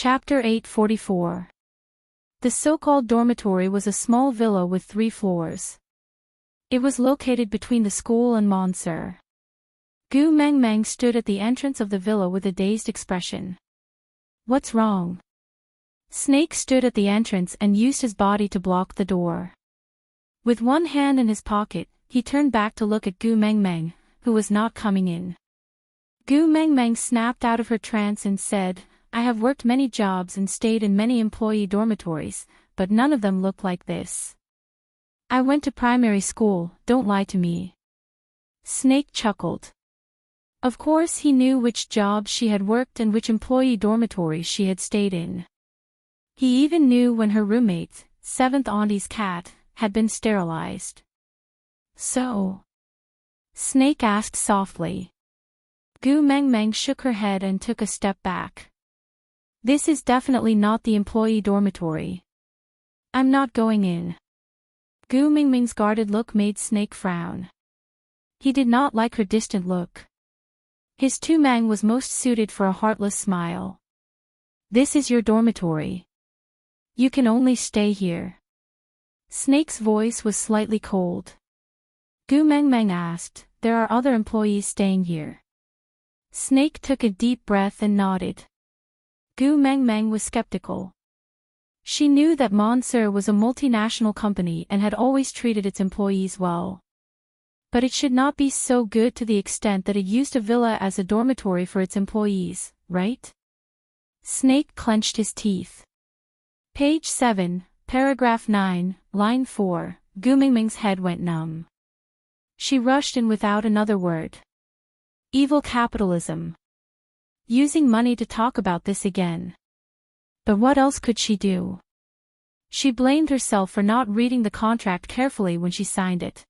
Chapter 844. The so-called dormitory was a small villa with 3 floors. It was located between the school and Monsieur. Gu Meng Meng stood at the entrance of the villa with a dazed expression. What's wrong? Snake stood at the entrance and used his body to block the door. With one hand in his pocket, he turned back to look at Gu Meng Meng, who was not coming in. Gu Meng Meng snapped out of her trance and said, I have worked many jobs and stayed in many employee dormitories, but none of them look like this. I went to primary school, don't lie to me. Snake chuckled. Of course he knew which jobs she had worked and which employee dormitories she had stayed in. He even knew when her roommate, 7th Auntie's cat, had been sterilized. So? Snake asked softly. Gu Meng Meng shook her head and took a step back. This is definitely not the employee dormitory. I'm not going in. Gu Meng Meng's guarded look made Snake frown. He did not like her distant look. His Tu Mang was most suited for a heartless smile. This is your dormitory. You can only stay here. Snake's voice was slightly cold. Gu Meng Meng asked, there are other employees staying here. Snake took a deep breath and nodded. Gu Meng Meng was skeptical. She knew that Monsieur was a multinational company and had always treated its employees well. But it should not be so good to the extent that it used a villa as a dormitory for its employees, right? Snake clenched his teeth. Page 7, paragraph 9, line 4, Gu Meng Meng's head went numb. She rushed in without another word. Evil capitalism. Using money to talk about this again. But what else could she do? She blamed herself for not reading the contract carefully when she signed it.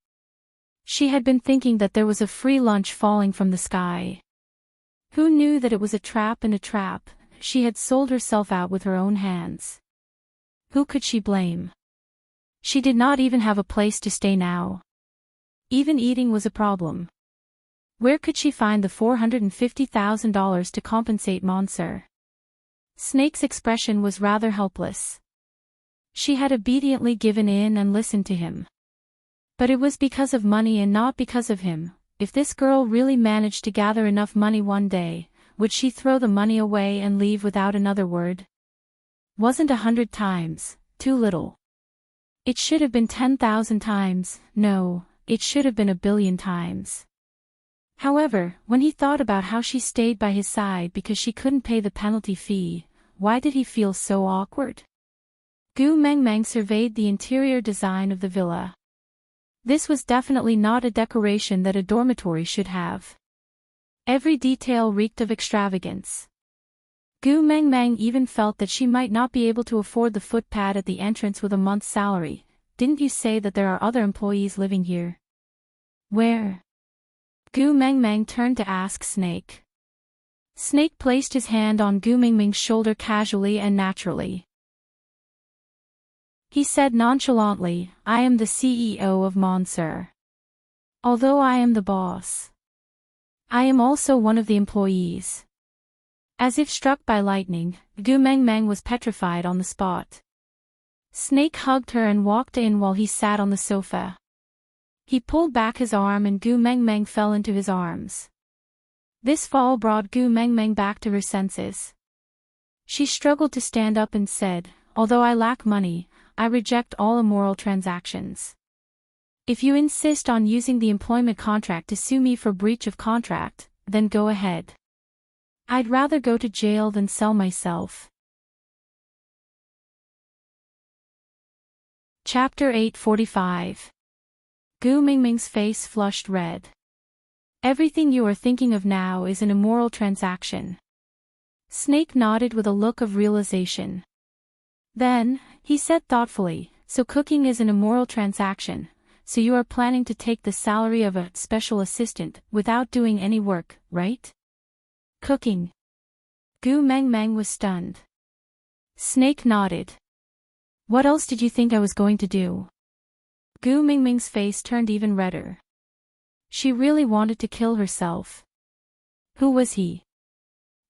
She had been thinking that there was a free lunch falling from the sky. Who knew that it was a trap and a trap? She had sold herself out with her own hands. Who could she blame? She did not even have a place to stay now. Even eating was a problem. Where could she find the $450,000 to compensate Monsieur? Snake's expression was rather helpless. She had obediently given in and listened to him. But it was because of money and not because of him. If this girl really managed to gather enough money one day, would she throw the money away and leave without another word? Wasn't 100 times too little? It should have been 10,000 times, no, it should have been 1,000,000,000 times. However, when he thought about how she stayed by his side because she couldn't pay the penalty fee, why did he feel so awkward? Gu Meng Meng surveyed the interior design of the villa. This was definitely not a decoration that a dormitory should have. Every detail reeked of extravagance. Gu Meng Meng even felt that she might not be able to afford the footpad at the entrance with a month's salary. Didn't you say that there are other employees living here? Where? Gu Meng Meng turned to ask Snake. Snake placed his hand on Gu Meng Meng's shoulder casually and naturally. He said nonchalantly, I am the CEO of Monsieur. Although I am the boss, I am also one of the employees. As if struck by lightning, Gu Meng Meng was petrified on the spot. Snake hugged her and walked in while he sat on the sofa. He pulled back his arm and Gu Meng Meng fell into his arms. This fall brought Gu Meng Meng back to her senses. She struggled to stand up and said, although I lack money, I reject all immoral transactions. If you insist on using the employment contract to sue me for breach of contract, then go ahead. I'd rather go to jail than sell myself. Chapter 845. Gu Meng Meng's face flushed red. Everything you are thinking of now is an immoral transaction. Snake nodded with a look of realization. Then, he said thoughtfully, so cooking is an immoral transaction, so you are planning to take the salary of a special assistant without doing any work, right? Cooking. Gu Meng Meng was stunned. Snake nodded. What else did you think I was going to do? Gu Meng Meng's face turned even redder. She really wanted to kill herself. Who was he?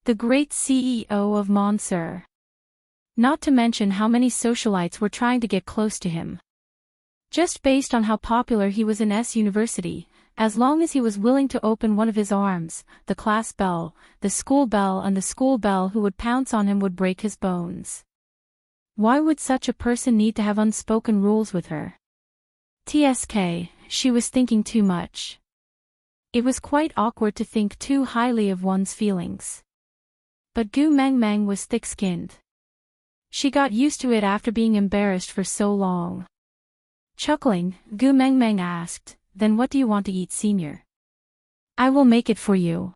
The great CEO of Monsieur. Not to mention how many socialites were trying to get close to him. Just based on how popular he was in S university, as long as he was willing to open one of his arms, the class bell, the school bell and the school bell who would pounce on him would break his bones. Why would such a person need to have unspoken rules with her? TSK, she was thinking too much. It was quite awkward to think too highly of one's feelings. But Gu Mengmeng was thick-skinned. She got used to it after being embarrassed for so long. Chuckling, Gu Mengmeng asked, "Then what do you want to eat, senior? I will make it for you."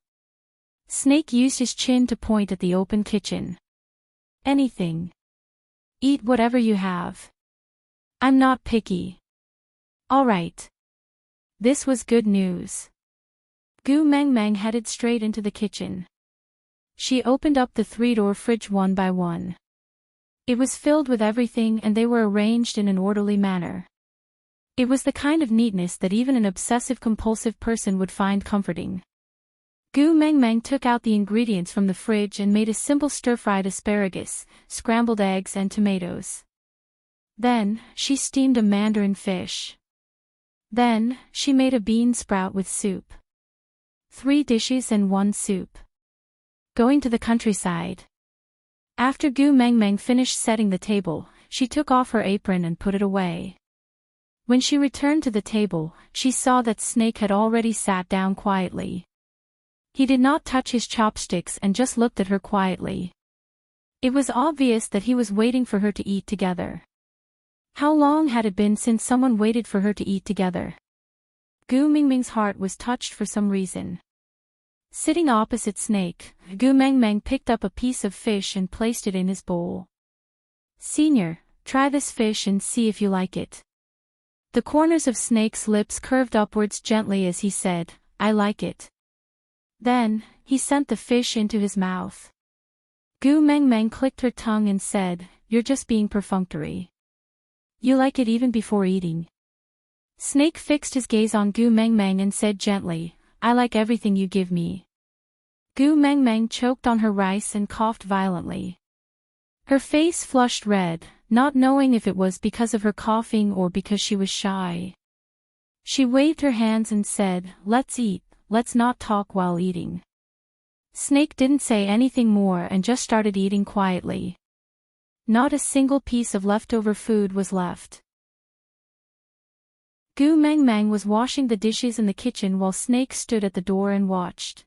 Snake used his chin to point at the open kitchen. "Anything. Eat whatever you have. I'm not picky." "All right." This was good news. Gu Mengmeng headed straight into the kitchen. She opened up the 3-door fridge one by one. It was filled with everything and they were arranged in an orderly manner. It was the kind of neatness that even an obsessive-compulsive person would find comforting. Gu Mengmeng took out the ingredients from the fridge and made a simple stir-fried asparagus, scrambled eggs and tomatoes. Then, she steamed a mandarin fish. Then, she made a bean sprout with soup. 3 dishes and 1 soup. Going to the countryside. After Gu Mengmeng finished setting the table, she took off her apron and put it away. When she returned to the table, she saw that Snake had already sat down quietly. He did not touch his chopsticks and just looked at her quietly. It was obvious that he was waiting for her to eat together. How long had it been since someone waited for her to eat together? Gu Mengmeng's heart was touched for some reason. Sitting opposite Snake, Gu Mengmeng picked up a piece of fish and placed it in his bowl. "Senior, try this fish and see if you like it." The corners of Snake's lips curved upwards gently as he said, "I like it." Then, he sent the fish into his mouth. Gu Mengmeng clicked her tongue and said, "You're just being perfunctory. You like it even before eating." Snake fixed his gaze on Gu Mengmeng and said gently, "I like everything you give me." Gu Mengmeng choked on her rice and coughed violently. Her face flushed red, not knowing if it was because of her coughing or because she was shy. She waved her hands and said, "Let's eat, let's not talk while eating." Snake didn't say anything more and just started eating quietly. Not a single piece of leftover food was left. Gu Mengmeng was washing the dishes in the kitchen while Snake stood at the door and watched.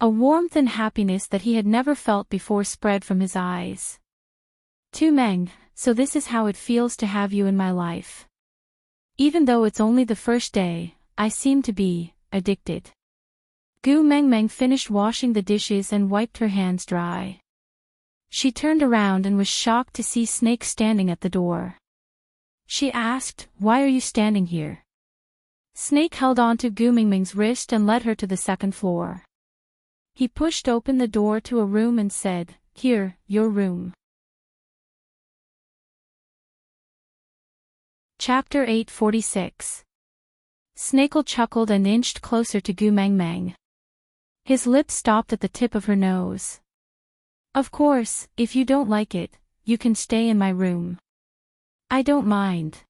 A warmth and happiness that he had never felt before spread from his eyes. "Tu Meng, so this is how it feels to have you in my life. Even though it's only the first day, I seem to be addicted." Gu Mengmeng finished washing the dishes and wiped her hands dry. She turned around and was shocked to see Snake standing at the door. She asked, "Why are you standing here?" Snake held on to Gu Mengmeng's wrist and led her to the second floor. He pushed open the door to a room and said, "Here, your room." Chapter 846. Snakel chuckled and inched closer to Gu Mengmeng. His lips stopped at the tip of her nose. "Of course, if you don't like it, you can stay in my room." "I don't mind."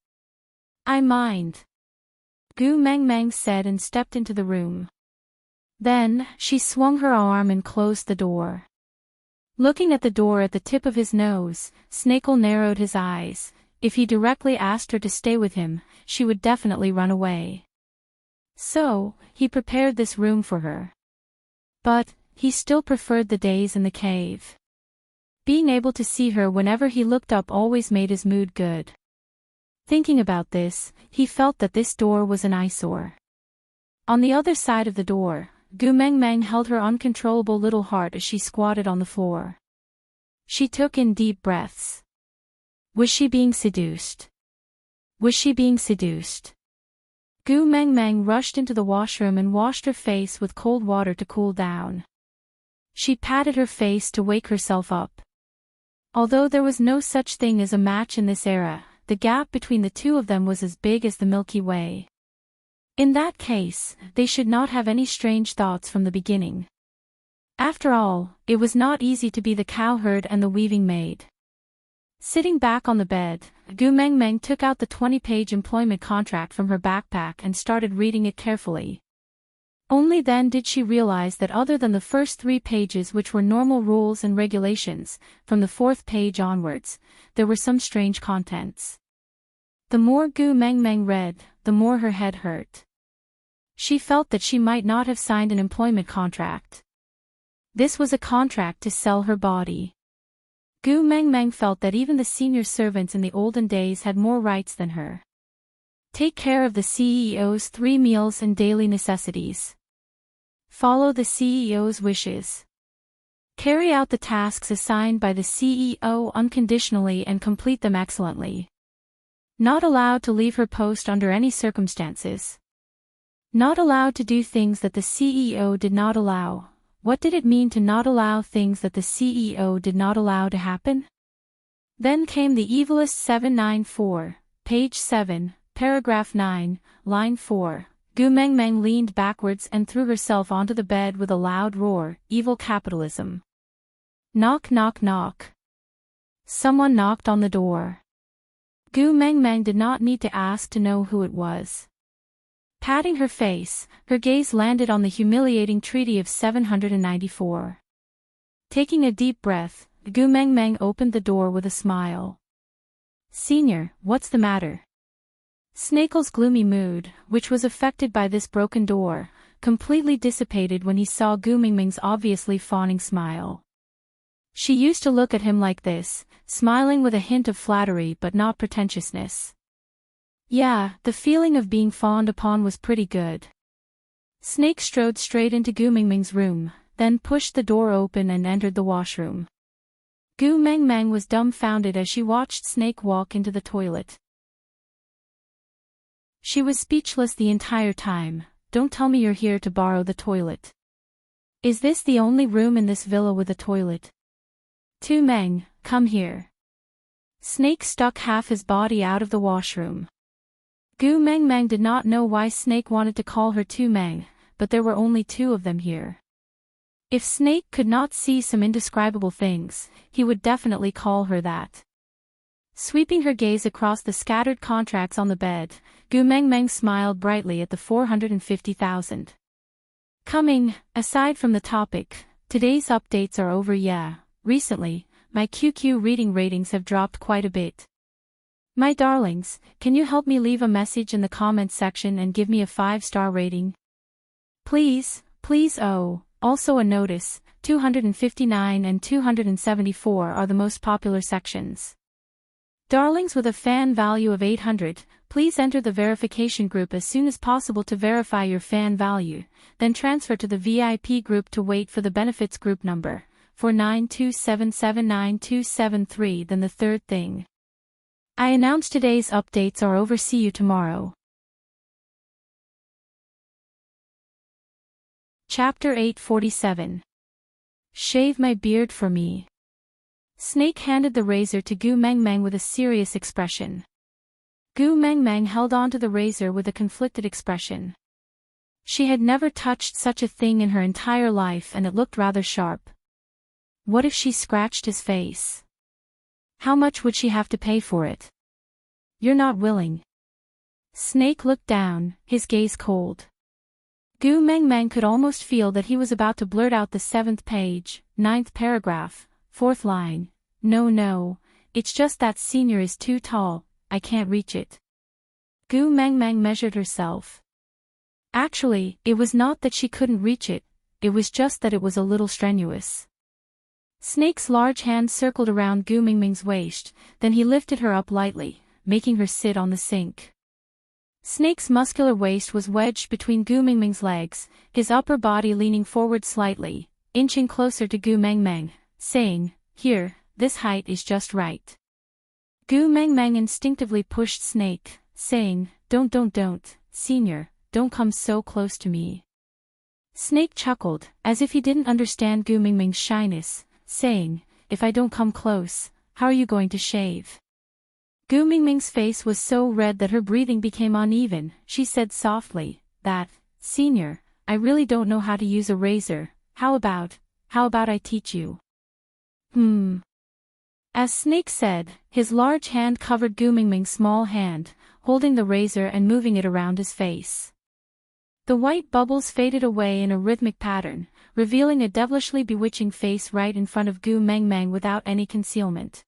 "I mind," Gu Mengmeng said and stepped into the room. Then, she swung her arm and closed the door. Looking at the door at the tip of his nose, Snakel narrowed his eyes. If he directly asked her to stay with him, she would definitely run away. So, he prepared this room for her. But, he still preferred the days in the cave. Being able to see her whenever he looked up always made his mood good. Thinking about this, he felt that this door was an eyesore. On the other side of the door, Gu Mengmeng held her uncontrollable little heart as she squatted on the floor. She took in deep breaths. Was she being seduced? Was she being seduced? Gu Mengmeng rushed into the washroom and washed her face with cold water to cool down. She patted her face to wake herself up. Although there was no such thing as a match in this era, the gap between the two of them was as big as the Milky Way. In that case, they should not have any strange thoughts from the beginning. After all, it was not easy to be the cowherd and the weaving maid. Sitting back on the bed, Gu Mengmeng took out the 20-page employment contract from her backpack and started reading it carefully. Only then did she realize that other than the first 3 pages, which were normal rules and regulations, from the 4th page onwards, there were some strange contents. The more Gu Mengmeng read, the more her head hurt. She felt that she might not have signed an employment contract. This was a contract to sell her body. Gu Mengmeng felt that even the senior servants in the olden days had more rights than her. Take care of the CEO's 3 meals and daily necessities. Follow the CEO's wishes. Carry out the tasks assigned by the CEO unconditionally and complete them excellently. Not allowed to leave her post under any circumstances. Not allowed to do things that the CEO did not allow. What did it mean to not allow things that the CEO did not allow to happen? Then came the evilest 794, page 7, paragraph 9, line 4. Gu Mengmeng leaned backwards and threw herself onto the bed with a loud roar. Evil capitalism. Knock, knock, knock. Someone knocked on the door. Gu Mengmeng did not need to ask to know who it was. Patting her face, her gaze landed on the humiliating Treaty of 794. Taking a deep breath, Gu Mengmeng opened the door with a smile. "Senior, what's the matter?" Snakel's gloomy mood, which was affected by this broken door, completely dissipated when he saw Gu Mengmeng's obviously fawning smile. She used to look at him like this, smiling with a hint of flattery but not pretentiousness. Yeah, the feeling of being fawned upon was pretty good. Snake strode straight into Gu Mengmeng's room, then pushed the door open and entered the washroom. Gu Mengmeng was dumbfounded as she watched Snake walk into the toilet. She was speechless the entire time. Don't tell me you're here to borrow the toilet. Is this the only room in this villa with a toilet? Tu Meng, come here. Snake stuck half his body out of the washroom. Gu Mengmeng did not know why Snake wanted to call her Tu Meng, but there were only 2 of them here. If Snake could not see some indescribable things, he would definitely call her that. Sweeping her gaze across the scattered contracts on the bed, Gu Mengmeng smiled brightly at the 450,000. Coming, aside from the topic, today's updates are over. Yeah, recently, my QQ reading ratings have dropped quite a bit. My darlings, can you help me leave a message in the comments section and give me a 5-star rating? Please, please. Oh, also a notice, 259 and 274 are the most popular sections. Darlings with a fan value of 800, please enter the verification group as soon as possible to verify your fan value, then transfer to the VIP group to wait for the benefits group number, 4927799273. Then the third thing. I announced today's updates are over. See you tomorrow. Chapter 847. Shave my beard for me. Snake handed the razor to Gu Mengmeng with a serious expression. Gu Mengmeng held on to the razor with a conflicted expression. She had never touched such a thing in her entire life and it looked rather sharp. What if she scratched his face? How much would she have to pay for it? You're not willing. Snake looked down, his gaze cold. Gu Mengmeng could almost feel that he was about to blurt out the 7th page, 9th paragraph, 4th line. No, it's just that senior is too tall, I can't reach it. Gu Mengmeng measured herself. Actually, it was not that she couldn't reach it, it was just that it was a little strenuous. Snake's large hand circled around Gu Mengmeng's waist, then he lifted her up lightly, making her sit on the sink. Snake's muscular waist was wedged between Gu Mengmeng's legs, his upper body leaning forward slightly, inching closer to Gu Mengmeng, saying, "Here, this height is just right." Gu Mengmeng instinctively pushed Snake, saying, Don't, senior, don't come so close to me." Snake chuckled, as if he didn't understand Gu Mengmeng's shyness, saying, "If I don't come close, how are you going to shave?" Gu Mengmeng's face was so red that her breathing became uneven. She said softly, "Senior, I really don't know how to use a razor. How about I teach you?" As Snake said, his large hand covered Gu Mingming's small hand, holding the razor and moving it around his face. The white bubbles faded away in a rhythmic pattern, revealing a devilishly bewitching face right in front of Gu Mengmeng without any concealment.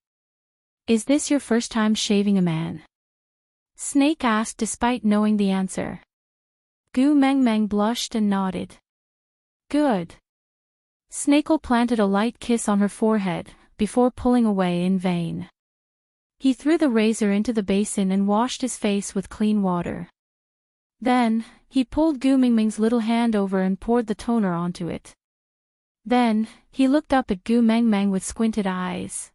"Is this your first time shaving a man?" Snake asked despite knowing the answer. Gu Mengmeng blushed and nodded. "Good." Snake planted a light kiss on her forehead, before pulling away in vain. He threw the razor into the basin and washed his face with clean water. Then, he pulled Gu Mingming's little hand over and poured the toner onto it. Then, he looked up at Gu Mengmeng with squinted eyes.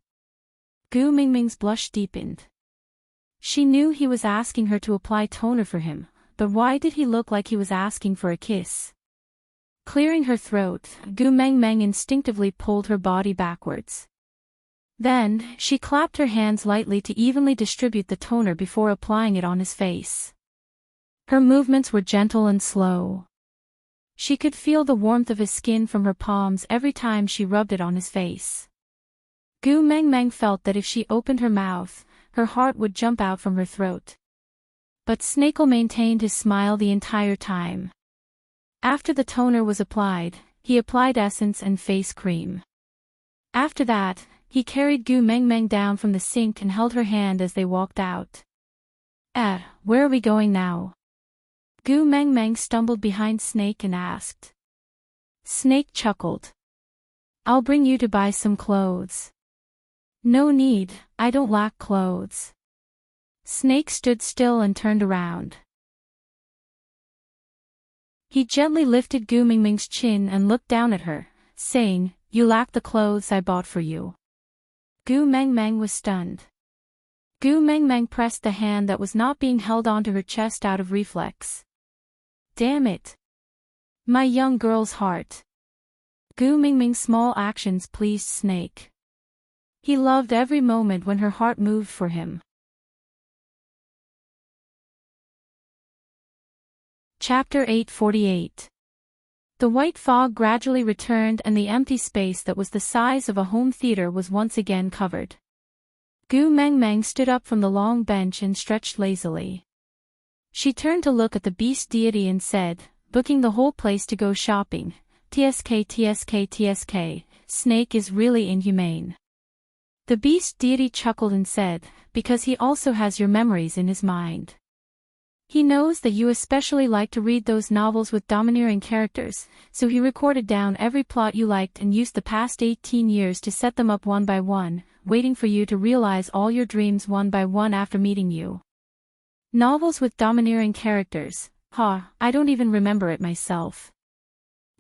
Gu Mingming's blush deepened. She knew he was asking her to apply toner for him, but why did he look like he was asking for a kiss? Clearing her throat, Gu Mengmeng instinctively pulled her body backwards. Then, she clapped her hands lightly to evenly distribute the toner before applying it on his face. Her movements were gentle and slow. She could feel the warmth of his skin from her palms every time she rubbed it on his face. Gu Mengmeng felt that if she opened her mouth, her heart would jump out from her throat. But Snake maintained his smile the entire time. After the toner was applied, he applied essence and face cream. After that, he carried Gu Mengmeng down from the sink and held her hand as they walked out. Where are we going now?" Gu Mengmeng stumbled behind Snake and asked. Snake chuckled. "I'll bring you to buy some clothes." "No need, I don't lack clothes." Snake stood still and turned around. He gently lifted Gu Mingming's chin and looked down at her, saying, "You lack the clothes I bought for you." Gu Mengmeng was stunned. Gu Mengmeng pressed the hand that was not being held onto her chest out of reflex. "Damn it! My young girl's heart." Gu Mingming's small actions pleased Snake. He loved every moment when her heart moved for him. Chapter 848. The white fog gradually returned and the empty space that was the size of a home theater was once again covered. Gu Mengmeng stood up from the long bench and stretched lazily. She turned to look at the beast deity and said, "Booking the whole place to go shopping. TSK. Snake is really inhumane." The beast deity chuckled and said, "Because he also has your memories in his mind. He knows that you especially like to read those novels with domineering characters, so he recorded down every plot you liked and used the past 18 years to set them up one by one, waiting for you to realize all your dreams one by one after meeting you." Novels with domineering characters, I don't even remember it myself.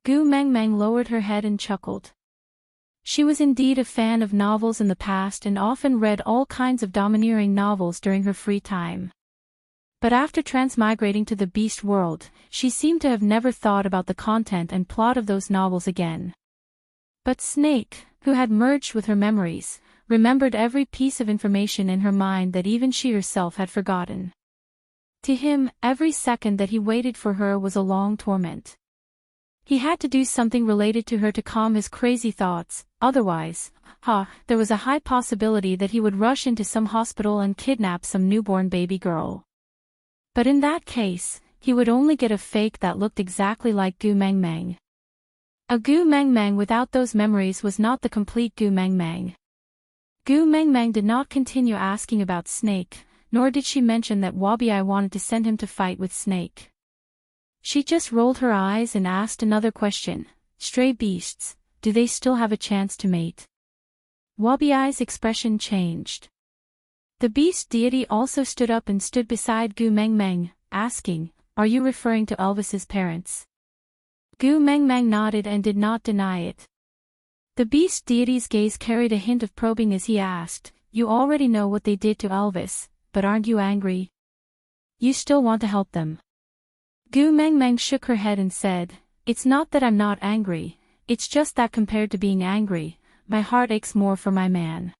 Gu Mengmeng lowered her head and chuckled. She was indeed a fan of novels in the past and often read all kinds of domineering novels during her free time. But after transmigrating to the beast world, she seemed to have never thought about the content and plot of those novels again. But Snake, who had merged with her memories, remembered every piece of information in her mind that even she herself had forgotten. To him, every second that he waited for her was a long torment. He had to do something related to her to calm his crazy thoughts, otherwise, there was a high possibility that he would rush into some hospital and kidnap some newborn baby girl. But in that case, he would only get a fake that looked exactly like Gu Mengmeng. A Gu Mengmeng without those memories was not the complete Gu Mengmeng. Gu Mengmeng did not continue asking about Snake, nor did she mention that Wabi wanted to send him to fight with Snake. She just rolled her eyes and asked another question: "Stray beasts, do they still have a chance to mate?" Wabi's expression changed. The beast deity also stood up and stood beside Gu Mengmeng, asking, "Are you referring to Elvis's parents?" Gu Mengmeng nodded and did not deny it. The beast deity's gaze carried a hint of probing as he asked, "You already know what they did to Elvis, but aren't you angry? You still want to help them?" Gu Mengmeng shook her head and said, "It's not that I'm not angry, it's just that compared to being angry, my heart aches more for my man.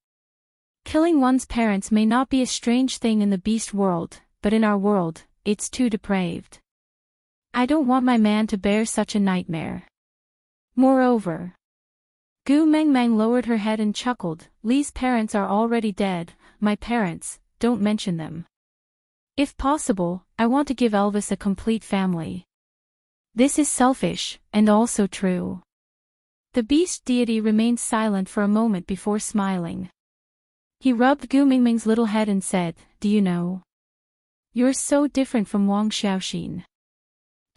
Killing one's parents may not be a strange thing in the beast world, but in our world, it's too depraved. I don't want my man to bear such a nightmare. Moreover, Gu Meng Meng lowered her head and chuckled. Li's parents are already dead. My parents, don't mention them. If possible, I want to give Elvis a complete family. This is selfish, and also true. The beast deity remained silent for a moment before smiling. He rubbed Gu Mingming's little head and said, Do you know? You're so different from Wang Xiaoxin.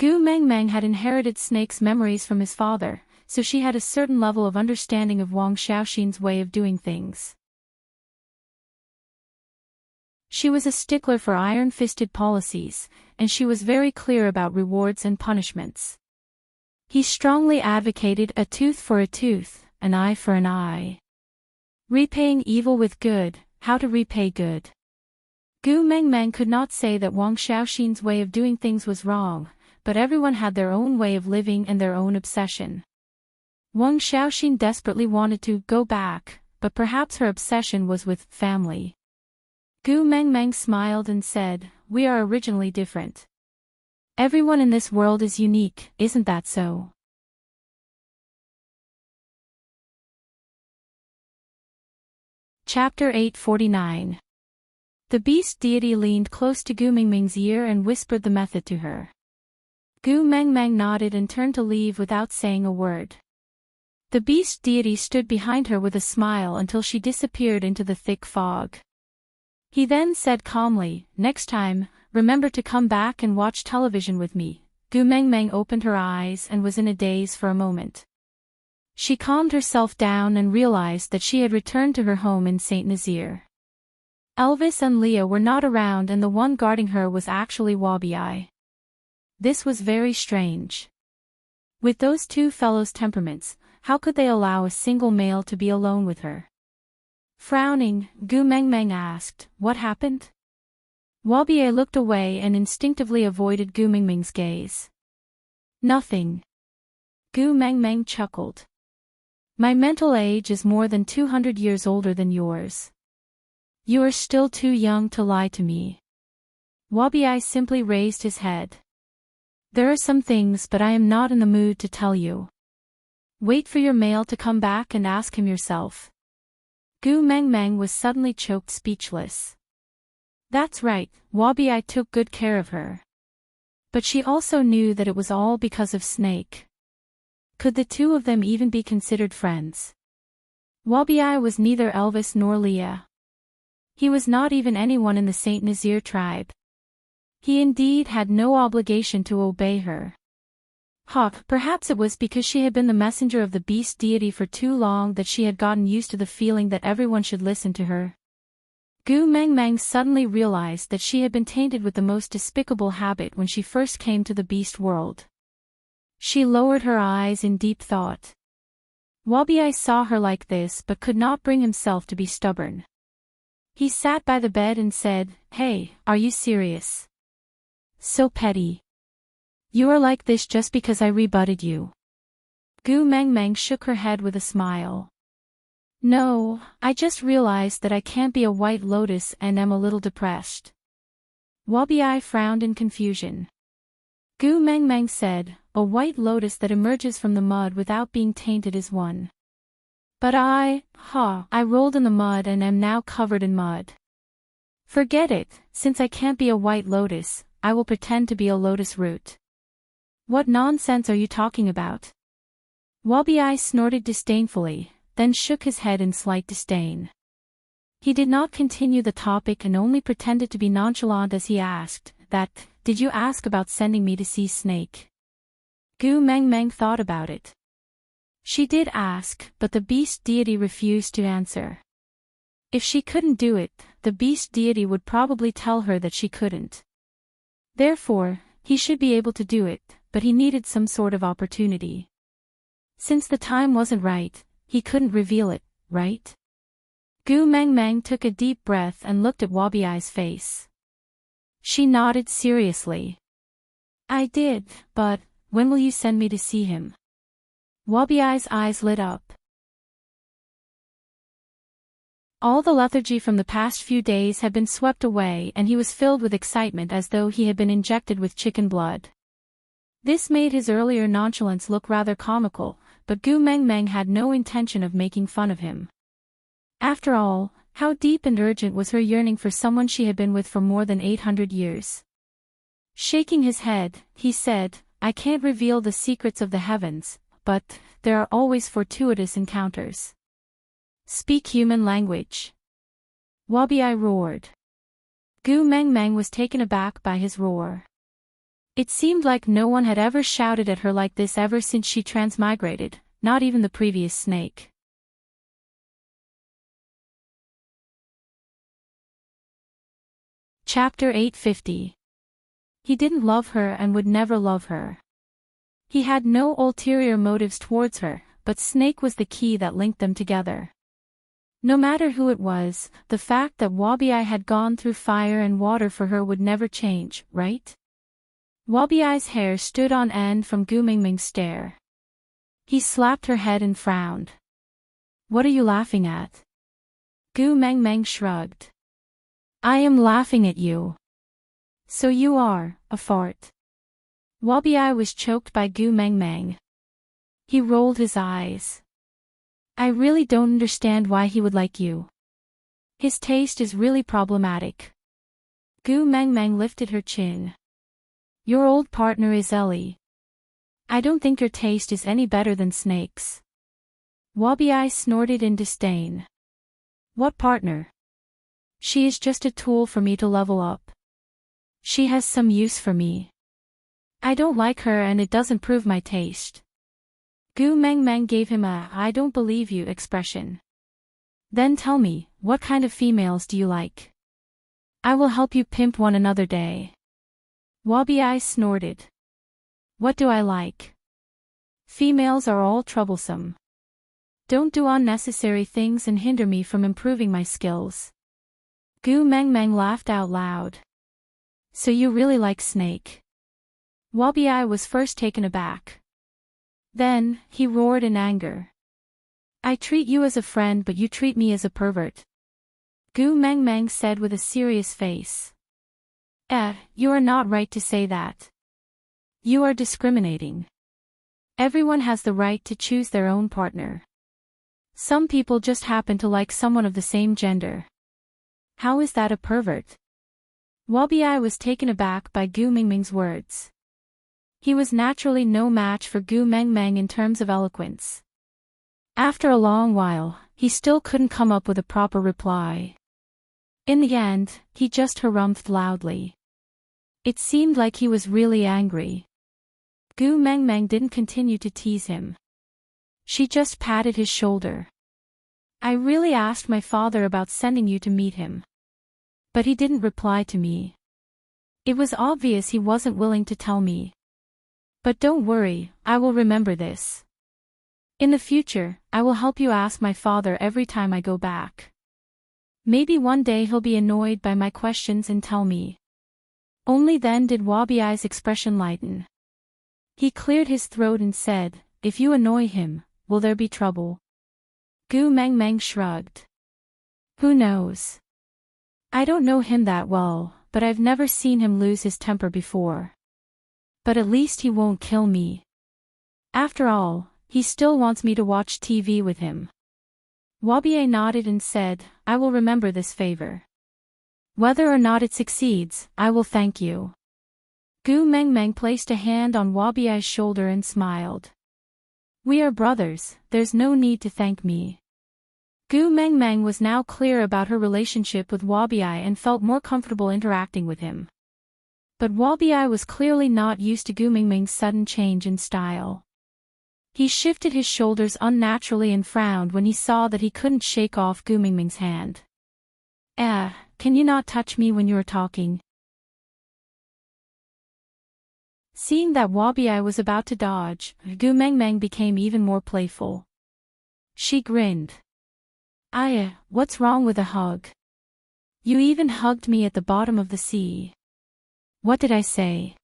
Gu Mengmeng had inherited Snake's memories from his father, so she had a certain level of understanding of Wang Xiaoxin's way of doing things. She was a stickler for iron-fisted policies, and she was very clear about rewards and punishments. He strongly advocated a tooth for a tooth, an eye for an eye. Repaying evil with good, how to repay good. Gu Mengmeng could not say that Wang Xiaoxin's way of doing things was wrong, but everyone had their own way of living and their own obsession. Wang Xiaoxin desperately wanted to go back, but perhaps her obsession was with family. Gu Mengmeng smiled and said, We are originally different. Everyone in this world is unique, isn't that so? Chapter 849. The beast deity leaned close to Gu Mingming's ear and whispered the method to her. Gu Mengmeng nodded and turned to leave without saying a word. The beast deity stood behind her with a smile until she disappeared into the thick fog. He then said calmly, Next time, remember to come back and watch television with me. Gu Mengmeng opened her eyes and was in a daze for a moment. She calmed herself down and realized that she had returned to her home in Saint Nazaire. Elvis and Leah were not around and the one guarding her was actually Wabi. This was very strange. With those two fellows' temperaments, how could they allow a single male to be alone with her? Frowning, Gu Mengmeng asked, What happened? Wabi looked away and instinctively avoided Gu Mengmeng's gaze. Nothing. Gu Mengmeng chuckled. My mental age is more than 200 years older than yours. You are still too young to lie to me. Wabi simply raised his head. There are some things but I am not in the mood to tell you. Wait for your male to come back and ask him yourself. Gu Mengmeng was suddenly choked speechless. That's right, Wabi took good care of her. But she also knew that it was all because of Snake. Could the two of them even be considered friends? Wabi was neither Elvis nor Leah. He was not even anyone in the Saint Nazaire tribe. He indeed had no obligation to obey her. Perhaps it was because she had been the messenger of the beast deity for too long that she had gotten used to the feeling that everyone should listen to her. Gu Mengmeng suddenly realized that she had been tainted with the most despicable habit when she first came to the beast world. She lowered her eyes in deep thought. Wabi saw her like this but could not bring himself to be stubborn. He sat by the bed and said, Hey, are you serious? So petty. You are like this just because I rebutted you. Gu Mengmeng shook her head with a smile. No, I just realized that I can't be a white lotus and am a little depressed. Wabi frowned in confusion. Gu Mengmeng said, A white lotus that emerges from the mud without being tainted is one. But I rolled in the mud and am now covered in mud. Forget it, since I can't be a white lotus, I will pretend to be a lotus root. What nonsense are you talking about? Wabi snorted disdainfully, then shook his head in slight disdain. He did not continue the topic and only pretended to be nonchalant as he asked, Did you ask about sending me to see Snake? Gu Mengmeng thought about it. She did ask, but the beast deity refused to answer. If she couldn't do it, the beast deity would probably tell her that she couldn't. Therefore, he should be able to do it, but he needed some sort of opportunity. Since the time wasn't right, he couldn't reveal it, right? Gu Mengmeng took a deep breath and looked at Wabi's face. She nodded seriously. I did, but when will you send me to see him? Wabi's eyes lit up. All the lethargy from the past few days had been swept away and he was filled with excitement as though he had been injected with chicken blood. This made his earlier nonchalance look rather comical, but Gu Meng Meng had no intention of making fun of him. After all, how deep and urgent was her yearning for someone she had been with for more than 800 years? Shaking his head, he said, I can't reveal the secrets of the heavens, but there are always fortuitous encounters. Speak human language. Wabi-ai roared. Gu Meng Meng was taken aback by his roar. It seemed like no one had ever shouted at her like this ever since she transmigrated, not even the previous snake. Chapter 850. He didn't love her and would never love her. He had no ulterior motives towards her, but Snake was the key that linked them together. No matter who it was, the fact that Wabi-ai had gone through fire and water for her would never change, right? Wabi-ai's hair stood on end from Gu Mingming's stare. He slapped her head and frowned. What are you laughing at? Gu Meng shrugged. I am laughing at you. So you are, a fart. Wabi-ai was choked by Gu Meng. He rolled his eyes. I really don't understand why he would like you. His taste is really problematic. Gu Meng lifted her chin. Your old partner is Ellie. I don't think your taste is any better than Snake's. Wabi-ai snorted in disdain. What partner? She is just a tool for me to level up. She has some use for me. I don't like her and it doesn't prove my taste. Gu Meng gave him a I don't believe you expression. Then tell me, what kind of females do you like? I will help you pimp one another day. Wabi-ai snorted. What do I like? Females are all troublesome. Don't do unnecessary things and hinder me from improving my skills. Gu Meng laughed out loud. So you really like Snake? Wabi-ai was first taken aback. Then, he roared in anger. I treat you as a friend but you treat me as a pervert. Gu Meng said with a serious face. You are not right to say that. You are discriminating. Everyone has the right to choose their own partner. Some people just happen to like someone of the same gender. How is that a pervert? Wabi-ai was taken aback by Gu Mingming's words. He was naturally no match for Gu Meng in terms of eloquence. After a long while, he still couldn't come up with a proper reply. In the end, he just harumphed loudly. It seemed like he was really angry. Gu Meng didn't continue to tease him. She just patted his shoulder. I really asked my father about sending you to meet him. But he didn't reply to me. It was obvious he wasn't willing to tell me. But don't worry, I will remember this. In the future, I will help you ask my father every time I go back. Maybe one day he'll be annoyed by my questions and tell me. Only then did Wabi-ai's expression lighten. He cleared his throat and said, if you annoy him, will there be trouble? Gu Meng shrugged. Who knows? I don't know him that well, but I've never seen him lose his temper before. But at least he won't kill me. After all, he still wants me to watch TV with him. Wabi-ai nodded and said, I will remember this favor. Whether or not it succeeds, I will thank you. Gu Meng placed a hand on Wabi-ai's shoulder and smiled. We are brothers, there's no need to thank me. Gu Meng was now clear about her relationship with Wabi-ai and felt more comfortable interacting with him. But Wabi-ai was clearly not used to Gu Mingming's sudden change in style. He shifted his shoulders unnaturally and frowned when he saw that he couldn't shake off Gu Mingming's hand. Can you not touch me when you are talking? Seeing that Wabi-ai was about to dodge, Gu Meng became even more playful. She grinned. What's wrong with a hug? You even hugged me at the bottom of the sea. What did I say?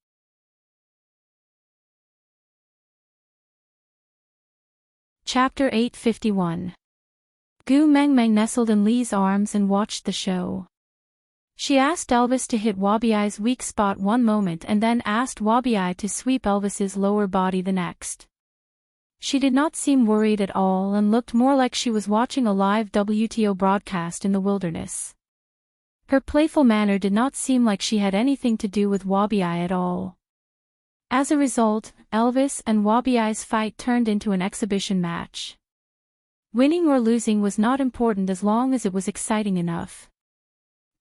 Chapter 851. Gu Meng nestled in Lee's arms and watched the show. She asked Elvis to hit Wabi-ai's weak spot one moment and then asked Wabi-ai to sweep Elvis's lower body the next. She did not seem worried at all and looked more like she was watching a live WTO broadcast in the wilderness. Her playful manner did not seem like she had anything to do with Wabi-Eye at all. As a result, Elvis and Wabi-Eye's fight turned into an exhibition match. Winning or losing was not important as long as it was exciting enough.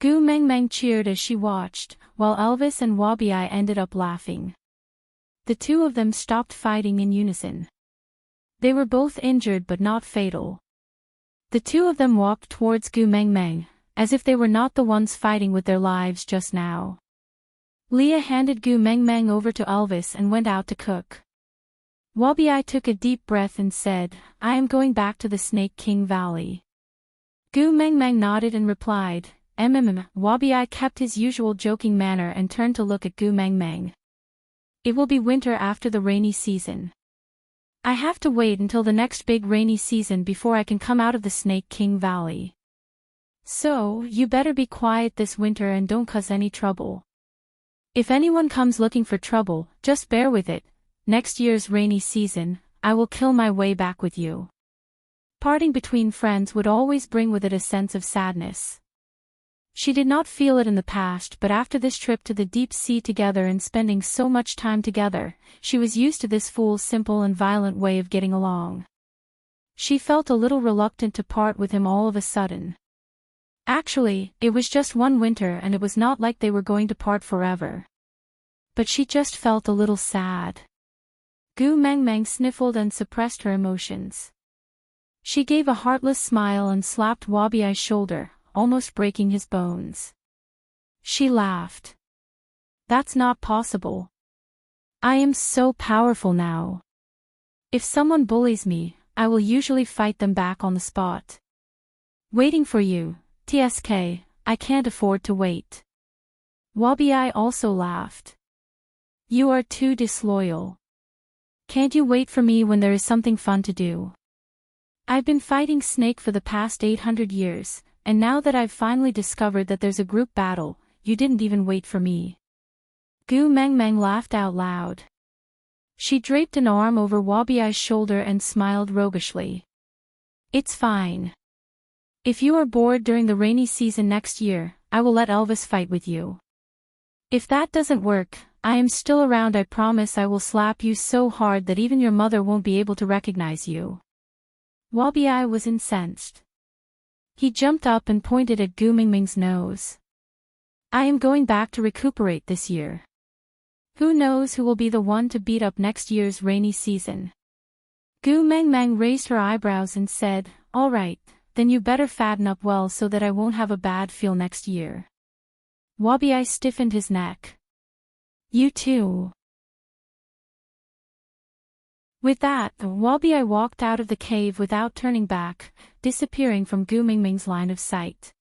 Gu Meng Meng cheered as she watched, while Elvis and Wabi-Eye ended up laughing. The two of them stopped fighting in unison. They were both injured but not fatal. The two of them walked towards Gu Meng Meng, as if they were not the ones fighting with their lives just now. Leah handed Gu Meng Meng over to Elvis and went out to cook. Wabi-Eye took a deep breath and said, "I am going back to the Snake King Valley." Gu Meng Meng nodded and replied, Wabi-Eye kept his usual joking manner and turned to look at Gu Meng Meng. "It will be winter after the rainy season. I have to wait until the next big rainy season before I can come out of the Snake King Valley. So, you better be quiet this winter and don't cause any trouble. If anyone comes looking for trouble, just bear with it. Next year's rainy season, I will kill my way back with you." Parting between friends would always bring with it a sense of sadness. She did not feel it in the past, but after this trip to the deep sea together and spending so much time together, she was used to this fool's simple and violent way of getting along. She felt a little reluctant to part with him all of a sudden. Actually, it was just one winter and it was not like they were going to part forever. But she just felt a little sad. Gu Meng Meng sniffled and suppressed her emotions. She gave a heartless smile and slapped Wabi-Eye's shoulder, almost breaking his bones. She laughed. "That's not possible. I am so powerful now. If someone bullies me, I will usually fight them back on the spot. Waiting for you, TSK, I can't afford to wait." Wabi-Eye also laughed. "You are too disloyal. Can't you wait for me when there is something fun to do? I've been fighting Snake for the past 800 years, and now that I've finally discovered that there's a group battle, you didn't even wait for me." Gu Meng Meng laughed out loud. She draped an arm over Wabi-Eye's shoulder and smiled roguishly. "It's fine. If you are bored during the rainy season next year, I will let Elvis fight with you. If that doesn't work, I am still around. I promise I will slap you so hard that even your mother won't be able to recognize you." Wabi-Eye was incensed. He jumped up and pointed at Gu Meng Meng's nose. "I am going back to recuperate this year. Who knows who will be the one to beat up next year's rainy season?" Gu Meng Meng raised her eyebrows and said, "All right, then you better fatten up well so that I won't have a bad feel next year." Wabi-Eye stiffened his neck. "You too." With that, Wabi-Eye walked out of the cave without turning back, disappearing from Gu Meng Meng's line of sight.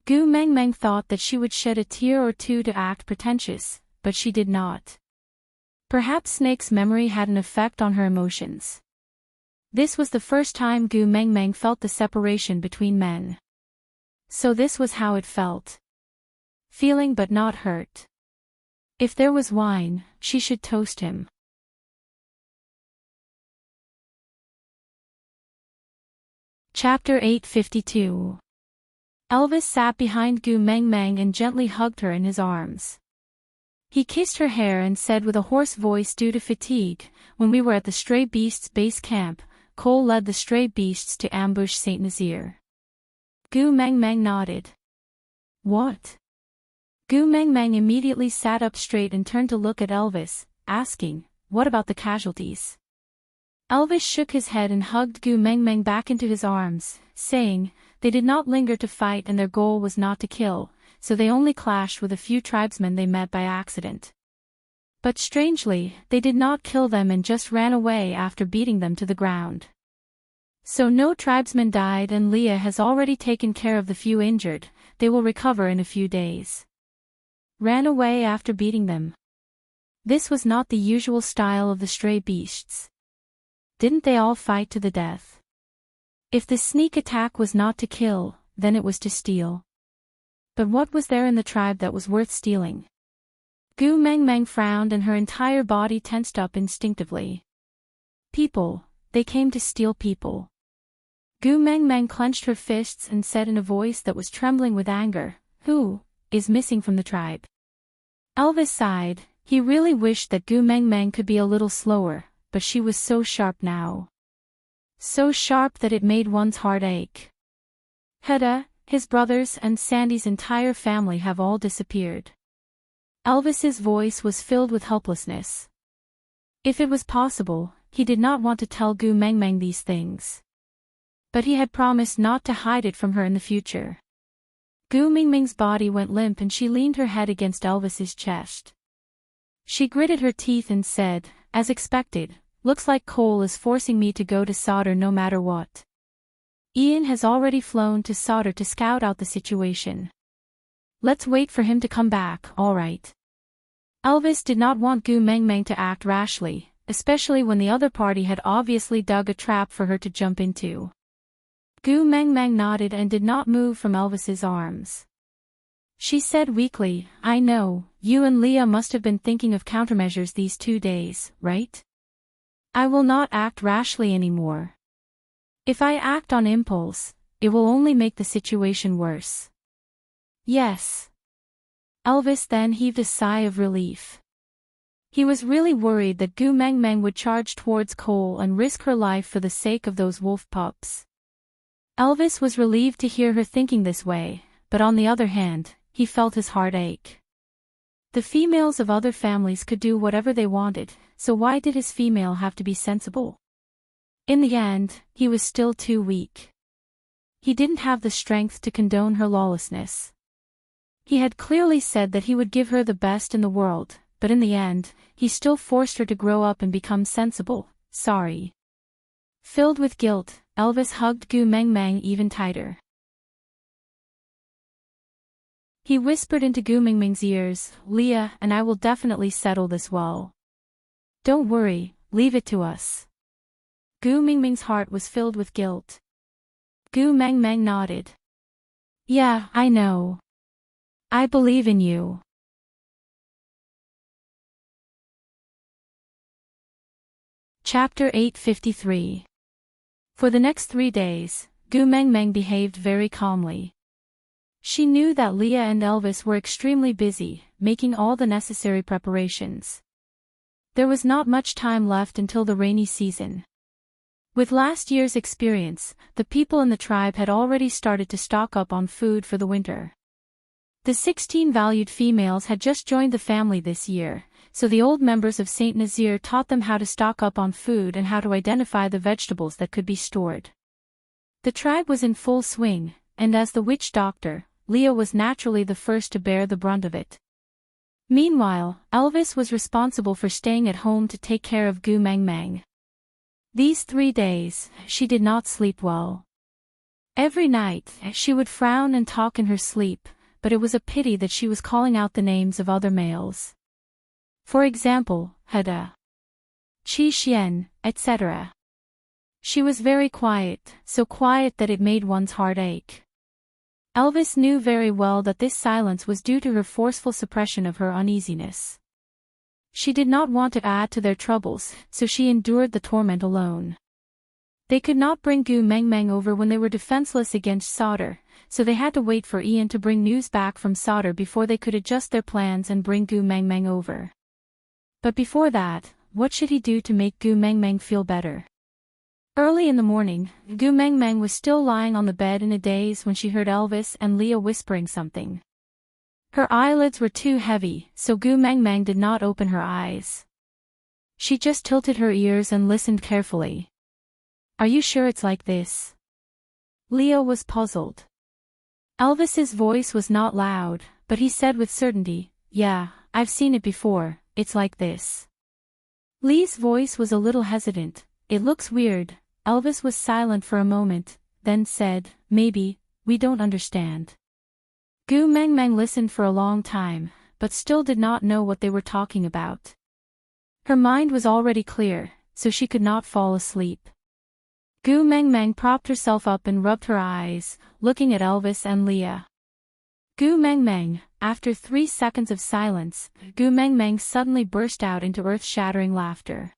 Gu Meng Meng thought that she would shed a tear or two to act pretentious, but she did not. Perhaps Snake's memory had an effect on her emotions. This was the first time Gu Meng Meng felt the separation between men. So this was how it felt. Feeling but not hurt. If there was wine, she should toast him. Chapter 852. Elvis sat behind Gu Meng Meng and gently hugged her in his arms. He kissed her hair and said with a hoarse voice due to fatigue, "When we were at the Stray Beasts base camp, Cole led the Stray Beasts to ambush Saint Nazaire." Gu Meng Meng nodded. "What?" Gu Meng Meng immediately sat up straight and turned to look at Elvis, asking, "What about the casualties?" Elvis shook his head and hugged Gu Meng Meng back into his arms, saying, "They did not linger to fight and their goal was not to kill, so they only clashed with a few tribesmen they met by accident. But strangely, they did not kill them and just ran away after beating them to the ground. So no tribesmen died and Leah has already taken care of the few injured, they will recover in a few days." Ran away after beating them. This was not the usual style of the Stray Beasts. Didn't they all fight to the death? If the sneak attack was not to kill, then it was to steal. But what was there in the tribe that was worth stealing? Gu Meng Meng frowned and her entire body tensed up instinctively. "People, they came to steal people. Gu Meng Meng clenched her fists and said in a voice that was trembling with anger, "Who is missing from the tribe?" Elvis sighed. He really wished that Gu Meng Meng could be a little slower, but she was so sharp now. So sharp that it made one's heart ache. Hedda, his brothers and Sandy's entire family have all disappeared. Elvis's voice was filled with helplessness. If it was possible, he did not want to tell Gu Meng Meng these things. But he had promised not to hide it from her in the future. Gu Meng Meng's body went limp and she leaned her head against Elvis's chest. She gritted her teeth and said, as expected, "Looks like Cole is forcing me to go to Sauder no matter what. Ian has already flown to Sauder to scout out the situation. Let's wait for him to come back, all right." Elvis did not want Gu Meng Meng to act rashly, especially when the other party had obviously dug a trap for her to jump into. Gu Meng Meng nodded and did not move from Elvis's arms. She said weakly, "I know, you and Leah must have been thinking of countermeasures these 2 days, right? I will not act rashly anymore. If I act on impulse, it will only make the situation worse." "Yes." Elvis then heaved a sigh of relief. He was really worried that Gu Meng Meng would charge towards Cole and risk her life for the sake of those wolf pups. Elvis was relieved to hear her thinking this way, but on the other hand, he felt his heart ache. The females of other families could do whatever they wanted, so why did his female have to be sensible? In the end, he was still too weak. He didn't have the strength to condone her lawlessness. He had clearly said that he would give her the best in the world, but in the end, he still forced her to grow up and become sensible. Sorry. Filled with guilt, Elvis hugged Gu Meng Meng even tighter. He whispered into Gu Meng Meng's ears, "Leah and I will definitely settle this well. Don't worry, leave it to us." Gu Meng Meng's heart was filled with guilt. Gu Meng Meng nodded. "Yeah, I know. I believe in you." Chapter 853. For the next 3 days, Gu Meng Meng behaved very calmly. She knew that Leah and Elvis were extremely busy, making all the necessary preparations. There was not much time left until the rainy season. With last year's experience, the people in the tribe had already started to stock up on food for the winter. The 16 valued females had just joined the family this year, so the old members of Saint Nazir taught them how to stock up on food and how to identify the vegetables that could be stored. The tribe was in full swing, and as the witch doctor, Leah was naturally the first to bear the brunt of it. Meanwhile, Elvis was responsible for staying at home to take care of Gu Meng Meng. These 3 days, she did not sleep well. Every night, she would frown and talk in her sleep, but it was a pity that she was calling out the names of other males. For example, Hedda, Qi Xian, etc. She was very quiet, so quiet that it made one's heart ache. Elvis knew very well that this silence was due to her forceful suppression of her uneasiness. She did not want to add to their troubles, so she endured the torment alone. They could not bring Gu Meng Meng over when they were defenseless against Sauder, so they had to wait for Ian to bring news back from Sauder before they could adjust their plans and bring Gu Meng Meng over. But before that, what should he do to make Gu Meng Meng feel better? Early in the morning, Gu Meng Meng was still lying on the bed in a daze when she heard Elvis and Leah whispering something. Her eyelids were too heavy, so Gu Meng Meng did not open her eyes. She just tilted her ears and listened carefully. "Are you sure it's like this?" Leah was puzzled. Elvis's voice was not loud, but he said with certainty, "Yeah, I've seen it before, it's like this." Lee's voice was a little hesitant. "It looks weird." Elvis was silent for a moment, then said, "Maybe, we don't understand." Gu Meng Meng listened for a long time, but still did not know what they were talking about. Her mind was already clear, so she could not fall asleep. Gu Meng Meng propped herself up and rubbed her eyes, looking at Elvis and Leah. Gu Meng Meng, after 3 seconds of silence, Gu Meng Meng suddenly burst out into earth-shattering laughter.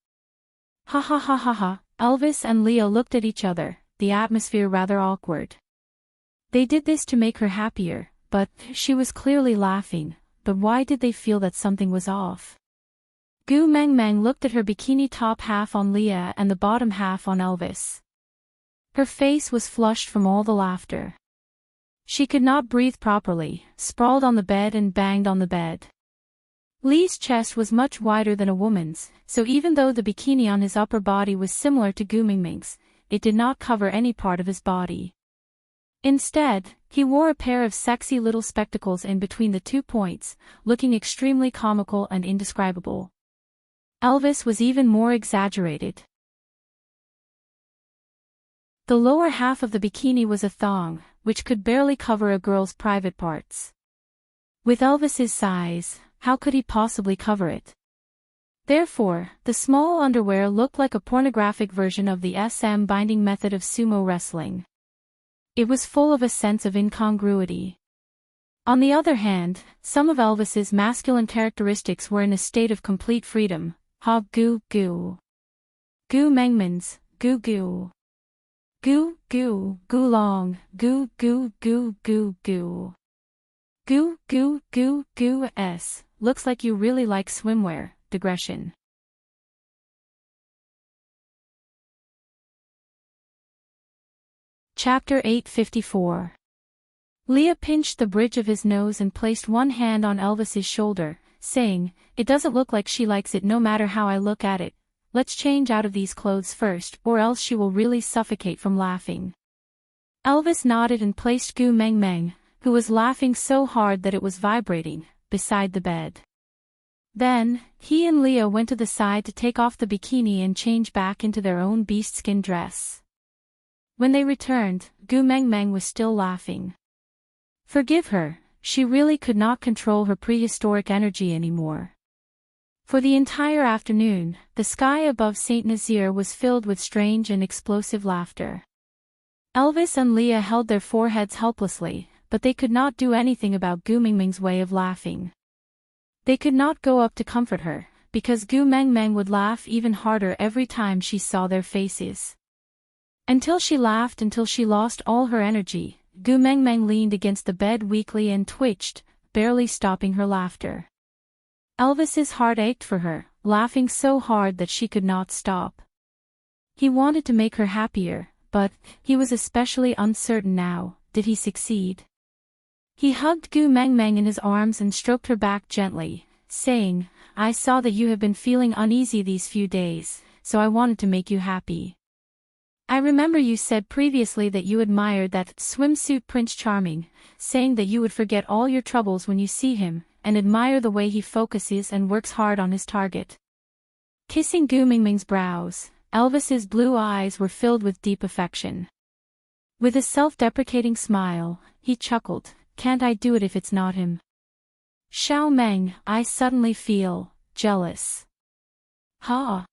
"Ha ha ha ha ha, Elvis and Leah looked at each other, the atmosphere rather awkward. They did this to make her happier, but she was clearly laughing. But why did they feel that something was off? Gu Meng Meng looked at her bikini top half on Leah and the bottom half on Elvis. Her face was flushed from all the laughter. She could not breathe properly, sprawled on the bed and banged on the bed. Lee's chest was much wider than a woman's, so even though the bikini on his upper body was similar to Gu Mingming's, it did not cover any part of his body. Instead, he wore a pair of sexy little spectacles in between the 2 points, looking extremely comical and indescribable. Elvis was even more exaggerated. The lower half of the bikini was a thong, which could barely cover a girl's private parts. With Elvis's size, how could he possibly cover it? Therefore, the small underwear looked like a pornographic version of the SM binding method of sumo wrestling. It was full of a sense of incongruity. On the other hand, some of Elvis's masculine characteristics were in a state of complete freedom. Ha gu gu. Gu Mengmans, gu gu. Gu gu gu long, gu gu gu gu gu. Gu gu gu gu s. Looks like you really like swimwear. Digression. Chapter 854. Leah pinched the bridge of his nose and placed one hand on Elvis's shoulder, saying, "It doesn't look like she likes it no matter how I look at it. Let's change out of these clothes first, or else she will really suffocate from laughing." Elvis nodded and placed Gu Meng Meng, who was laughing so hard that it was vibrating, beside the bed. Then, he and Leah went to the side to take off the bikini and change back into their own beast-skin dress. When they returned, Gu Meng Meng was still laughing. Forgive her, she really could not control her prehistoric energy anymore. For the entire afternoon, the sky above St. Nazaire was filled with strange and explosive laughter. Elvis and Leah held their foreheads helplessly, but they could not do anything about Gu Mingming's way of laughing. They could not go up to comfort her, because Gu Meng Meng would laugh even harder every time she saw their faces. Until she laughed until she lost all her energy, Gu Meng Meng leaned against the bed weakly and twitched, barely stopping her laughter. Elvis's heart ached for her, laughing so hard that she could not stop. He wanted to make her happier, but he was especially uncertain now. Did he succeed? He hugged Gu Meng Meng in his arms and stroked her back gently, saying, "I saw that you have been feeling uneasy these few days, so I wanted to make you happy. I remember you said previously that you admired that swimsuit Prince Charming, saying that you would forget all your troubles when you see him, and admire the way he focuses and works hard on his target." Kissing Gu Mingming's brows, Elvis's blue eyes were filled with deep affection. With a self-deprecating smile, he chuckled, "Can't I do it if it's not him? Xiao Meng, I suddenly feel jealous." Ha!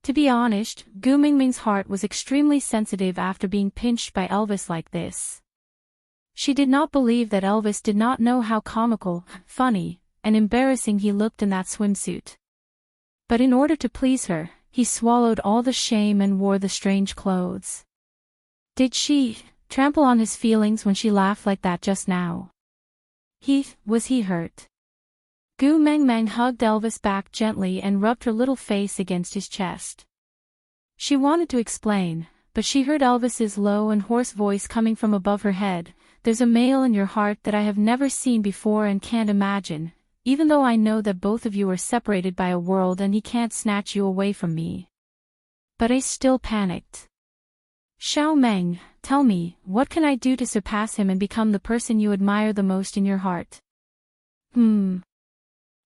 To be honest, Gu Mingming's heart was extremely sensitive after being pinched by Elvis like this. She did not believe that Elvis did not know how comical, funny, and embarrassing he looked in that swimsuit. But in order to please her, he swallowed all the shame and wore the strange clothes. Did she trample on his feelings when she laughed like that just now? Was he hurt? Gu Meng Meng hugged Elvis back gently and rubbed her little face against his chest. She wanted to explain, but she heard Elvis's low and hoarse voice coming from above her head. "There's a male in your heart that I have never seen before and can't imagine, even though I know that both of you are separated by a world and he can't snatch you away from me." But I still panicked. "Xiao Meng, tell me, what can I do to surpass him and become the person you admire the most in your heart?"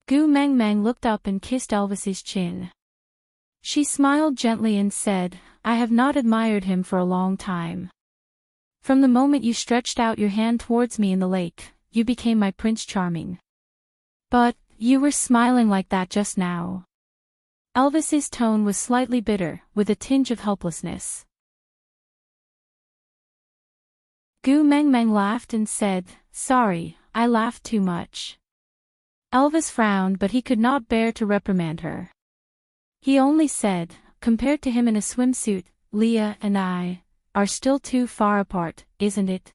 Gu Meng Meng looked up and kissed Elvis's chin. She smiled gently and said, "I have not admired him for a long time. From the moment you stretched out your hand towards me in the lake, you became my Prince Charming. But you were smiling like that just now." Elvis's tone was slightly bitter, with a tinge of helplessness. Gu Meng Meng laughed and said, "Sorry, I laughed too much." Elvis frowned, but he could not bear to reprimand her. He only said, compared to him in a swimsuit, Leah and I are still too far apart, isn't it?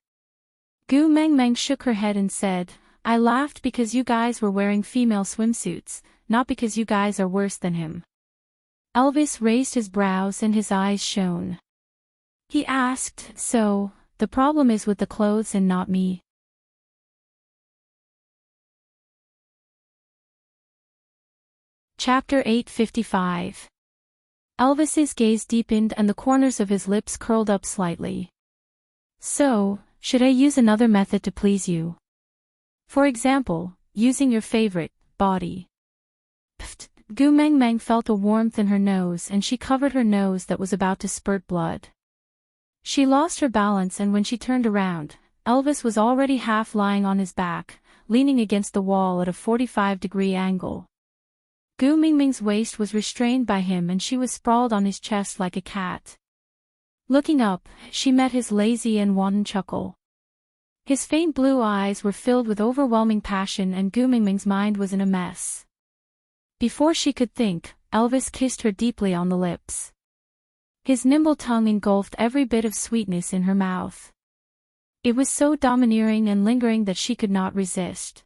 Gu Mengmeng shook her head and said, I laughed because you guys were wearing female swimsuits, not because you guys are worse than him. Elvis raised his brows and his eyes shone. He asked, so, the problem is with the clothes and not me? Chapter 855. Elvis's gaze deepened and the corners of his lips curled up slightly. So, should I use another method to please you? For example, using your favorite body. Pfft. Gu Mengmeng felt a warmth in her nose and she covered her nose that was about to spurt blood. She lost her balance and when she turned around, Elvis was already half lying on his back, leaning against the wall at a 45-degree angle. Gu Mingming's waist was restrained by him and she was sprawled on his chest like a cat. Looking up, she met his lazy and wanton chuckle. His faint blue eyes were filled with overwhelming passion and Gu Mingming's mind was in a mess. Before she could think, Elvis kissed her deeply on the lips. His nimble tongue engulfed every bit of sweetness in her mouth. It was so domineering and lingering that she could not resist.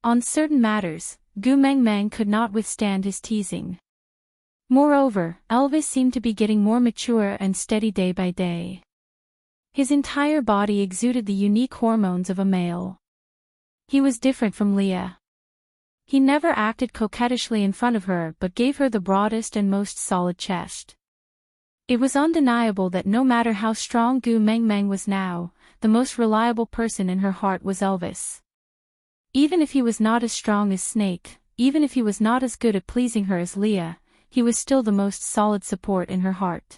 On certain matters, Gu Mengmeng could not withstand his teasing. Moreover, Elvis seemed to be getting more mature and steady day by day. His entire body exuded the unique hormones of a male. He was different from Leah. He never acted coquettishly in front of her but gave her the broadest and most solid chest. It was undeniable that no matter how strong Gu Mengmeng was now, the most reliable person in her heart was Elvis. Even if he was not as strong as Snake, even if he was not as good at pleasing her as Leah, he was still the most solid support in her heart.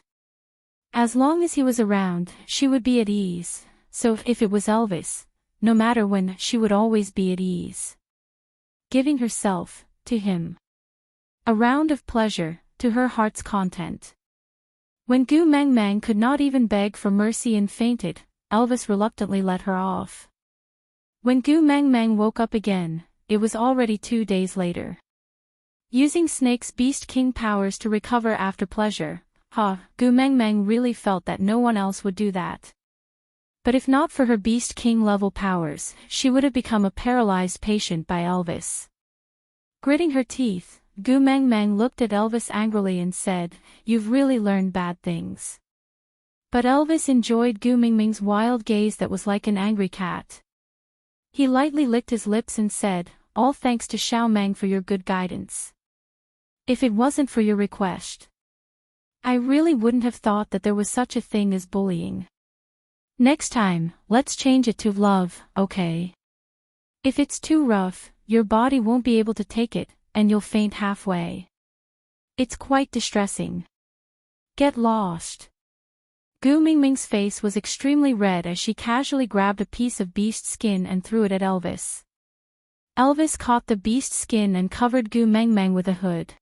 As long as he was around, she would be at ease, so if it was Elvis, no matter when, she would always be at ease. Giving herself to him. A round of pleasure, to her heart's content. When Gu Mengmeng could not even beg for mercy and fainted, Elvis reluctantly let her off. When Gu Mengmeng woke up again, it was already 2 days later. Using Snake's Beast King powers to recover after pleasure, Gu Mengmeng really felt that no one else would do that. But if not for her Beast King level powers, she would have become a paralyzed patient by Elvis. Gritting her teeth, Gu Mengmeng looked at Elvis angrily and said, You've really learned bad things. But Elvis enjoyed Gu Mingming's wild gaze that was like an angry cat. He lightly licked his lips and said, All thanks to Xiao Meng for your good guidance. If it wasn't for your request, I really wouldn't have thought that there was such a thing as bullying. Next time, let's change it to love, okay? If it's too rough, your body won't be able to take it, and you'll faint halfway. It's quite distressing. Get lost. Gu Mingming's face was extremely red as she casually grabbed a piece of beast skin and threw it at Elvis. Elvis caught the beast skin and covered Gu Mengmeng with a hood.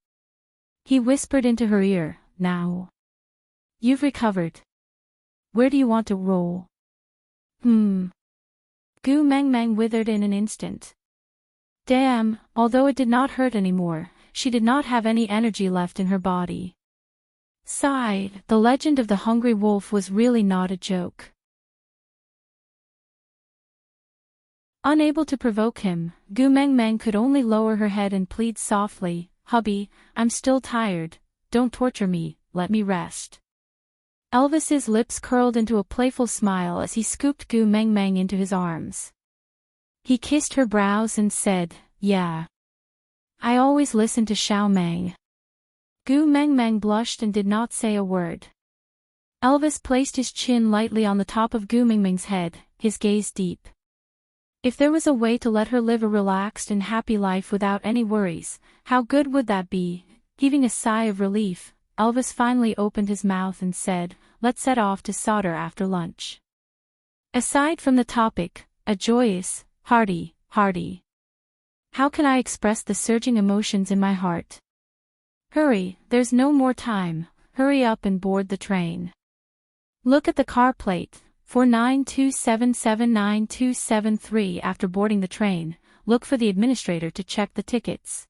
He whispered into her ear, Now. You've recovered. Where do you want to roll? Gu Mengmeng withered in an instant. Damn, although it did not hurt anymore, she did not have any energy left in her body. Sighed, the legend of the hungry wolf was really not a joke. Unable to provoke him, Gu Mengmeng could only lower her head and plead softly, Hubby, I'm still tired, don't torture me, let me rest. Elvis's lips curled into a playful smile as he scooped Gu Mengmeng into his arms. He kissed her brows and said, Yeah. I always listen to Xiao Meng. Gu Mengmeng blushed and did not say a word. Elvis placed his chin lightly on the top of Gu Mingming's head, his gaze deep. If there was a way to let her live a relaxed and happy life without any worries, how good would that be? Heaving a sigh of relief, Elvis finally opened his mouth and said, Let's set off to solder after lunch. Aside from the topic, a joyous, hearty. How can I express the surging emotions in my heart? Hurry, there's no more time, hurry up and board the train. Look at the car plate, 4927799273. After boarding the train, look for the administrator to check the tickets.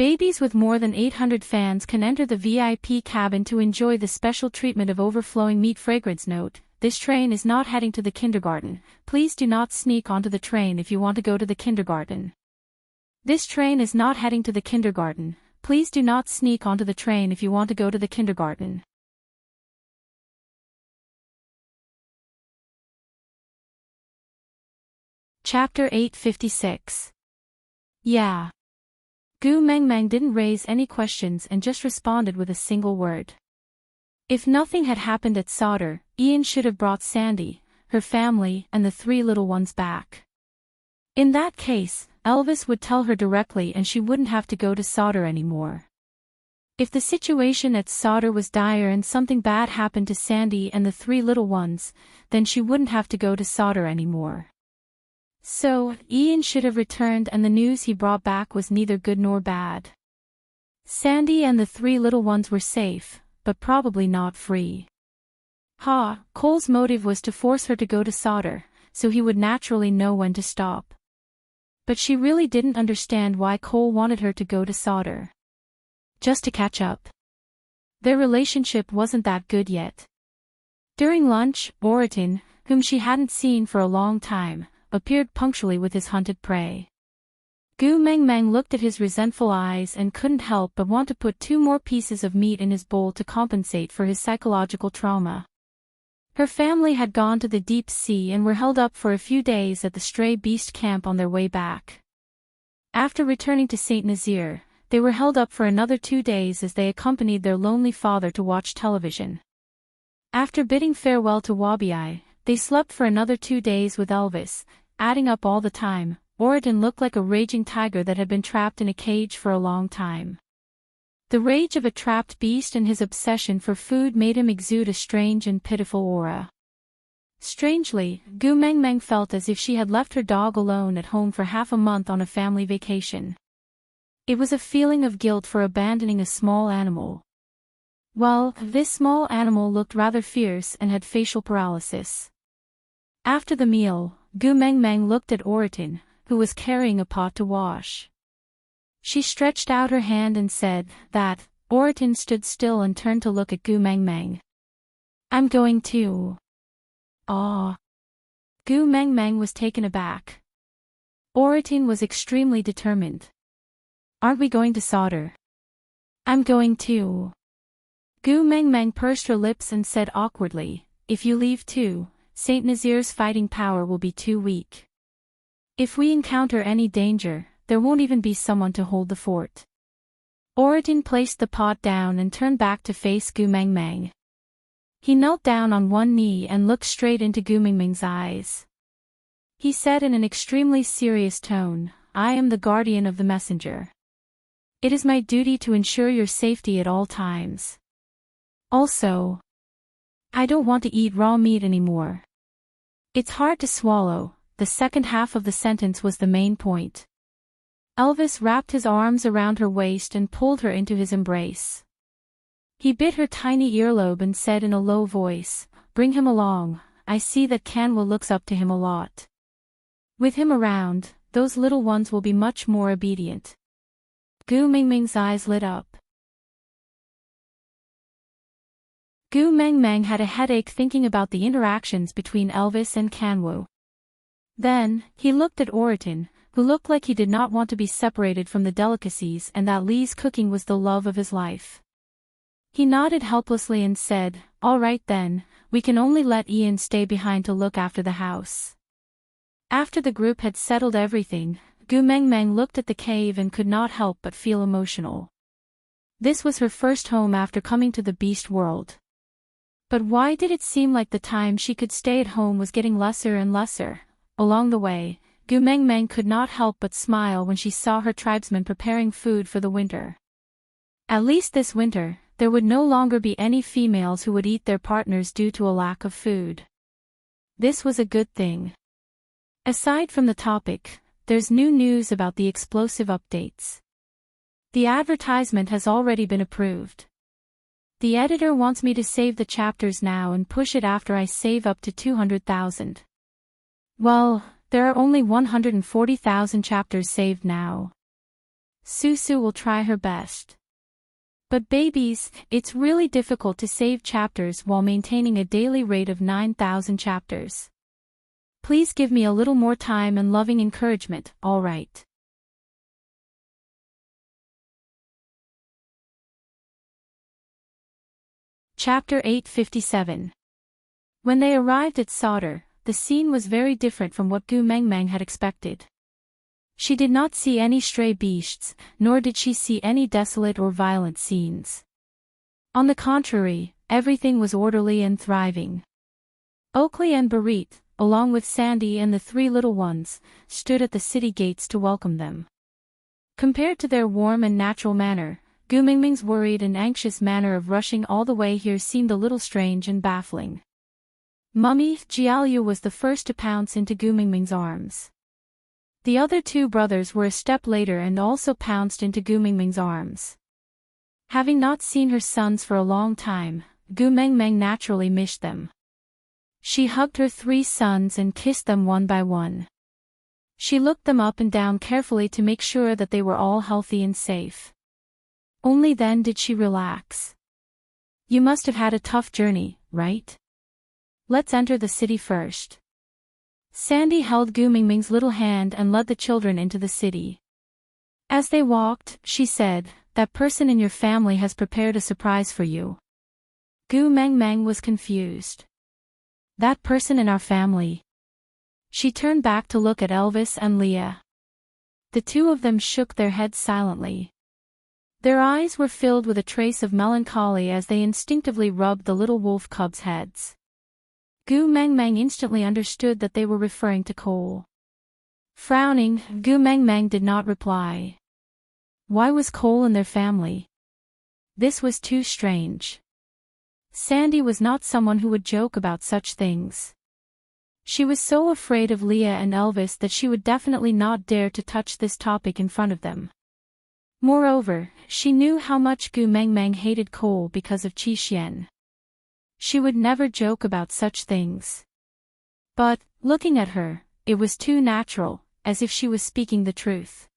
Babies with more than 800 fans can enter the VIP cabin to enjoy the special treatment of overflowing meat fragrance. Note: this train is not heading to the kindergarten. Please do not sneak onto the train if you want to go to the kindergarten. This train is not heading to the kindergarten. Please do not sneak onto the train if you want to go to the kindergarten. Chapter 856. Yeah. Gu Mengmeng didn't raise any questions and just responded with a single word. If nothing had happened at Sauter, Ian should have brought Sandy, her family, and the 3 little ones back. In that case, Elvis would tell her directly and she wouldn't have to go to Sauter anymore. If the situation at Sauter was dire and something bad happened to Sandy and the 3 little ones, then she wouldn't have to go to Sauter anymore. So, Ian should have returned and the news he brought back was neither good nor bad. Sandy and the 3 little ones were safe, but probably not free. Cole's motive was to force her to go to Sauter, so he would naturally know when to stop. But she really didn't understand why Cole wanted her to go to Sauter. Just to catch up. Their relationship wasn't that good yet. During lunch, Oriton, whom she hadn't seen for a long time, appeared punctually with his hunted prey. Gu Mengmeng looked at his resentful eyes and couldn't help but want to put 2 more pieces of meat in his bowl to compensate for his psychological trauma. Her family had gone to the deep sea and were held up for a few days at the stray beast camp on their way back. After returning to St. Nazaire, they were held up for another 2 days as they accompanied their lonely father to watch television. After bidding farewell to Wabi, they slept for another 2 days with Elvis. Adding up all the time, Oriton looked like a raging tiger that had been trapped in a cage for a long time. The rage of a trapped beast and his obsession for food made him exude a strange and pitiful aura. Strangely, Gu Mengmeng felt as if she had left her dog alone at home for half a month on a family vacation. It was a feeling of guilt for abandoning a small animal. Well, this small animal looked rather fierce and had facial paralysis. After the meal, Gu Mengmeng looked at Oriton, who was carrying a pot to wash. She stretched out her hand and said that. Oriton stood still and turned to look at Gu Mengmeng. I'm going to. Aw. Gu Mengmeng was taken aback. Oriton was extremely determined. Aren't we going to Sauter? I'm going to. Gu Mengmeng pursed her lips and said awkwardly, if you leave too, St. Nazaire's fighting power will be too weak. If we encounter any danger, there won't even be someone to hold the fort. Oriton placed the pot down and turned back to face Gu Mengmeng. He knelt down on one knee and looked straight into Gu Mengmeng's eyes. He said in an extremely serious tone, I am the guardian of the messenger. It is my duty to ensure your safety at all times. Also, I don't want to eat raw meat anymore. It's hard to swallow. The second half of the sentence was the main point. Elvis wrapped his arms around her waist and pulled her into his embrace. He bit her tiny earlobe and said in a low voice, bring him along, I see that Canwa looks up to him a lot. With him around, those little ones will be much more obedient. Gu Mengmeng's eyes lit up. Gu Mengmeng had a headache thinking about the interactions between Elvis and Canwu. Then, he looked at Oriton, who looked like he did not want to be separated from the delicacies and that Lee's cooking was the love of his life. He nodded helplessly and said, all right then, we can only let Ian stay behind to look after the house. After the group had settled everything, Gu Mengmeng looked at the cave and could not help but feel emotional. This was her first home after coming to the beast world. But why did it seem like the time she could stay at home was getting lesser and lesser? Along the way, Gu Mengmeng could not help but smile when she saw her tribesmen preparing food for the winter. At least this winter, there would no longer be any females who would eat their partners due to a lack of food. This was a good thing. Aside from the topic, there's new news about the explosive updates. The advertisement has already been approved. The editor wants me to save the chapters now and push it after I save up to 200,000. Well, there are only 140,000 chapters saved now. Susu will try her best. But babies, it's really difficult to save chapters while maintaining a daily rate of 9,000 chapters. Please give me a little more time and loving encouragement, alright? Chapter 857. When they arrived at Sauter, the scene was very different from what Gu Mengmeng had expected. She did not see any stray beasts, nor did she see any desolate or violent scenes. On the contrary, everything was orderly and thriving. Oakley and Barit, along with Sandy and the three little ones, stood at the city gates to welcome them. Compared to their warm and natural manner, Gu Mingming's worried and anxious manner of rushing all the way here seemed a little strange and baffling. Mummy Jiaoliu was the first to pounce into Gu Mingming's arms. The other two brothers were a step later and also pounced into Gu Mingming's arms. Having not seen her sons for a long time, Gu Mengmeng naturally missed them. She hugged her three sons and kissed them one by one. She looked them up and down carefully to make sure that they were all healthy and safe. Only then did she relax. You must have had a tough journey, right? Let's enter the city first. Sandy held Gu Mingming's little hand and led the children into the city. As they walked, she said, "That person in your family has prepared a surprise for you." Gu Mengmeng was confused. That person in our family? She turned back to look at Elvis and Leah. The two of them shook their heads silently. Their eyes were filled with a trace of melancholy as they instinctively rubbed the little wolf cubs' heads. Gu Mengmeng instantly understood that they were referring to Cole. Frowning, Gu Mengmeng did not reply. Why was Cole in their family? This was too strange. Sandy was not someone who would joke about such things. She was so afraid of Leah and Elvis that she would definitely not dare to touch this topic in front of them. Moreover, she knew how much Gu Mengmeng hated Cole because of Qi Xian. She would never joke about such things. But, looking at her, it was too natural, as if she was speaking the truth.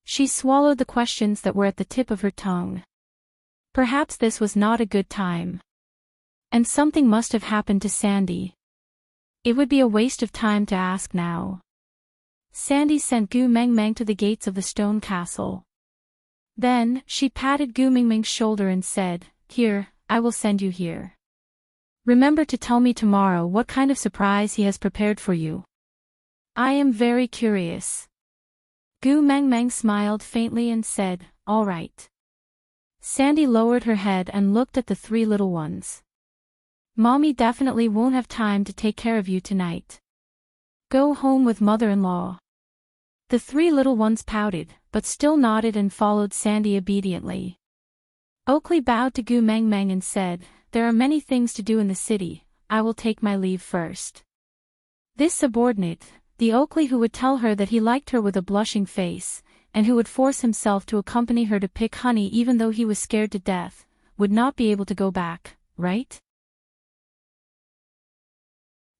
She swallowed the questions that were at the tip of her tongue. Perhaps this was not a good time. And something must have happened to Sandy. It would be a waste of time to ask now. Sandy sent Gu Mengmeng to the gates of the stone castle. Then, she patted Gu Mingming's shoulder and said, "Here, I will send you here. Remember to tell me tomorrow what kind of surprise he has prepared for you. I am very curious." Gu Mengmeng smiled faintly and said, "All right." Sandy lowered her head and looked at the three little ones. Mommy definitely won't have time to take care of you tonight. Go home with mother-in-law. The three little ones pouted, but still nodded and followed Sandy obediently. Oakley bowed to Gu Mengmeng and said, "There are many things to do in the city, I will take my leave first." This subordinate, the Oakley who would tell her that he liked her with a blushing face, and who would force himself to accompany her to pick honey even though he was scared to death, would not be able to go back, right?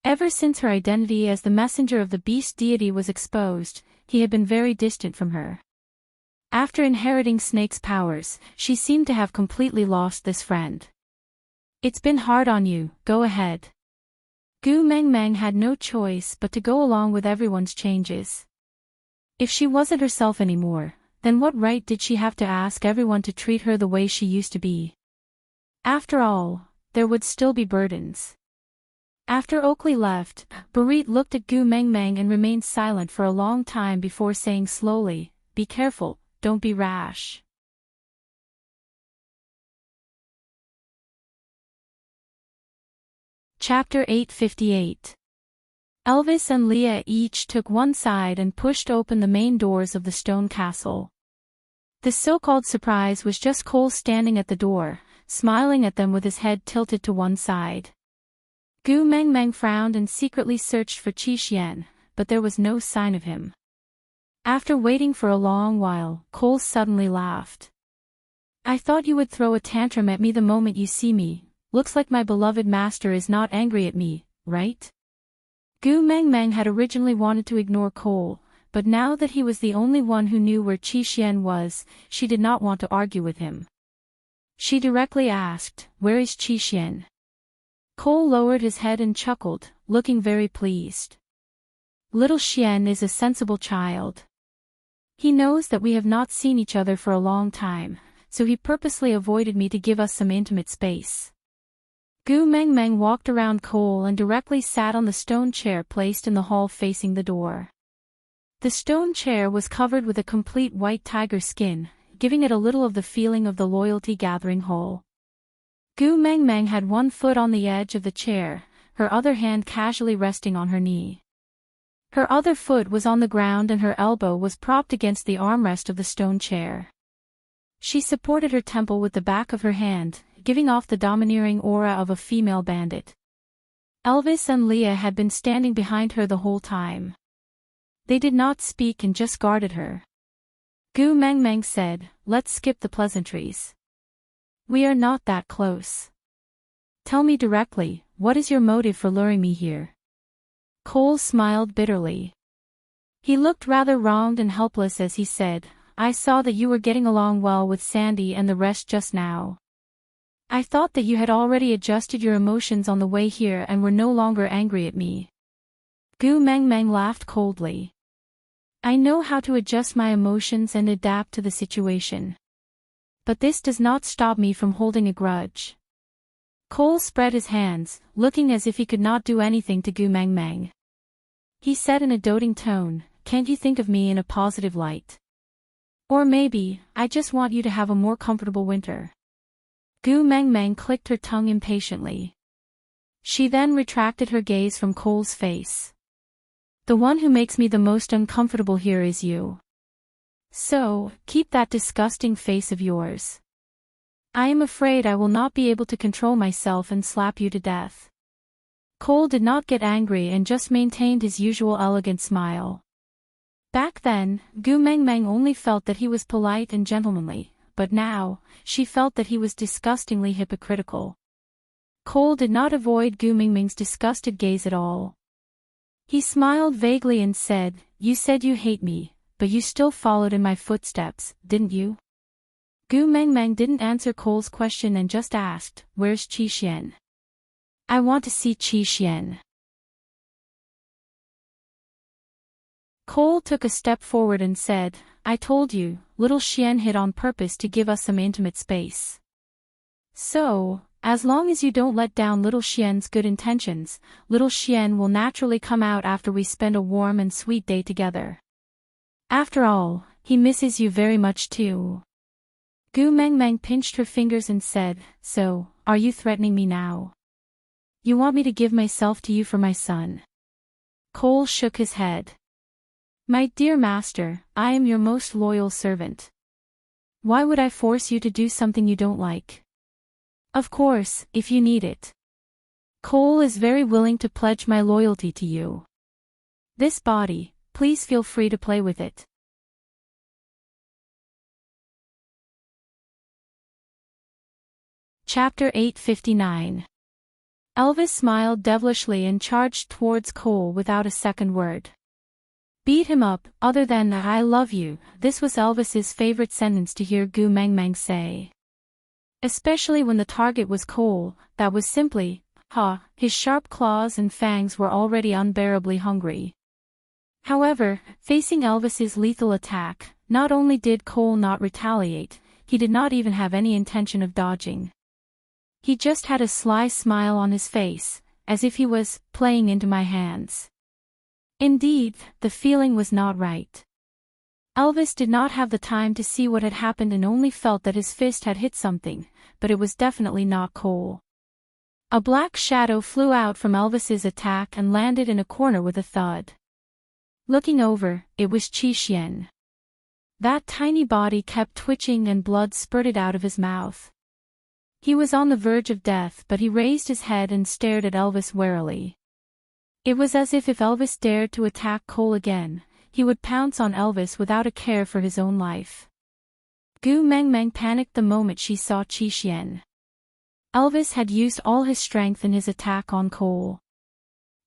Ever since her identity as the messenger of the beast deity was exposed, he had been very distant from her. After inheriting Snake's powers, she seemed to have completely lost this friend. "It's been hard on you, go ahead." Gu Mengmeng had no choice but to go along with everyone's changes. If she wasn't herself anymore, then what right did she have to ask everyone to treat her the way she used to be? After all, there would still be burdens. After Oakley left, Barit looked at Gu Mengmeng and remained silent for a long time before saying slowly, "Be careful, don't be rash." Chapter 858. Elvis and Leah each took one side and pushed open the main doors of the stone castle. The so-called surprise was just Cole standing at the door, smiling at them with his head tilted to one side. Gu Mengmeng frowned and secretly searched for Qi Xian, but there was no sign of him. After waiting for a long while, Cole suddenly laughed. "I thought you would throw a tantrum at me the moment you see me. Looks like my beloved master is not angry at me, right?" Gu Mengmeng had originally wanted to ignore Cole, but now that he was the only one who knew where Qi Xian was, she did not want to argue with him. She directly asked, "Where is Qi Xian?" Cole lowered his head and chuckled, looking very pleased. "Little Xian is a sensible child. He knows that we have not seen each other for a long time, so he purposely avoided me to give us some intimate space." Gu Mengmeng walked around Cole and directly sat on the stone chair placed in the hall facing the door. The stone chair was covered with a complete white tiger skin, giving it a little of the feeling of the loyalty-gathering hall. Gu Mengmeng had one foot on the edge of the chair, her other hand casually resting on her knee. Her other foot was on the ground and her elbow was propped against the armrest of the stone chair. She supported her temple with the back of her hand, giving off the domineering aura of a female bandit. Elvis and Leah had been standing behind her the whole time. They did not speak and just guarded her. Gu Mengmeng said, "Let's skip the pleasantries. We are not that close. Tell me directly, what is your motive for luring me here?" Cole smiled bitterly. He looked rather wronged and helpless as he said, "I saw that you were getting along well with Sandy and the rest just now. I thought that you had already adjusted your emotions on the way here and were no longer angry at me." Gu Mengmeng laughed coldly. "I know how to adjust my emotions and adapt to the situation. But this does not stop me from holding a grudge." Cole spread his hands, looking as if he could not do anything to Gu Mengmeng. He said in a doting tone, "Can't you think of me in a positive light? Or maybe, I just want you to have a more comfortable winter." Gu Mengmeng clicked her tongue impatiently. She then retracted her gaze from Cole's face. "The one who makes me the most uncomfortable here is you. So, keep that disgusting face of yours. I am afraid I will not be able to control myself and slap you to death." Cole did not get angry and just maintained his usual elegant smile. Back then, Gu Mengmeng only felt that he was polite and gentlemanly, but now, she felt that he was disgustingly hypocritical. Cole did not avoid Gu Mengmeng's disgusted gaze at all. He smiled vaguely and said, "You said you hate me, but you still followed in my footsteps, didn't you?" Gu Mengmeng didn't answer Cole's question and just asked, "Where's Qi Xian?" "I want to see Qi Xian." Cole took a step forward and said, "I told you, little Xian hid on purpose to give us some intimate space. So, as long as you don't let down little Xian's good intentions, little Xian will naturally come out after we spend a warm and sweet day together. After all, he misses you very much too." Gu Mengmeng pinched her fingers and said, "So, are you threatening me now? You want me to give myself to you for my son?" Cole shook his head. "My dear master, I am your most loyal servant. Why would I force you to do something you don't like? Of course, if you need it. Cole is very willing to pledge my loyalty to you. This body, please feel free to play with it." Chapter 859. Elvis smiled devilishly and charged towards Cole without a second word. "Beat him up, other than I love you," this was Elvis's favorite sentence to hear Gu Mengmeng say. Especially when the target was Cole, that was simply, his sharp claws and fangs were already unbearably hungry. However, facing Elvis's lethal attack, not only did Cole not retaliate, he did not even have any intention of dodging. He just had a sly smile on his face, as if he was playing into my hands. Indeed, the feeling was not right. Elvis did not have the time to see what had happened and only felt that his fist had hit something, but it was definitely not Cole. A black shadow flew out from Elvis's attack and landed in a corner with a thud. Looking over, it was Qi Xian. That tiny body kept twitching and blood spurted out of his mouth. He was on the verge of death, but he raised his head and stared at Elvis warily. It was as if Elvis dared to attack Cole again, he would pounce on Elvis without a care for his own life. Gu Mengmeng panicked the moment she saw Qi Xian. Elvis had used all his strength in his attack on Cole.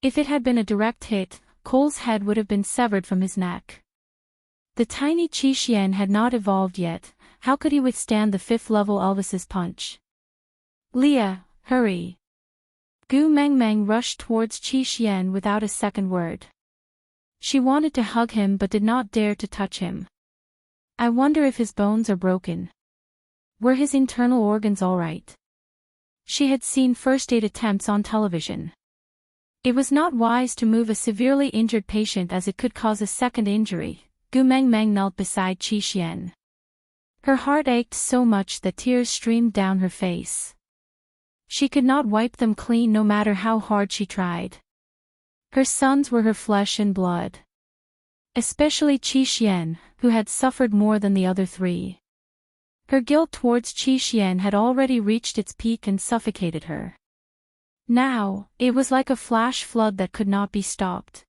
If it had been a direct hit, Cole's head would have been severed from his neck. The tiny Qi Xian had not evolved yet. How could he withstand the 5th level Elvis's punch? Leah, hurry! Gu Mengmeng rushed towards Qi Xian without a second word. She wanted to hug him but did not dare to touch him. I wonder if his bones are broken. Were his internal organs all right? She had seen first aid attempts on television. It was not wise to move a severely injured patient as it could cause a second injury. Gu Mengmeng knelt beside Qi Xian. Her heart ached so much that tears streamed down her face. She could not wipe them clean no matter how hard she tried. Her sons were her flesh and blood. Especially Qi Xian, who had suffered more than the other 3. Her guilt towards Qi Xian had already reached its peak and suffocated her. Now, it was like a flash flood that could not be stopped.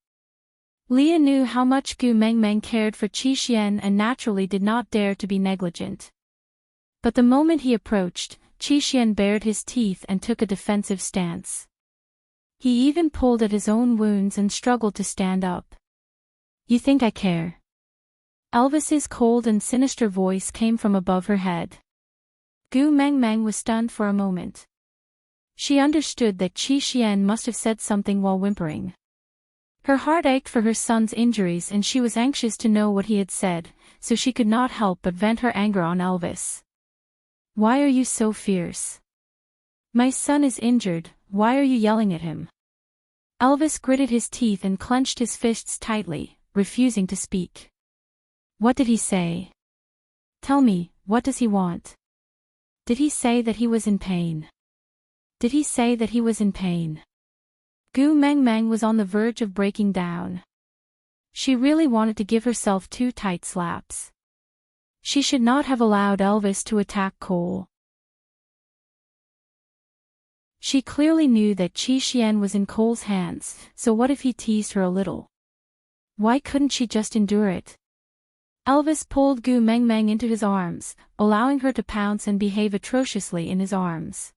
Leah knew how much Gu Mengmeng cared for Qi Xian and naturally did not dare to be negligent. But the moment he approached, Qi Xian bared his teeth and took a defensive stance. He even pulled at his own wounds and struggled to stand up. You think I care? Elvis's cold and sinister voice came from above her head. Gu Mengmeng was stunned for a moment. She understood that Qi Xian must have said something while whimpering. Her heart ached for her son's injuries and she was anxious to know what he had said, so she could not help but vent her anger on Elvis. Why are you so fierce? My son is injured, why are you yelling at him? Elvis gritted his teeth and clenched his fists tightly, refusing to speak. What did he say? Tell me, what does he want? Did he say that he was in pain? Did he say that he was in pain? Gu Mengmeng was on the verge of breaking down. She really wanted to give herself 2 tight slaps. She should not have allowed Elvis to attack Cole. She clearly knew that Qi Xian was in Cole's hands, so what if he teased her a little? Why couldn't she just endure it? Elvis pulled Gu Mengmeng into his arms, allowing her to pounce and behave atrociously in his arms.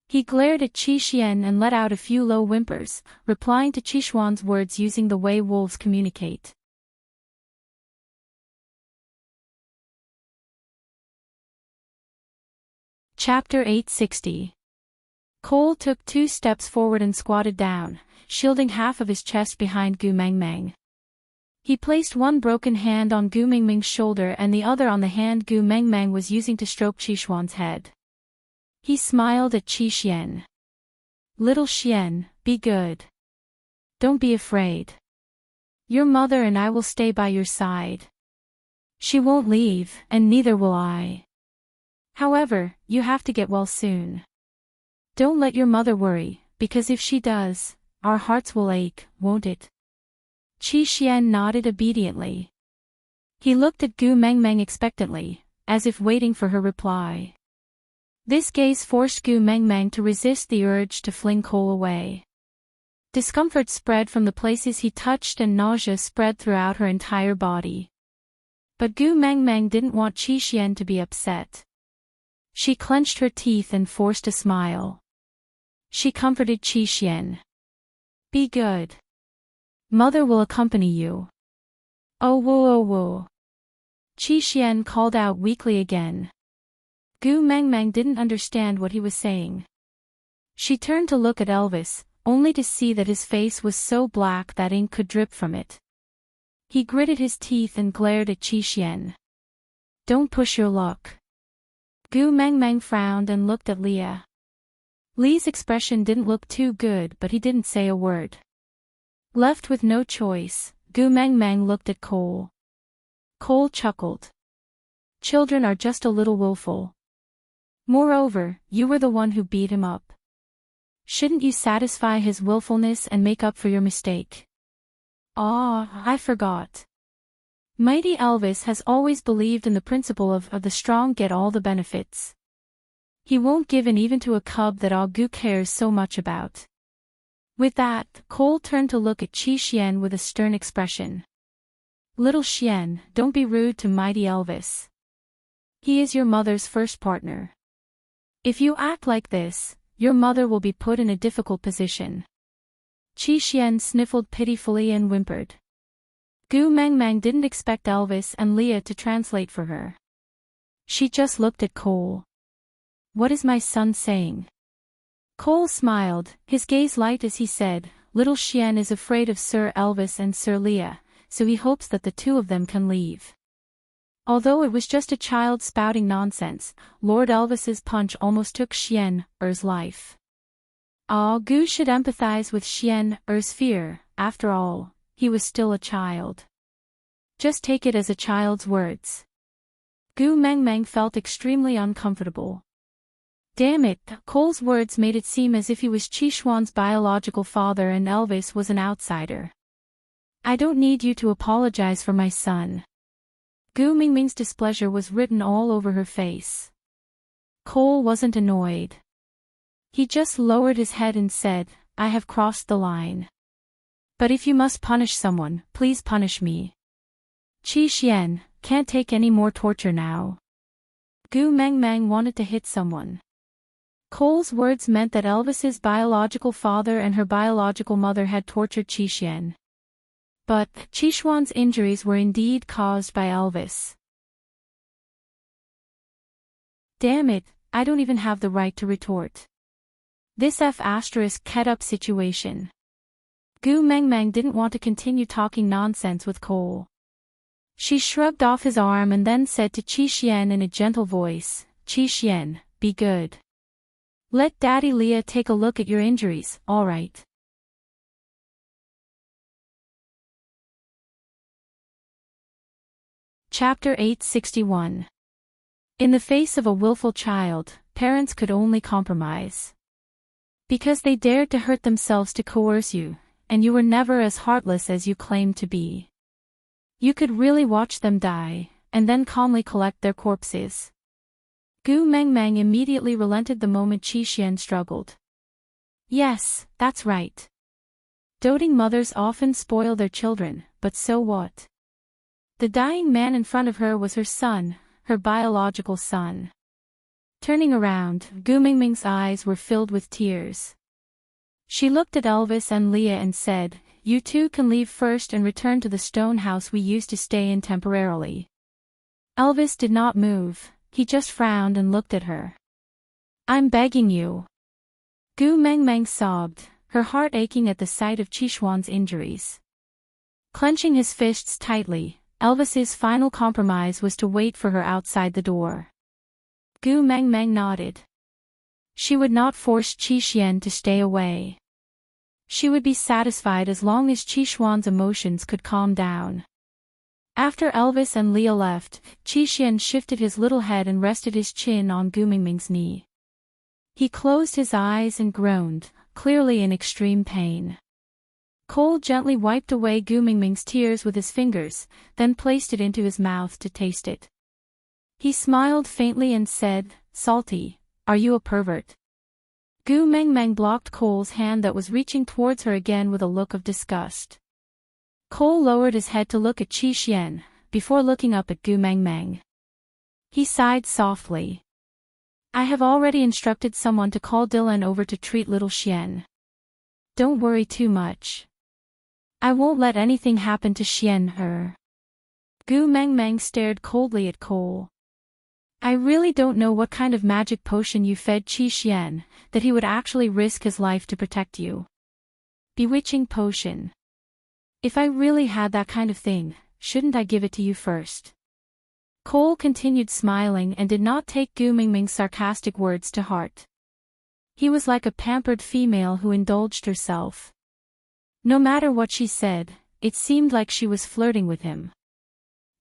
He glared at Qi Xian and let out a few low whimpers, replying to Qi Xuan's words using the way wolves communicate. Chapter 860. Cole took 2 steps forward and squatted down, shielding half of his chest behind Gu Mengmeng. He placed one broken hand on Gu Mengmeng's shoulder and the other on the hand Gu Mengmeng was using to stroke Qi Xuan's head. He smiled at Qi Xian. Little Xian, be good. Don't be afraid. Your mother and I will stay by your side. She won't leave, and neither will I. However, you have to get well soon. Don't let your mother worry, because if she does, our hearts will ache, won't it? Qi Xian nodded obediently. He looked at Gu Mengmeng expectantly, as if waiting for her reply. This gaze forced Gu Mengmeng to resist the urge to fling Cole away. Discomfort spread from the places he touched and nausea spread throughout her entire body. But Gu Mengmeng didn't want Qi Xian to be upset. She clenched her teeth and forced a smile. She comforted Qi Xian. Be good. Mother will accompany you. Oh woo. Qi Xian called out weakly again. Gu Mengmeng didn't understand what he was saying. She turned to look at Elvis, only to see that his face was so black that ink could drip from it. He gritted his teeth and glared at Qi Xian. Don't push your luck. Gu Mengmeng frowned and looked at Leah. Lee's expression didn't look too good but he didn't say a word. Left with no choice, Gu Mengmeng looked at Cole. Cole chuckled. Children are just a little willful. Moreover, you were the one who beat him up. Shouldn't you satisfy his willfulness and make up for your mistake? I forgot. Mighty Elvis has always believed in the principle of the strong get all the benefits. He won't give in even to a cub that Gu cares so much about. With that, Cole turned to look at Qi Xian with a stern expression. Little Xian, don't be rude to Mighty Elvis. He is your mother's first partner. If you act like this, your mother will be put in a difficult position. Qi Xian sniffled pitifully and whimpered. Gu Mengmeng didn't expect Elvis and Leah to translate for her. She just looked at Cole. "What is my son saying?" Cole smiled, his gaze light as he said, "Little Xian is afraid of Sir Elvis and Sir Leah, so he hopes that the two of them can leave." Although it was just a child spouting nonsense, Lord Elvis's punch almost took Xian Er's life. Gu should empathize with Xian Er's fear, after all, he was still a child. Just take it as a child's words. Gu Mengmeng felt extremely uncomfortable. Damn it, Cole's words made it seem as if he was Qishuan's biological father and Elvis was an outsider. "I don't need you to apologize for my son." Gu Mingming's displeasure was written all over her face. Cole wasn't annoyed. He just lowered his head and said, "I have crossed the line. But if you must punish someone, please punish me. Qi Xian can't take any more torture now." Gu Mengmeng wanted to hit someone. Cole's words meant that Elvis's biological father and her biological mother had tortured Qi Xian. But Qishuan's injuries were indeed caused by Elvis. Damn it, I don't even have the right to retort. This F***ket up situation. Gu Mengmeng didn't want to continue talking nonsense with Cole. She shrugged off his arm and then said to Qi Xian in a gentle voice, "Qi Xian, be good. Let Daddy Leah take a look at your injuries, alright?" Chapter 861. In the face of a willful child, parents could only compromise. Because they dared to hurt themselves to coerce you, and you were never as heartless as you claimed to be. You could really watch them die, and then calmly collect their corpses. Gu Mengmeng immediately relented the moment Qi Xian struggled. Yes, that's right. Doting mothers often spoil their children, but so what? The dying man in front of her was her son, her biological son. Turning around, Gu Mingming's eyes were filled with tears. She looked at Elvis and Leah and said, "You two can leave first and return to the stone house we used to stay in temporarily." Elvis did not move, he just frowned and looked at her. "I'm begging you." Gu Mengmeng sobbed, her heart aching at the sight of Qishuan's injuries. Clenching his fists tightly, Elvis's final compromise was to wait for her outside the door. Gu Mengmeng nodded. She would not force Qi Xian to stay away. She would be satisfied as long as Qishuan's emotions could calm down. After Elvis and Leah left, Qi Xian shifted his little head and rested his chin on Gu Mingming's knee. He closed his eyes and groaned, clearly in extreme pain. Cole gently wiped away Gu Mingming's tears with his fingers, then placed it into his mouth to taste it. He smiled faintly and said, "Salty, are you a pervert?" Gu Mengmeng blocked Cole's hand that was reaching towards her again with a look of disgust. Cole lowered his head to look at Qi Xian, before looking up at Gu Mengmeng. He sighed softly. "I have already instructed someone to call Dylan over to treat little Xian. Don't worry too much. I won't let anything happen to Xian Er." Gu Mengmeng stared coldly at Cole. "I really don't know what kind of magic potion you fed Qi Xian, that he would actually risk his life to protect you. Bewitching potion. If I really had that kind of thing, shouldn't I give it to you first?" Cole continued smiling and did not take Gu Mingming's sarcastic words to heart. He was like a pampered female who indulged herself. No matter what she said, it seemed like she was flirting with him.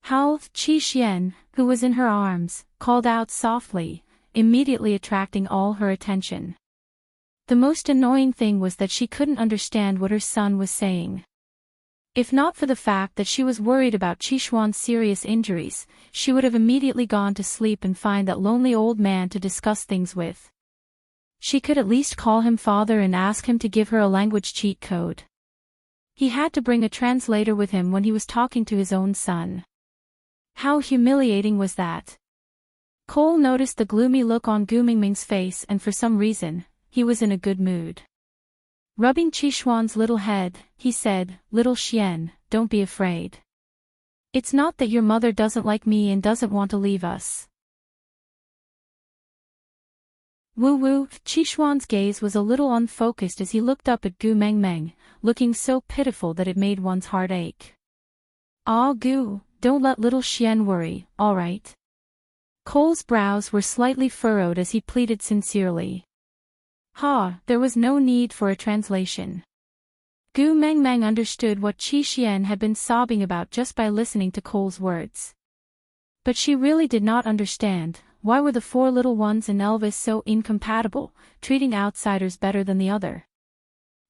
"How?" Qi Xian, who was in her arms, called out softly, immediately attracting all her attention. The most annoying thing was that she couldn't understand what her son was saying. If not for the fact that she was worried about Qishuan's serious injuries, she would have immediately gone to sleep and find that lonely old man to discuss things with. She could at least call him father and ask him to give her a language cheat code. He had to bring a translator with him when he was talking to his own son. How humiliating was that? Cole noticed the gloomy look on Gu Mingming's face and for some reason, he was in a good mood. Rubbing Qishuan's little head, he said, "Little Xian, don't be afraid. It's not that your mother doesn't like me and doesn't want to leave us. Woo-woo, Qixuan's gaze was a little unfocused as he looked up at Gu Mengmeng, looking so pitiful that it made one's heart ache. Ah, Gu, don't let little Xian worry, all right? Cole's brows were slightly furrowed as he pleaded sincerely. There was no need for a translation. Gu Mengmeng understood what Qi Xian had been sobbing about just by listening to Cole's words. But she really did not understand. Why were the four little ones and Elvis so incompatible, treating outsiders better than the other?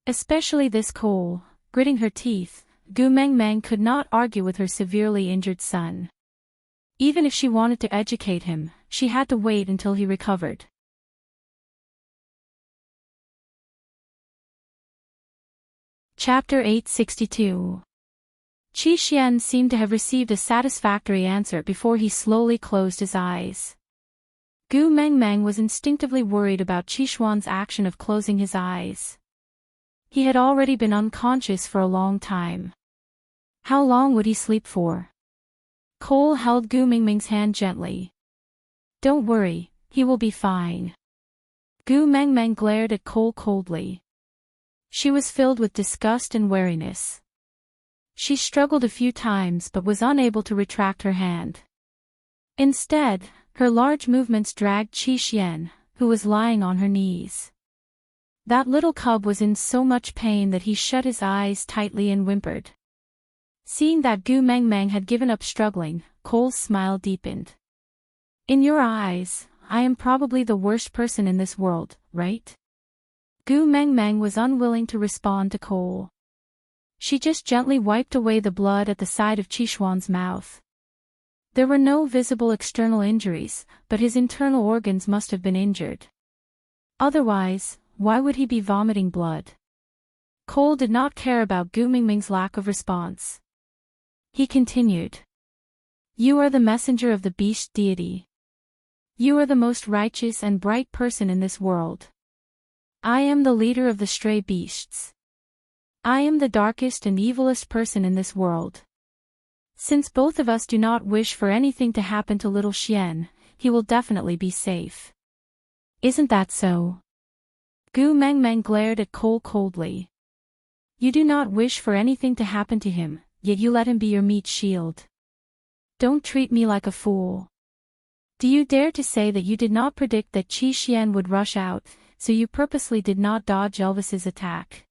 Especially this Cole. Gritting her teeth, Gu Mengmeng could not argue with her severely injured son. Even if she wanted to educate him, she had to wait until he recovered. Chapter 862. Qi Xian seemed to have received a satisfactory answer before he slowly closed his eyes. Gu Mengmeng was instinctively worried about Qixuan's action of closing his eyes. He had already been unconscious for a long time. How long would he sleep for? Cole held Gu Mengmeng's hand gently. Don't worry, he will be fine. Gu Mengmeng glared at Cole coldly. She was filled with disgust and wariness. She struggled a few times but was unable to retract her hand. Instead, her large movements dragged Qi Xian, who was lying on her knees. That little cub was in so much pain that he shut his eyes tightly and whimpered. Seeing that Gu Mengmeng had given up struggling, Cole's smile deepened. In your eyes, I am probably the worst person in this world, right? Gu Mengmeng was unwilling to respond to Cole. She just gently wiped away the blood at the side of Qixuan's mouth. There were no visible external injuries, but his internal organs must have been injured. Otherwise, why would he be vomiting blood? Cole did not care about Gu Mengmeng's lack of response. He continued. You are the messenger of the beast deity. You are the most righteous and bright person in this world. I am the leader of the stray beasts. I am the darkest and evilest person in this world. Since both of us do not wish for anything to happen to little Xian, he will definitely be safe. Isn't that so? Gu Mengmeng glared at Cole coldly. You do not wish for anything to happen to him, yet you let him be your meat shield. Don't treat me like a fool. Do you dare to say that you did not predict that Qi Xian would rush out, so you purposely did not dodge Elvis's attack?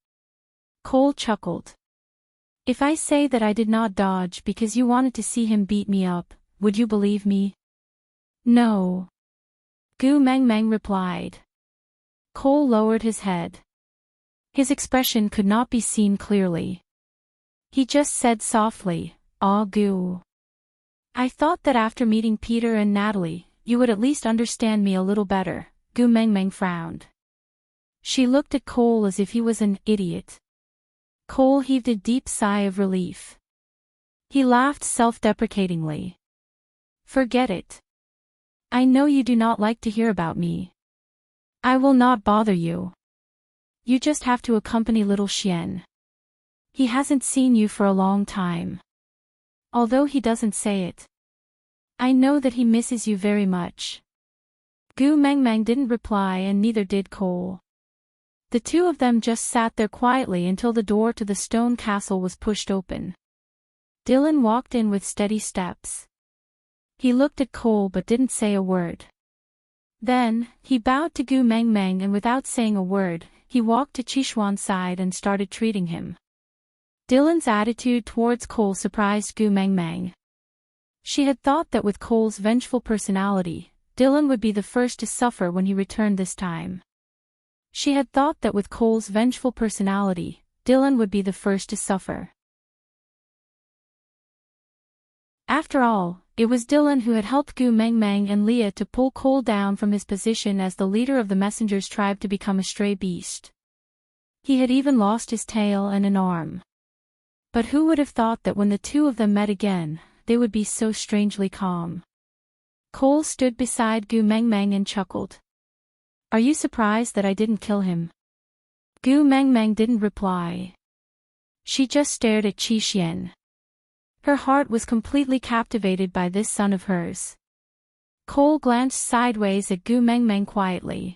Cole chuckled. If I say that I did not dodge because you wanted to see him beat me up, would you believe me? No. Gu Mengmeng replied. Cole lowered his head. His expression could not be seen clearly. He just said softly, Ah Gu. I thought that after meeting Peter and Natalie, you would at least understand me a little better. Gu Mengmeng frowned. She looked at Cole as if he was an idiot. Cole heaved a deep sigh of relief. He laughed self-deprecatingly. Forget it. I know you do not like to hear about me. I will not bother you. You just have to accompany little Xian. He hasn't seen you for a long time. Although he doesn't say it. I know that he misses you very much. Gu Mengmeng didn't reply and neither did Cole. The two of them just sat there quietly until the door to the stone castle was pushed open. Dylan walked in with steady steps. He looked at Cole but didn't say a word. Then, he bowed to Gu Mengmeng and without saying a word, he walked to Qixuan's side and started treating him. Dylan's attitude towards Cole surprised Gu Mengmeng. She had thought that with Cole's vengeful personality, Dylan would be the first to suffer when he returned this time. She had thought that with Cole's vengeful personality, Dylan would be the first to suffer. After all, it was Dylan who had helped Gu Mengmeng and Leah to pull Cole down from his position as the leader of the Messenger's tribe to become a stray beast. He had even lost his tail and an arm. But who would have thought that when the two of them met again, they would be so strangely calm? Cole stood beside Gu Mengmeng and chuckled. Are you surprised that I didn't kill him? Gu Mengmeng didn't reply. She just stared at Qi Xian. Her heart was completely captivated by this son of hers. Cole glanced sideways at Gu Mengmeng quietly.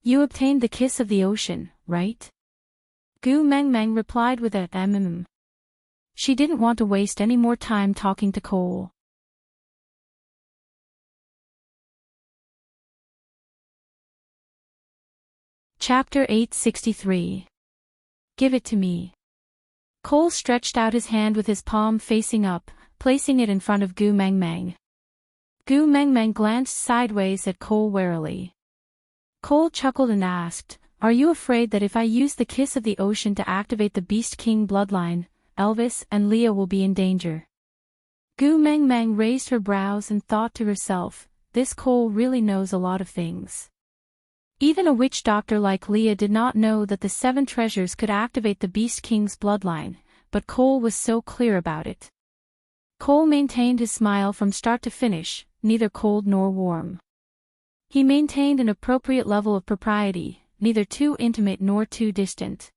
You obtained the kiss of the ocean, right? Gu Mengmeng replied with a mm. She didn't want to waste any more time talking to Cole. Chapter 863. Give it to me. Cole stretched out his hand with his palm facing up, placing it in front of Gu Mengmeng. Gu Mengmeng glanced sideways at Cole warily. Cole chuckled and asked, Are you afraid that if I use the kiss of the ocean to activate the Beast King bloodline, Elvis and Leah will be in danger? Gu Mengmeng raised her brows and thought to herself, this Cole really knows a lot of things. Even a witch doctor like Leah did not know that the 7 treasures could activate the Beast King's bloodline, but Cole was so clear about it. Cole maintained his smile from start to finish, neither cold nor warm. He maintained an appropriate level of propriety, neither too intimate nor too distant.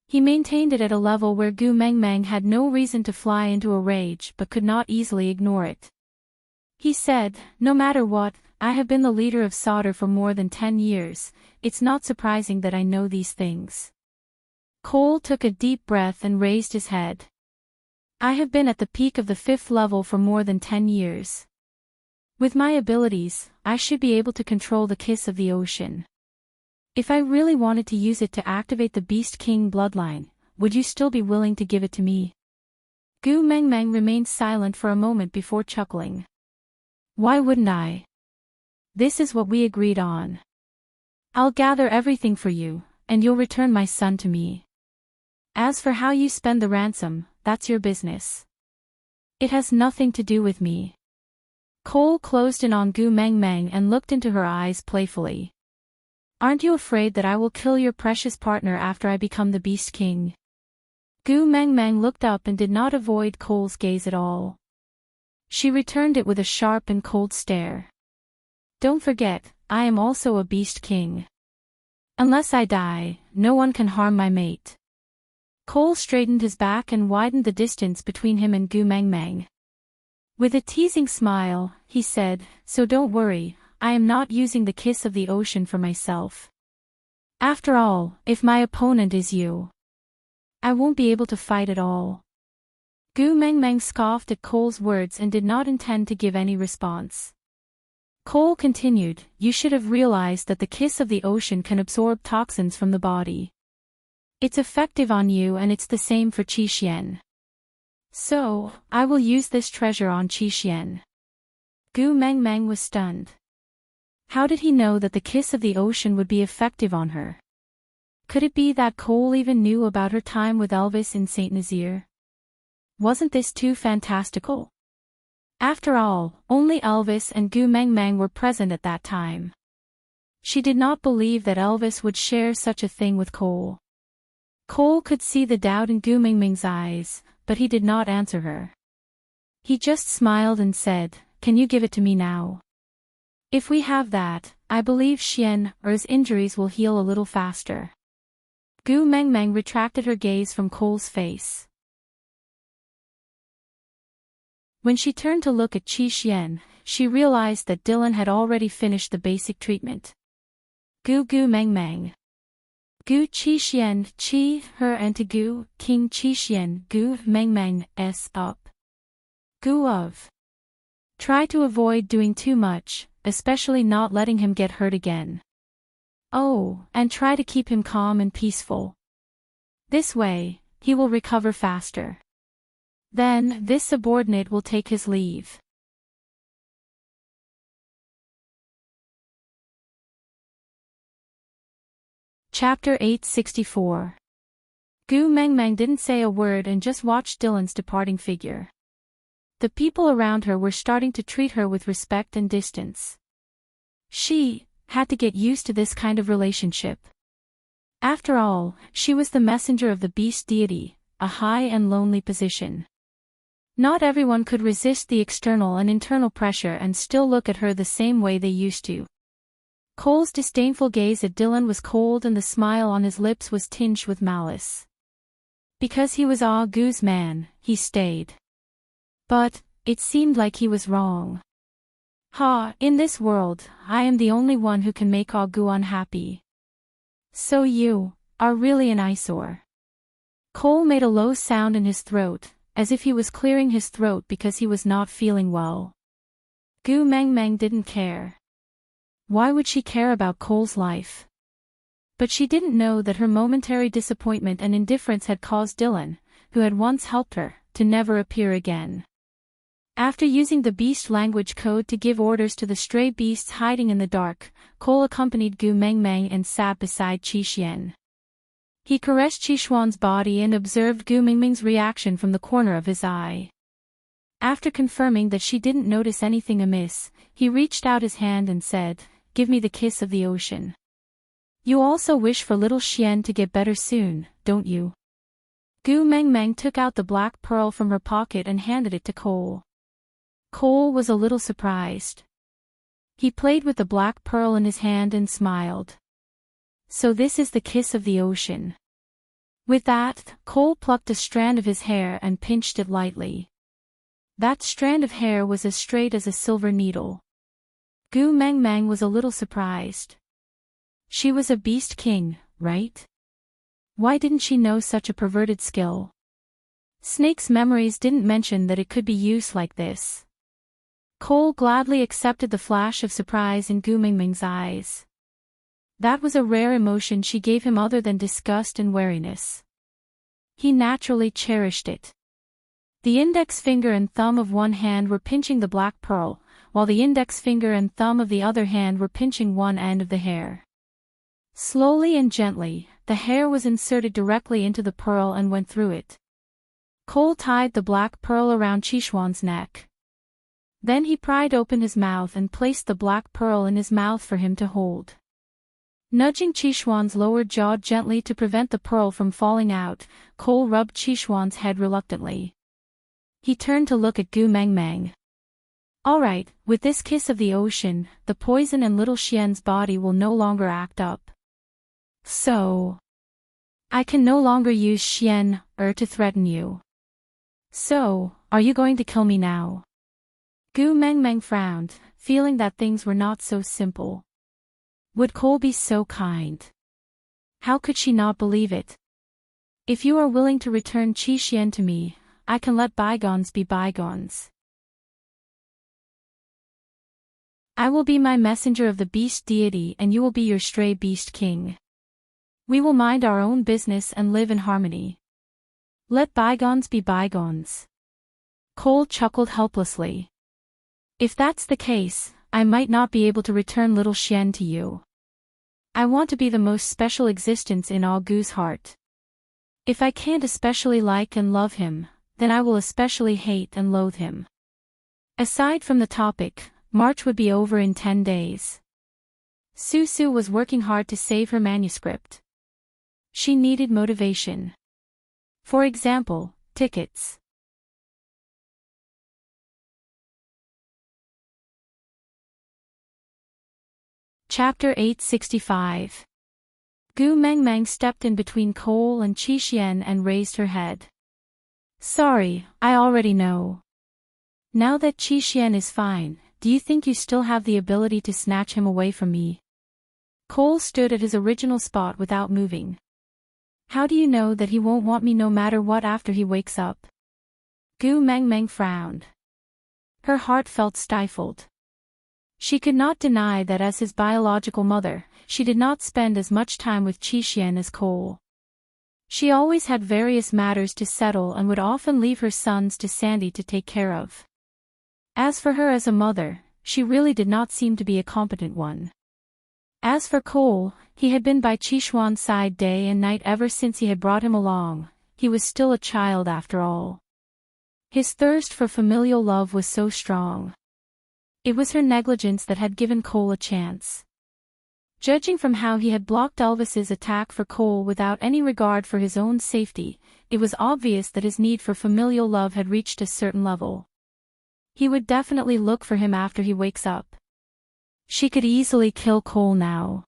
He maintained it at a level where Gu Mengmeng had no reason to fly into a rage but could not easily ignore it. He said, No matter what, I have been the leader of Sauter for more than 10 years, it's not surprising that I know these things. Cole took a deep breath and raised his head. I have been at the peak of the 5th level for more than 10 years. With my abilities, I should be able to control the kiss of the ocean. If I really wanted to use it to activate the Beast King bloodline, would you still be willing to give it to me? Gu Mengmeng remained silent for a moment before chuckling. Why wouldn't I? This is what we agreed on. I'll gather everything for you, and you'll return my son to me. As for how you spend the ransom, that's your business. It has nothing to do with me. Cole closed in on Gu Mengmeng and looked into her eyes playfully. Aren't you afraid that I will kill your precious partner after I become the Beast King? Gu Mengmeng looked up and did not avoid Cole's gaze at all. She returned it with a sharp and cold stare. Don't forget, I am also a Beast King. Unless I die, no one can harm my mate. Cole straightened his back and widened the distance between him and Gu Mengmeng. With a teasing smile, he said, So don't worry, I am not using the kiss of the ocean for myself. After all, if my opponent is you, I won't be able to fight at all. Gu Mengmeng scoffed at Cole's words and did not intend to give any response. Cole continued, You should have realized that the kiss of the ocean can absorb toxins from the body. It's effective on you and it's the same for Qi Xian. So, I will use this treasure on Qi Xian. Gu Mengmeng was stunned. How did he know that the kiss of the ocean would be effective on her? Could it be that Cole even knew about her time with Elvis in Saint Nazaire? Wasn't this too fantastical? After all, only Elvis and Gu Mengmeng were present at that time. She did not believe that Elvis would share such a thing with Cole. Cole could see the doubt in Gu Mengmeng's eyes, but he did not answer her. He just smiled and said, Can you give it to me now? If we have that, I believe Xian's injuries will heal a little faster. Gu Mengmeng retracted her gaze from Cole's face. When she turned to look at Qi Xian, she realized that Dylan had already finished the basic treatment. Gu Mengmeng. Gu Qi Xian, Qi, her and to Gu, King Qi Xian, Gu Mengmeng, s up. Gu of. Try to avoid doing too much, especially not letting him get hurt again. Oh, and try to keep him calm and peaceful. This way, he will recover faster. Then, this subordinate will take his leave. Chapter 864. Gu Mengmeng didn't say a word and just watched Dylan's departing figure. The people around her were starting to treat her with respect and distance. She had to get used to this kind of relationship. After all, she was the messenger of the beast deity, a high and lonely position. Not everyone could resist the external and internal pressure and still look at her the same way they used to. Cole's disdainful gaze at Dylan was cold and the smile on his lips was tinged with malice. Because he was Gu's man, he stayed. But it seemed like he was wrong. Ha, in this world, I am the only one who can make Agu unhappy. So you are really an eyesore. Cole made a low sound in his throat, as if he was clearing his throat because he was not feeling well. Gu Mengmeng didn't care. Why would she care about Cole's life? But she didn't know that her momentary disappointment and indifference had caused Dylan, who had once helped her, to never appear again. After using the beast language code to give orders to the stray beasts hiding in the dark, Cole accompanied Gu Mengmeng and sat beside Qixuan. He caressed Qixuan's body and observed Gu Mengmeng's reaction from the corner of his eye. After confirming that she didn't notice anything amiss, he reached out his hand and said, "Give me the kiss of the ocean." You also wish for little Xian to get better soon, don't you? Gu Mengmeng took out the black pearl from her pocket and handed it to Cole. Cole was a little surprised. He played with the black pearl in his hand and smiled. So this is the kiss of the ocean. With that, Cole plucked a strand of his hair and pinched it lightly. That strand of hair was as straight as a silver needle. Gu Mengmeng was a little surprised. She was a beast king, right? Why didn't she know such a perverted skill? Snake's memories didn't mention that it could be used like this. Cole gladly accepted the flash of surprise in Gu Mengmeng's eyes. That was a rare emotion she gave him other than disgust and wariness. He naturally cherished it. The index finger and thumb of one hand were pinching the black pearl, while the index finger and thumb of the other hand were pinching one end of the hair. Slowly and gently, the hair was inserted directly into the pearl and went through it. Cole tied the black pearl around Qixuan's neck. Then he pried open his mouth and placed the black pearl in his mouth for him to hold. Nudging Qixuan's lower jaw gently to prevent the pearl from falling out, Cole rubbed Qixuan's head reluctantly. He turned to look at Gu Mengmeng. All right, with this kiss of the ocean, the poison in little Xian's body will no longer act up. So, I can no longer use Xian, to threaten you. So, are you going to kill me now? Gu Mengmeng frowned, feeling that things were not so simple. Would Cole be so kind? How could she not believe it? If you are willing to return Qixuan to me, I can let bygones be bygones. I will be my messenger of the beast deity and you will be your stray beast king. We will mind our own business and live in harmony. Let bygones be bygones. Cole chuckled helplessly. If that's the case, I might not be able to return little Xian to you. I want to be the most special existence in all Gu's heart. If I can't especially like and love him, then I will especially hate and loathe him. Aside from the topic, March would be over in 10 days. Susu was working hard to save her manuscript. She needed motivation. For example, tickets. Chapter 865. Gu Mengmeng stepped in between Cole and Qixuan and raised her head. Sorry, I already know. Now that Qixuan is fine, do you think you still have the ability to snatch him away from me? Cole stood at his original spot without moving. How do you know that he won't want me no matter what after he wakes up? Gu Mengmeng frowned. Her heart felt stifled. She could not deny that as his biological mother, she did not spend as much time with Qixuan as Cole. She always had various matters to settle and would often leave her sons to Sandy to take care of. As for her as a mother, she really did not seem to be a competent one. As for Cole, he had been by Qixuan's side day and night ever since he had brought him along. He was still a child after all. His thirst for familial love was so strong. It was her negligence that had given Cole a chance. Judging from how he had blocked Elvis's attack for Cole without any regard for his own safety, it was obvious that his need for familial love had reached a certain level. He would definitely look for him after he wakes up. She could easily kill Cole now.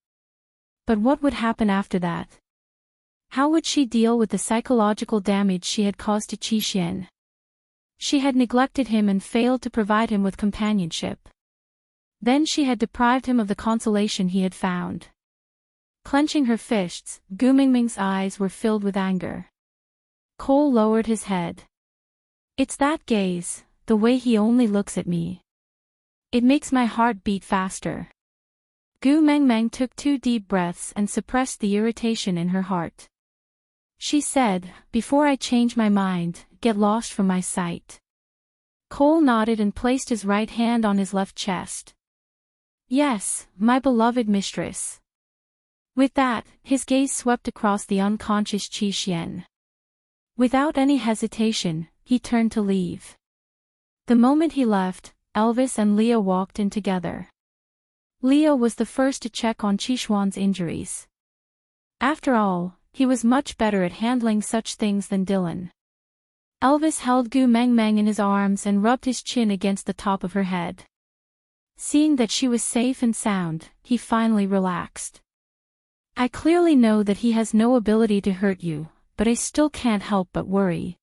But what would happen after that? How would she deal with the psychological damage she had caused to Qixuan? She had neglected him and failed to provide him with companionship. Then she had deprived him of the consolation he had found. Clenching her fists, Gu Mingming's eyes were filled with anger. Cole lowered his head. It's that gaze, the way he only looks at me. It makes my heart beat faster. Gu Mengmeng took 2 deep breaths and suppressed the irritation in her heart. She said, "Before I change my mind, get lost from my sight." Cole nodded and placed his right hand on his left chest. "Yes, my beloved mistress." With that, his gaze swept across the unconscious Qi Xian. Without any hesitation, he turned to leave. The moment he left, Elvis and Leah walked in together. Leah was the first to check on Qishuan's injuries. After all, he was much better at handling such things than Dylan. Elvis held Gu Mengmeng in his arms and rubbed his chin against the top of her head. Seeing that she was safe and sound, he finally relaxed. "I clearly know that he has no ability to hurt you, but I still can't help but worry.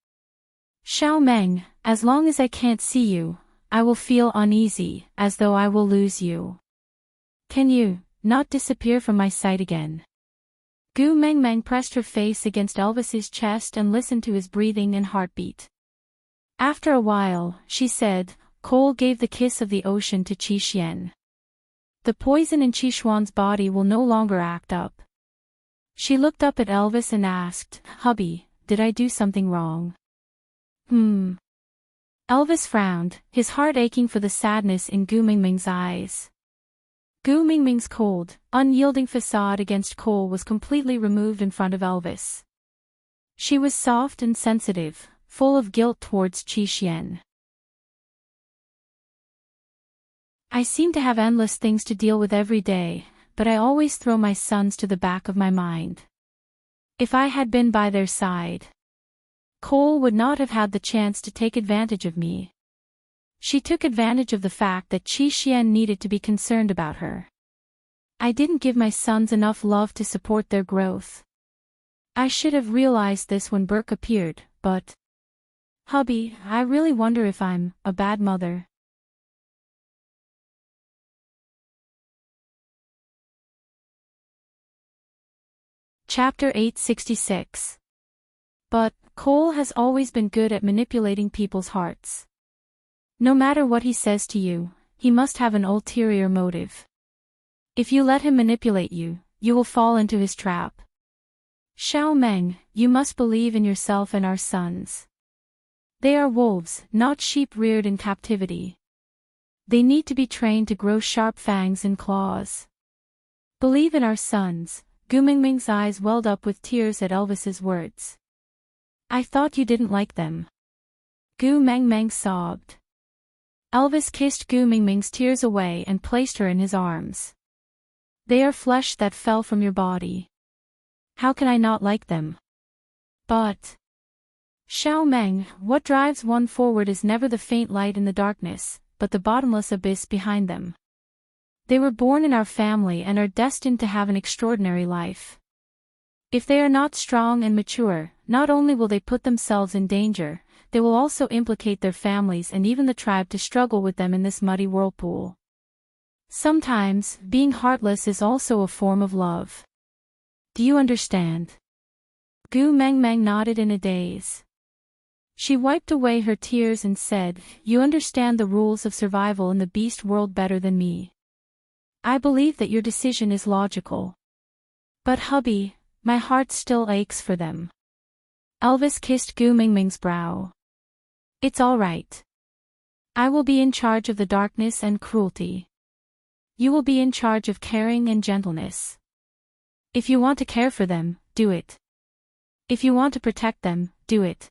Xiao Meng, as long as I can't see you, I will feel uneasy, as though I will lose you. Can you not disappear from my sight again?" Gu Mengmeng pressed her face against Elvis's chest and listened to his breathing and heartbeat. After a while, she said, "Cole gave the kiss of the ocean to Qi Xian. The poison in Qishuan's body will no longer act up." She looked up at Elvis and asked, "Hubby, did I do something wrong?" Elvis frowned, his heart aching for the sadness in Gu Mingming's eyes. Gu Mingming's cold, unyielding facade against Cole was completely removed in front of Elvis. She was soft and sensitive, full of guilt towards Qi Xian. "I seem to have endless things to deal with every day, but I always throw my sons to the back of my mind. If I had been by their side, Cole would not have had the chance to take advantage of me." She took advantage of the fact that Qi Xian needed to be concerned about her. "I didn't give my sons enough love to support their growth. I should have realized this when Burke appeared, but... Hubby, I really wonder if I'm a bad mother." Chapter 866. But Cole has always been good at manipulating people's hearts. No matter what he says to you, he must have an ulterior motive. If you let him manipulate you, you will fall into his trap. Xiao Meng, you must believe in yourself and our sons. They are wolves, not sheep reared in captivity. They need to be trained to grow sharp fangs and claws. Believe in our sons. Gu Mingming's eyes welled up with tears at Elvis's words. "I thought you didn't like them." Gu Mengmeng sobbed. Elvis kissed Gu Mingming's tears away and placed her in his arms. "They are flesh that fell from your body. How can I not like them?" "But... Xiao Meng, what drives one forward is never the faint light in the darkness, but the bottomless abyss behind them. They were born in our family and are destined to have an extraordinary life. If they are not strong and mature, not only will they put themselves in danger, they will also implicate their families and even the tribe to struggle with them in this muddy whirlpool. Sometimes, being heartless is also a form of love. Do you understand?" Gu Mengmeng nodded in a daze. She wiped away her tears and said, "You understand the rules of survival in the beast world better than me. I believe that your decision is logical. But hubby, my heart still aches for them." Elvis kissed Gu Mingming's brow. "It's all right. I will be in charge of the darkness and cruelty. You will be in charge of caring and gentleness. If you want to care for them, do it. If you want to protect them, do it.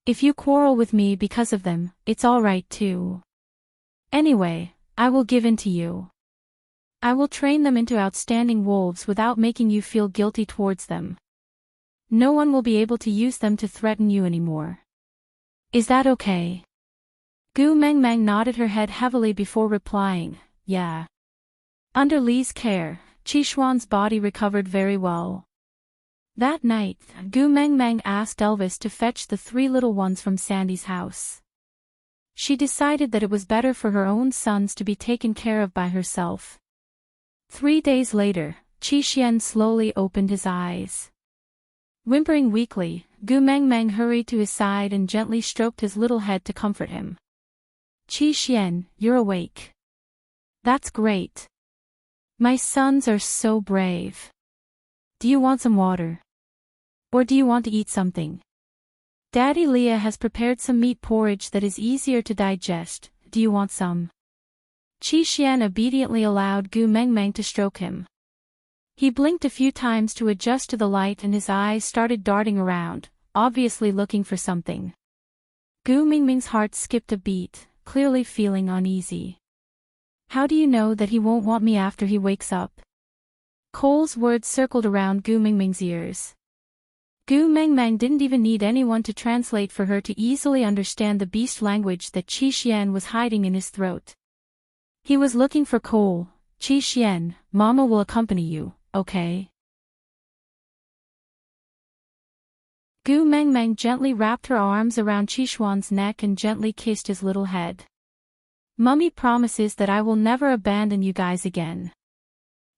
If you quarrel with me because of them, it's all right too. Anyway, I will give in to you. I will train them into outstanding wolves without making you feel guilty towards them. No one will be able to use them to threaten you anymore. Is that okay?" Gu Mengmeng nodded her head heavily before replying, "Yeah." Under Li's care, Qishuan's body recovered very well. That night, Gu Mengmeng asked Elvis to fetch the 3 little ones from Sandy's house. She decided that it was better for her own sons to be taken care of by herself. 3 days later, Qi Xian slowly opened his eyes. Whimpering weakly, Gu Mengmeng hurried to his side and gently stroked his little head to comfort him. Qi Xian, you're awake. That's great. My sons are so brave. Do you want some water? Or do you want to eat something? Daddy Leah has prepared some meat porridge that is easier to digest. Do you want some? Qi Xian obediently allowed Gu Mengmeng to stroke him. He blinked a few times to adjust to the light and his eyes started darting around, obviously looking for something. Gu Mingming's heart skipped a beat, clearly feeling uneasy. How do you know that he won't want me after he wakes up? Cole's words circled around Gu Mingming's ears. Gu Mengmeng didn't even need anyone to translate for her to easily understand the beast language that Qi Xian was hiding in his throat. He was looking for Cole. Qi Xian, Mama will accompany you, okay? Gu Mengmeng gently wrapped her arms around Qi Xuan's neck and gently kissed his little head. Mummy promises that I will never abandon you guys again.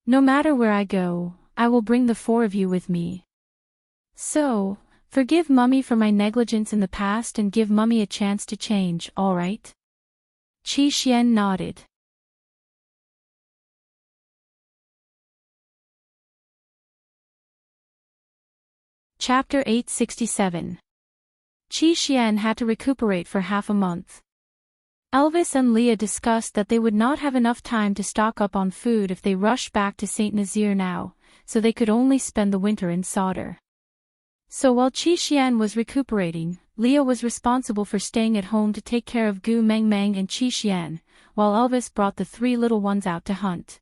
No matter where I go, I will bring the 4 of you with me. So, forgive Mummy for my negligence in the past and give Mummy a chance to change, alright? Qi Xian nodded. Chapter 867. Qi Xian had to recuperate for half a month. Elvis and Leah discussed that they would not have enough time to stock up on food if they rushed back to St. Nazaire now, so they could only spend the winter in Sauder. So while Qi Xian was recuperating, Leah was responsible for staying at home to take care of Gu Mengmeng and Qi Xian, while Elvis brought the 3 little ones out to hunt.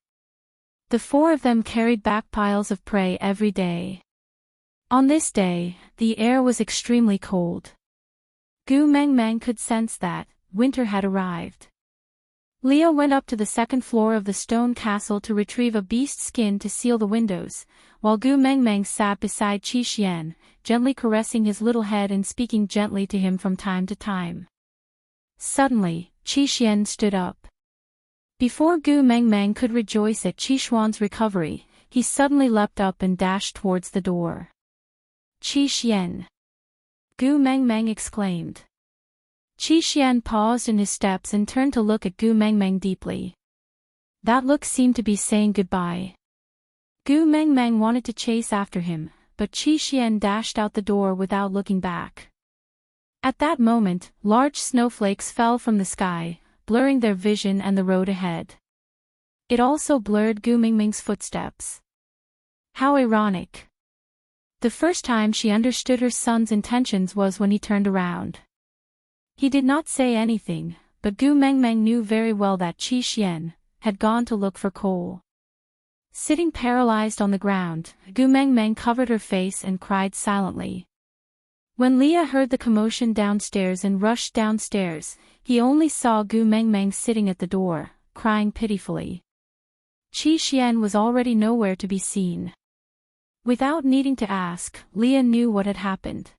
The 4 of them carried back piles of prey every day. On this day, the air was extremely cold. Gu Mengmeng could sense that winter had arrived. Leah went up to the 2nd floor of the stone castle to retrieve a beast skin to seal the windows, while Gu Mengmeng sat beside Qi Xian, gently caressing his little head and speaking gently to him from time to time. Suddenly, Qi Xian stood up. Before Gu Mengmeng could rejoice at Qi Xuan's recovery, he suddenly leapt up and dashed towards the door. Qi Xian! Gu Mengmeng exclaimed. Qi Xian paused in his steps and turned to look at Gu Mengmeng deeply. That look seemed to be saying goodbye. Gu Mengmeng wanted to chase after him, but Qi Xian dashed out the door without looking back. At that moment, large snowflakes fell from the sky, blurring their vision and the road ahead. It also blurred Gu Mingming's footsteps. How ironic. The first time she understood her son's intentions was when he turned around. He did not say anything, but Gu Mengmeng knew very well that Qi Xian had gone to look for Cole. Sitting paralyzed on the ground, Gu Mengmeng covered her face and cried silently. When Leah heard the commotion downstairs and rushed downstairs, he only saw Gu Mengmeng sitting at the door, crying pitifully. Qi Xian was already nowhere to be seen. Without needing to ask, Leah knew what had happened.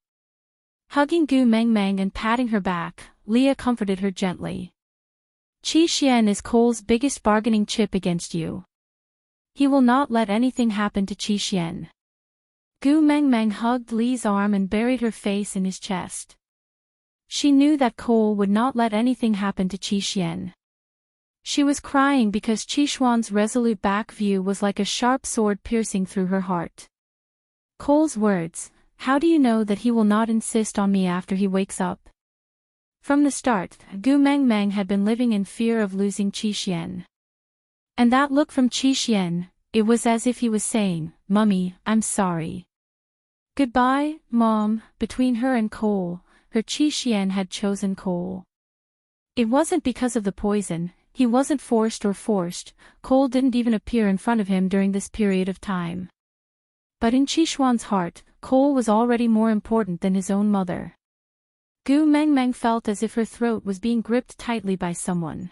Hugging Gu Mengmeng and patting her back, Leah comforted her gently. Qi Xian is Cole's biggest bargaining chip against you. He will not let anything happen to Qi Xian. Gu Mengmeng hugged Lee's arm and buried her face in his chest. She knew that Cole would not let anything happen to Qi Xian. She was crying because Qi Xuan's resolute back view was like a sharp sword piercing through her heart. Cole's words, "How do you know that he will not insist on me after he wakes up?" From the start, Gu Mengmeng had been living in fear of losing Qi Xian. And that look from Qi Xian, it was as if he was saying, "Mummy, I'm sorry." Goodbye, Mom. Between her and Cole, her Qi Xian had chosen Cole. It wasn't because of the poison, he wasn't forced. Cole didn't even appear in front of him during this period of time. But in Qi Xuan's heart, Cole was already more important than his own mother. Gu Mengmeng felt as if her throat was being gripped tightly by someone.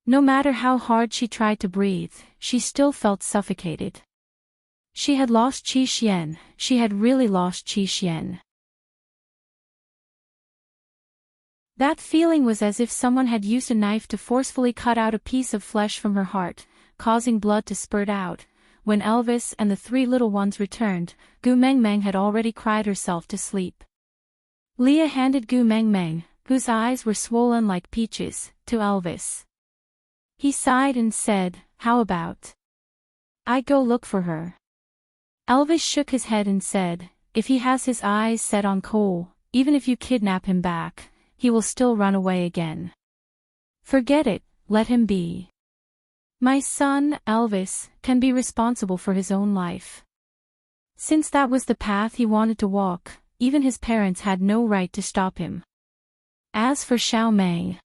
No matter how hard she tried to breathe, she still felt suffocated. She had lost Qi Xian, she had really lost Qi Xian. That feeling was as if someone had used a knife to forcefully cut out a piece of flesh from her heart, causing blood to spurt out. When Elvis and the three little ones returned, Gu Meng Meng had already cried herself to sleep. Leah handed Gu Meng Meng, whose eyes were swollen like peaches, to Elvis. He sighed and said, "How about I go look for her?" Elvis shook his head and said, "If he has his eyes set on Cole, even if you kidnap him back, he will still run away again. Forget it, let him be. My son, Elvis, can be responsible for his own life." Since that was the path he wanted to walk, even his parents had no right to stop him. As for Xiao Meng,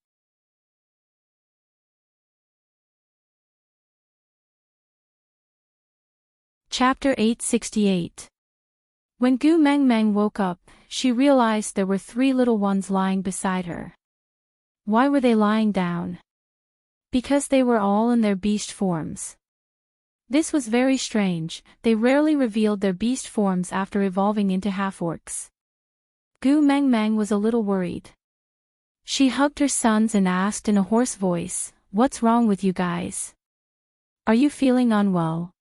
Chapter 868. When Gu Meng Meng woke up, she realized there were three little ones lying beside her. Why were they lying down? Because they were all in their beast forms. This was very strange, they rarely revealed their beast forms after evolving into half-orcs. Gu Meng Meng was a little worried. She hugged her sons and asked in a hoarse voice, "What's wrong with you guys? Are you feeling unwell?"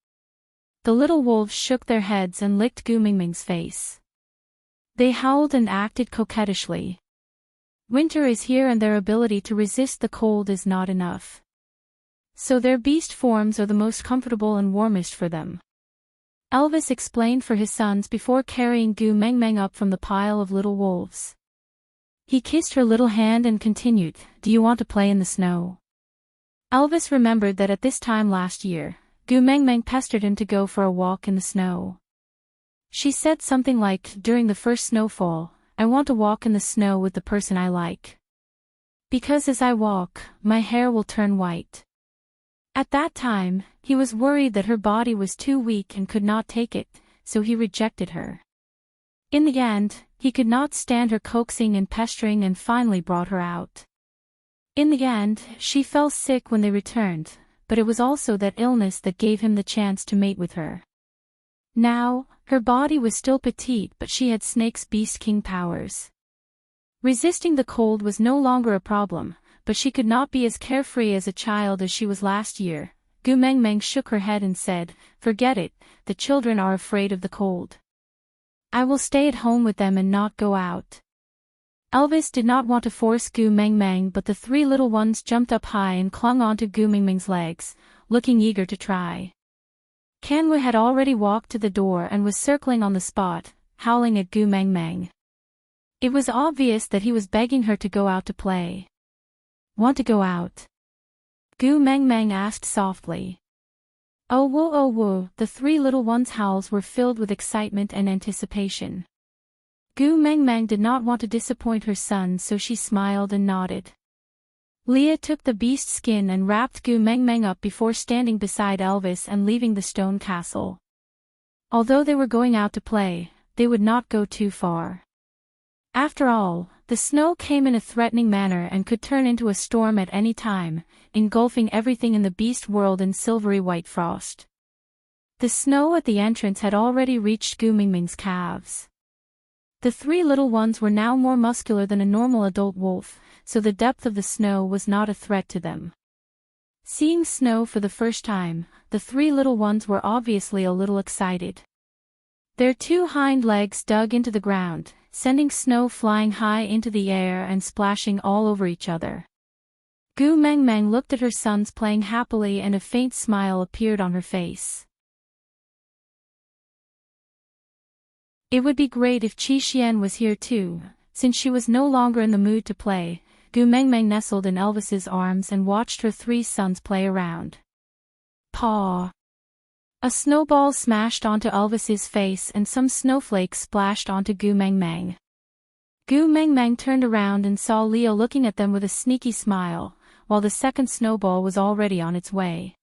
The little wolves shook their heads and licked Gu Meng Meng's face. They howled and acted coquettishly. Winter is here and their ability to resist the cold is not enough. So their beast forms are the most comfortable and warmest for them. Elvis explained for his sons before carrying Gu Meng Meng up from the pile of little wolves. He kissed her little hand and continued, "Do you want to play in the snow?" Elvis remembered that at this time last year, Gu Meng Meng pestered him to go for a walk in the snow. She said something like, "During the first snowfall, I want to walk in the snow with the person I like. Because as I walk, my hair will turn white." At that time, he was worried that her body was too weak and could not take it, so he rejected her. In the end, he could not stand her coaxing and pestering and finally brought her out. In the end, she fell sick when they returned, but it was also that illness that gave him the chance to mate with her. Now, her body was still petite but she had Snake's Beast King powers. Resisting the cold was no longer a problem, but she could not be as carefree as a child as she was last year. Gu Meng Meng shook her head and said, "Forget it, the children are afraid of the cold. I will stay at home with them and not go out." Elvis did not want to force Gu Meng Meng, but the three little ones jumped up high and clung onto Gu Meng Meng's legs, looking eager to try. Kanwei had already walked to the door and was circling on the spot, howling at Gu Meng Meng. It was obvious that he was begging her to go out to play. "Want to go out?" Gu Meng Meng asked softly. "Oh woo," the three little ones' howls were filled with excitement and anticipation. Gu Meng Meng did not want to disappoint her son, so she smiled and nodded. Leah took the beast skin and wrapped Gu Meng Meng up before standing beside Elvis and leaving the stone castle. Although they were going out to play, they would not go too far. After all, the snow came in a threatening manner and could turn into a storm at any time, engulfing everything in the beast world in silvery white frost. The snow at the entrance had already reached Gu Meng Meng's calves. The three little ones were now more muscular than a normal adult wolf, so the depth of the snow was not a threat to them. Seeing snow for the first time, the three little ones were obviously a little excited. Their two hind legs dug into the ground, sending snow flying high into the air and splashing all over each other. Gu Meng Meng looked at her sons playing happily and a faint smile appeared on her face. It would be great if Qi Xian was here too. Since she was no longer in the mood to play, Gu Meng Meng nestled in Elvis's arms and watched her three sons play around. Paw! A snowball smashed onto Elvis's face and some snowflakes splashed onto Gu Meng Meng. Gu Meng Meng turned around and saw Leo looking at them with a sneaky smile, while the second snowball was already on its way.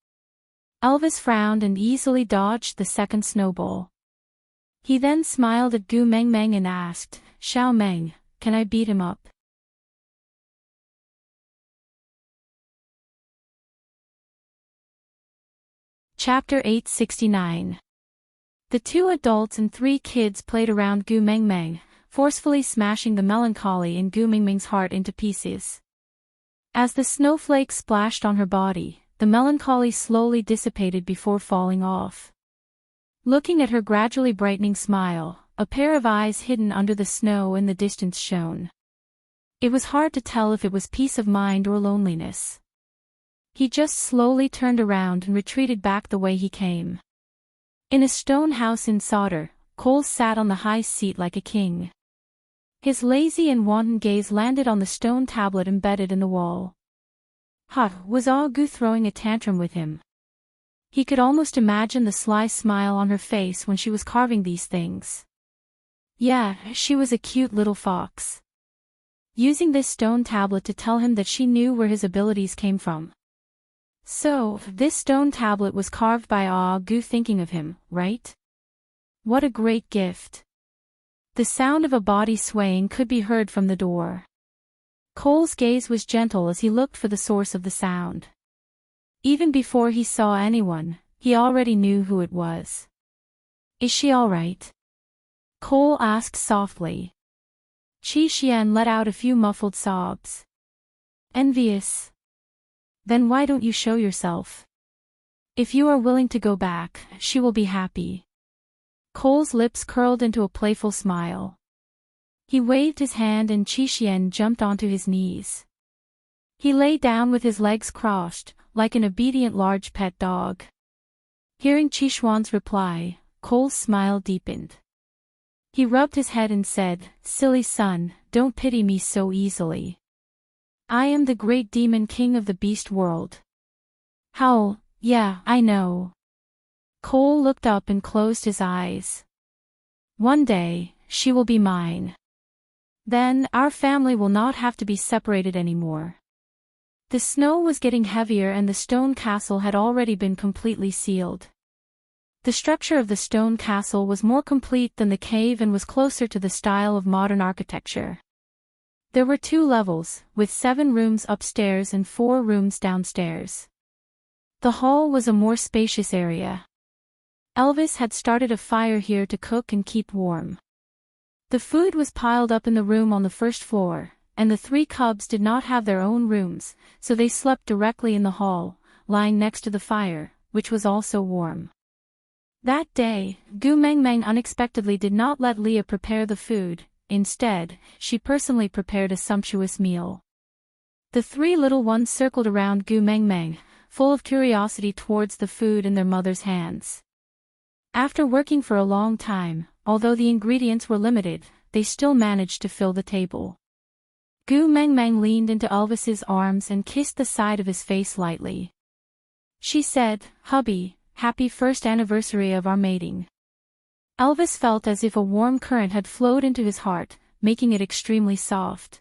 Elvis frowned and easily dodged the second snowball. He then smiled at Gu Meng Meng and asked, "Xiao Meng, can I beat him up?" Chapter 869. The two adults and three kids played around Gu Meng Meng, forcefully smashing the melancholy in Gu Mingming's heart into pieces. As the snowflakes splashed on her body, the melancholy slowly dissipated before falling off. Looking at her gradually brightening smile, a pair of eyes hidden under the snow in the distance shone. It was hard to tell if it was peace of mind or loneliness. He just slowly turned around and retreated back the way he came. In a stone house in Solder, Cole sat on the high seat like a king. His lazy and wanton gaze landed on the stone tablet embedded in the wall. Was Gu throwing a tantrum with him? He could almost imagine the sly smile on her face when she was carving these things. Yeah, she was a cute little fox. Using this stone tablet to tell him that she knew where his abilities came from. So, this stone tablet was carved by Gu thinking of him, right? What a great gift. The sound of a body swaying could be heard from the door. Cole's gaze was gentle as he looked for the source of the sound. Even before he saw anyone, he already knew who it was. Is she all right? Cole asked softly. Qi Xian let out a few muffled sobs. Envious? Then why don't you show yourself? If you are willing to go back, she will be happy. Cole's lips curled into a playful smile. He waved his hand and Qi Xian jumped onto his knees. He lay down with his legs crossed, like an obedient large pet dog. Hearing Qi Xuan's reply, Cole's smile deepened. He rubbed his head and said, Silly son, don't pity me so easily. I am the great demon king of the beast world. Howl, yeah, I know. Cole looked up and closed his eyes. One day, she will be mine. Then, our family will not have to be separated anymore. The snow was getting heavier and the stone castle had already been completely sealed. The structure of the stone castle was more complete than the cave and was closer to the style of modern architecture. There were 2 levels, with 7 rooms upstairs and 4 rooms downstairs. The hall was a more spacious area. Elvis had started a fire here to cook and keep warm. The food was piled up in the room on the first floor, and the 3 cubs did not have their own rooms, so they slept directly in the hall, lying next to the fire, which was also warm. That day, Gu Mengmeng unexpectedly did not let Leah prepare the food. Instead, she personally prepared a sumptuous meal. The 3 little ones circled around Gu Mengmeng, full of curiosity towards the food in their mother's hands. After working for a long time, although the ingredients were limited, they still managed to fill the table. Gu Mengmeng leaned into Elvis's arms and kissed the side of his face lightly. She said, Hubby, happy first anniversary of our mating. Elvis felt as if a warm current had flowed into his heart, making it extremely soft.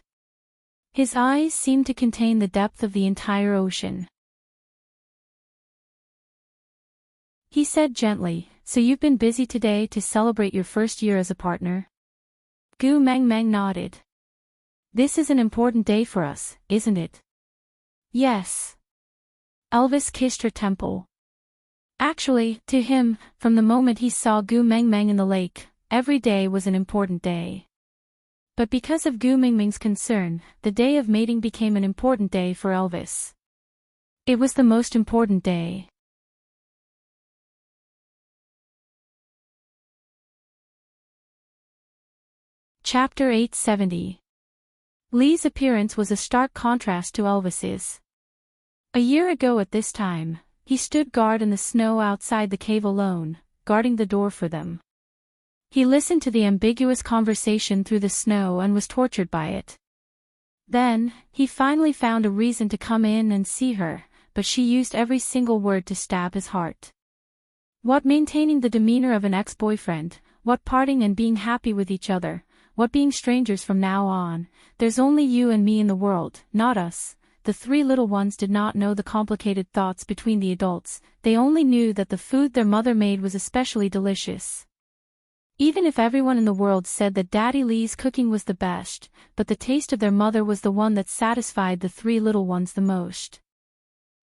His eyes seemed to contain the depth of the entire ocean. He said gently, So you've been busy today to celebrate your first year as a partner? Gu Mengmeng nodded. This is an important day for us, isn't it? Yes. Elvis kissed her temple. Actually, to him, from the moment he saw Gu Mengmeng in the lake, every day was an important day. But because of Gu Mengmeng's concern, the day of mating became an important day for Elvis. It was the most important day. Chapter 870. Lee's appearance was a stark contrast to Elvis's. A year ago at this time, he stood guard in the snow outside the cave alone, guarding the door for them. He listened to the ambiguous conversation through the snow and was tortured by it. Then, he finally found a reason to come in and see her, but she used every single word to stab his heart. What maintaining the demeanor of an ex-boyfriend, what parting and being happy with each other, what being strangers from now on, there's only you and me in the world, not us. The 3 little ones did not know the complicated thoughts between the adults, they only knew that the food their mother made was especially delicious. Even if everyone in the world said that Daddy Lee's cooking was the best, but the taste of their mother was the one that satisfied the 3 little ones the most.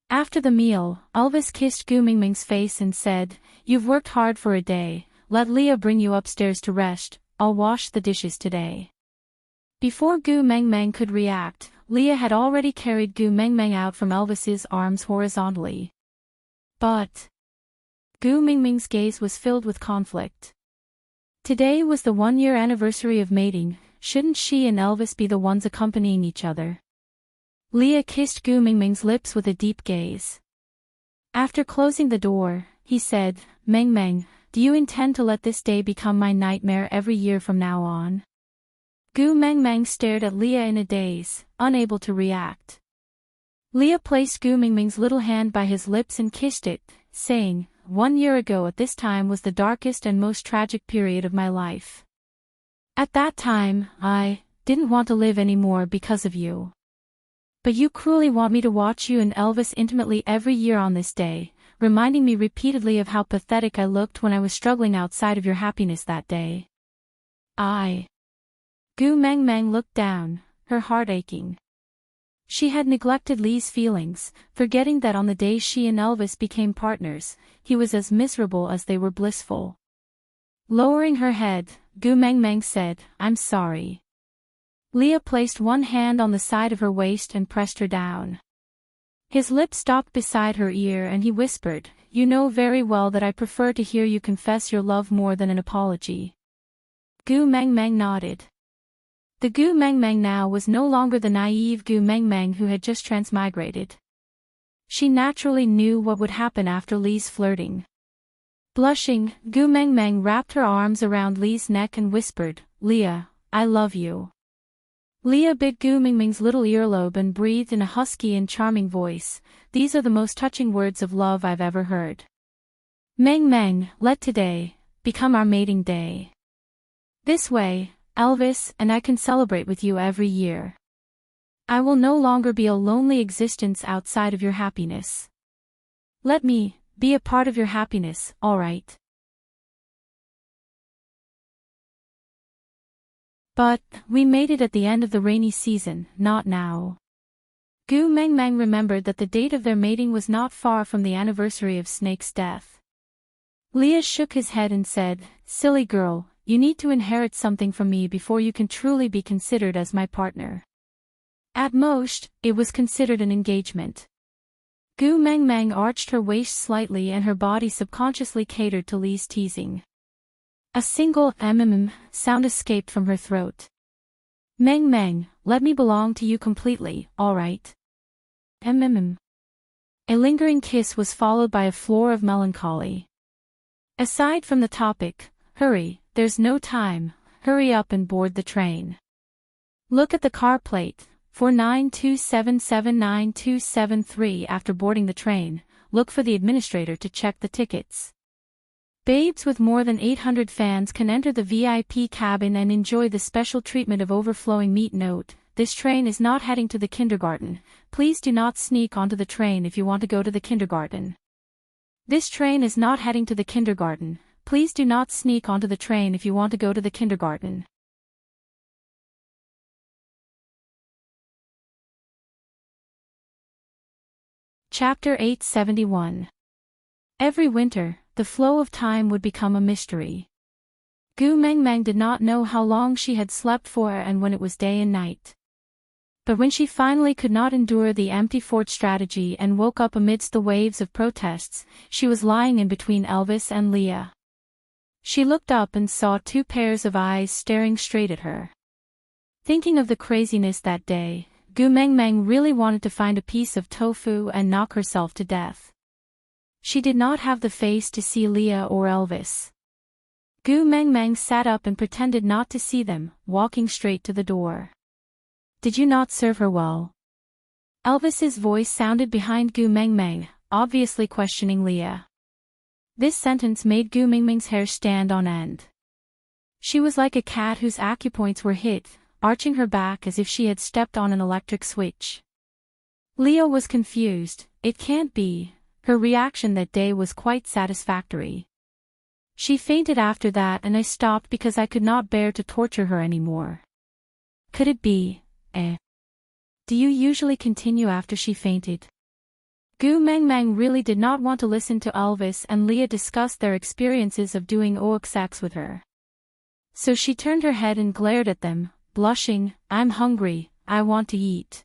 After the meal, Elvis kissed Gu Mengmeng's face and said, You've worked hard for a day, let Leah bring you upstairs to rest, I'll wash the dishes today. Before Gu Mengmeng could react, Leah had already carried Gu Mengmeng out from Elvis's arms horizontally. But Gu Mingming's gaze was filled with conflict. Today was the 1-year anniversary of mating. Shouldn't she and Elvis be the ones accompanying each other? Leah kissed Gu Mingming's lips with a deep gaze. After closing the door, he said, Mengmeng, do you intend to let this day become my nightmare every year from now on? Gu Mengmeng stared at Leah in a daze, unable to react. Leah placed Gu Mingming's little hand by his lips and kissed it, saying, 1 year ago at this time was the darkest and most tragic period of my life. At that time, I didn't want to live anymore because of you. But you cruelly want me to watch you and Elvis intimately every year on this day, reminding me repeatedly of how pathetic I looked when I was struggling outside of your happiness that day. Gu Mengmeng looked down, her heart aching. She had neglected Lee's feelings, forgetting that on the day she and Elvis became partners, he was as miserable as they were blissful. Lowering her head, Gu Mengmeng said, I'm sorry. Leah placed one hand on the side of her waist and pressed her down. His lips stopped beside her ear and he whispered, You know very well that I prefer to hear you confess your love more than an apology. Gu Mengmeng nodded. The Gu Mengmeng now was no longer the naive Gu Mengmeng who had just transmigrated. She naturally knew what would happen after Lee's flirting. Blushing, Gu Mengmeng wrapped her arms around Lee's neck and whispered, Leah, I love you. Leah bit Gu Mingming's little earlobe and breathed in a husky and charming voice, These are the most touching words of love I've ever heard. Mengmeng, let today become our mating day. This way, Elvis and I can celebrate with you every year. I will no longer be a lonely existence outside of your happiness. Let me be a part of your happiness, all right? But we made it at the end of the rainy season, not now. Gu Mengmeng remembered that the date of their mating was not far from the anniversary of Snake's death. Leah shook his head and said, Silly girl, you need to inherit something from me before you can truly be considered as my partner. At most, it was considered an engagement. Gu Mengmeng arched her waist slightly and her body subconsciously catered to Lee's teasing. A single sound escaped from her throat. Mengmeng, let me belong to you completely, all right? A lingering kiss was followed by a floor of melancholy. Aside from the topic, hurry, there's no time, hurry up and board the train. Look at the car plate, 4927792773. After boarding the train, look for the administrator to check the tickets. Babes with more than 800 fans can enter the VIP cabin and enjoy the special treatment of overflowing meat. Note, this train is not heading to the kindergarten. Please do not sneak onto the train if you want to go to the kindergarten. This train is not heading to the kindergarten. Please do not sneak onto the train if you want to go to the kindergarten. Chapter 871. Every winter, the flow of time would become a mystery. Gu Mengmeng did not know how long she had slept for and when it was day and night. But when she finally could not endure the empty fort strategy and woke up amidst the waves of protests, she was lying in between Elvis and Leah. She looked up and saw 2 pairs of eyes staring straight at her. Thinking of the craziness that day, Gu Mengmeng really wanted to find a piece of tofu and knock herself to death. She did not have the face to see Leah or Elvis. Gu Mengmeng sat up and pretended not to see them, walking straight to the door. Did you not serve her well? Elvis's voice sounded behind Gu Mengmeng, obviously questioning Leah. This sentence made Gu Mengmeng's hair stand on end. She was like a cat whose acupoints were hit, arching her back as if she had stepped on an electric switch. Leah was confused. It can't be. Her reaction that day was quite satisfactory. She fainted after that and I stopped because I could not bear to torture her anymore. Could it be? Do you usually continue after she fainted? Gu Mengmeng really did not want to listen to Elvis and Leah discuss their experiences of doing OXX with her. So she turned her head and glared at them, blushing, "I'm hungry, I want to eat."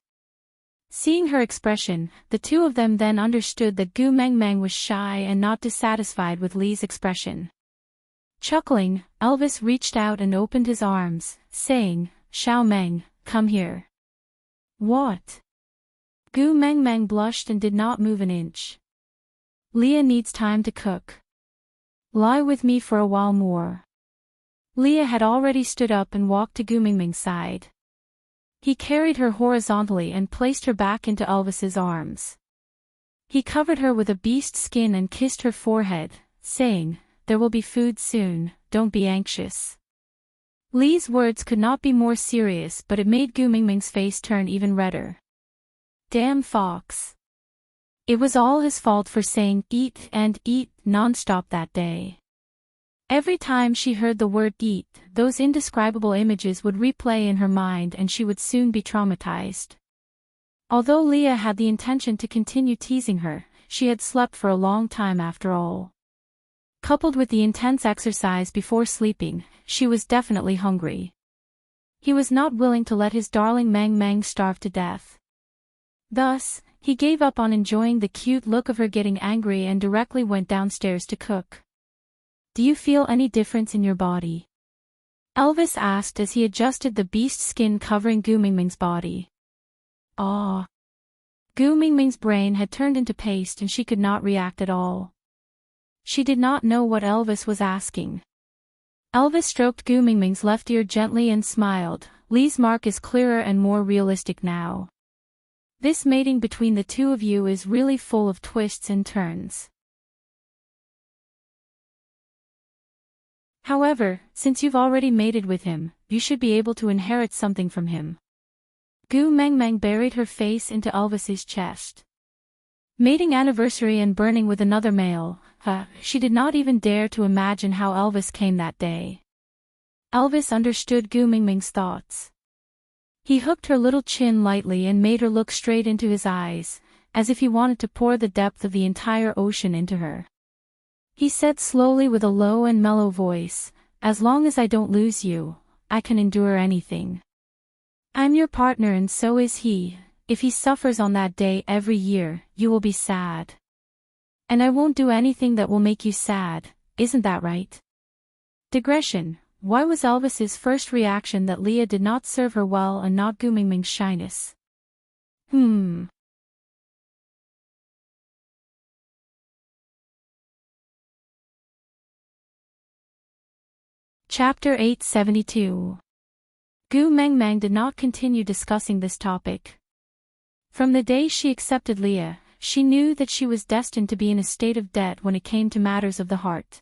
Seeing her expression, the two of them then understood that Gu Mengmeng was shy and not dissatisfied with Li's expression. Chuckling, Elvis reached out and opened his arms, saying, "Xiao Meng, come here." "What?" Gu Mengmeng blushed and did not move an inch. "Leah needs time to cook. Lie with me for a while more." Leah had already stood up and walked to Gu Mengmeng's side. He carried her horizontally and placed her back into Elvis's arms. He covered her with a beast skin and kissed her forehead, saying, "There will be food soon, don't be anxious." Li's words could not be more serious, but it made Gu Mengmeng's face turn even redder. Damn fox. It was all his fault for saying eat and eat non-stop that day. Every time she heard the word eat, those indescribable images would replay in her mind and she would soon be traumatized. Although Leah had the intention to continue teasing her, she had slept for a long time after all. Coupled with the intense exercise before sleeping, she was definitely hungry. He was not willing to let his darling Meng Meng starve to death. Thus, he gave up on enjoying the cute look of her getting angry and directly went downstairs to cook. "Do you feel any difference in your body?" Elvis asked as he adjusted the beast skin covering Gu Mengmeng's body. Ah. Gu Mengmeng's brain had turned into paste and she could not react at all. She did not know what Elvis was asking. Elvis stroked Gu Mengmeng's left ear gently and smiled. "Li's mark is clearer and more realistic now. This mating between the two of you is really full of twists and turns. However, since you've already mated with him, you should be able to inherit something from him." Gu Mengmeng buried her face into Elvis's chest. Mating anniversary and burning with another male, she did not even dare to imagine how Elvis came that day. Elvis understood Gu Mengmeng's thoughts. He hooked her little chin lightly and made her look straight into his eyes, as if he wanted to pour the depth of the entire ocean into her. He said slowly with a low and mellow voice, "As long as I don't lose you, I can endure anything. I'm your partner and so is he. If he suffers on that day every year, you will be sad. And I won't do anything that will make you sad, isn't that right?" Digression: why was Elvis's first reaction that Leah did not serve her well and not Gu Mengmeng's shyness? Chapter 872. Gu Mengmeng did not continue discussing this topic. From the day she accepted Leah, she knew that she was destined to be in a state of debt when it came to matters of the heart.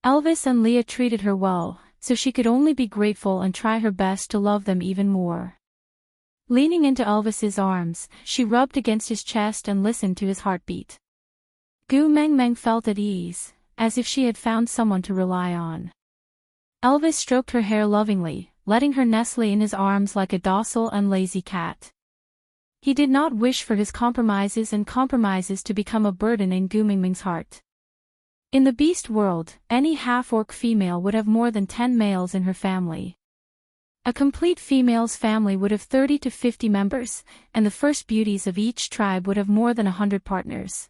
Elvis and Leah treated her well, so she could only be grateful and try her best to love them even more. Leaning into Elvis's arms, she rubbed against his chest and listened to his heartbeat. Gu Mengmeng felt at ease, as if she had found someone to rely on. Elvis stroked her hair lovingly, letting her nestle in his arms like a docile and lazy cat. He did not wish for his compromises to become a burden in Gu Mengmeng's heart. In the beast world, any half-orc female would have more than 10 males in her family. A complete female's family would have 30 to 50 members, and the first beauties of each tribe would have more than 100 partners.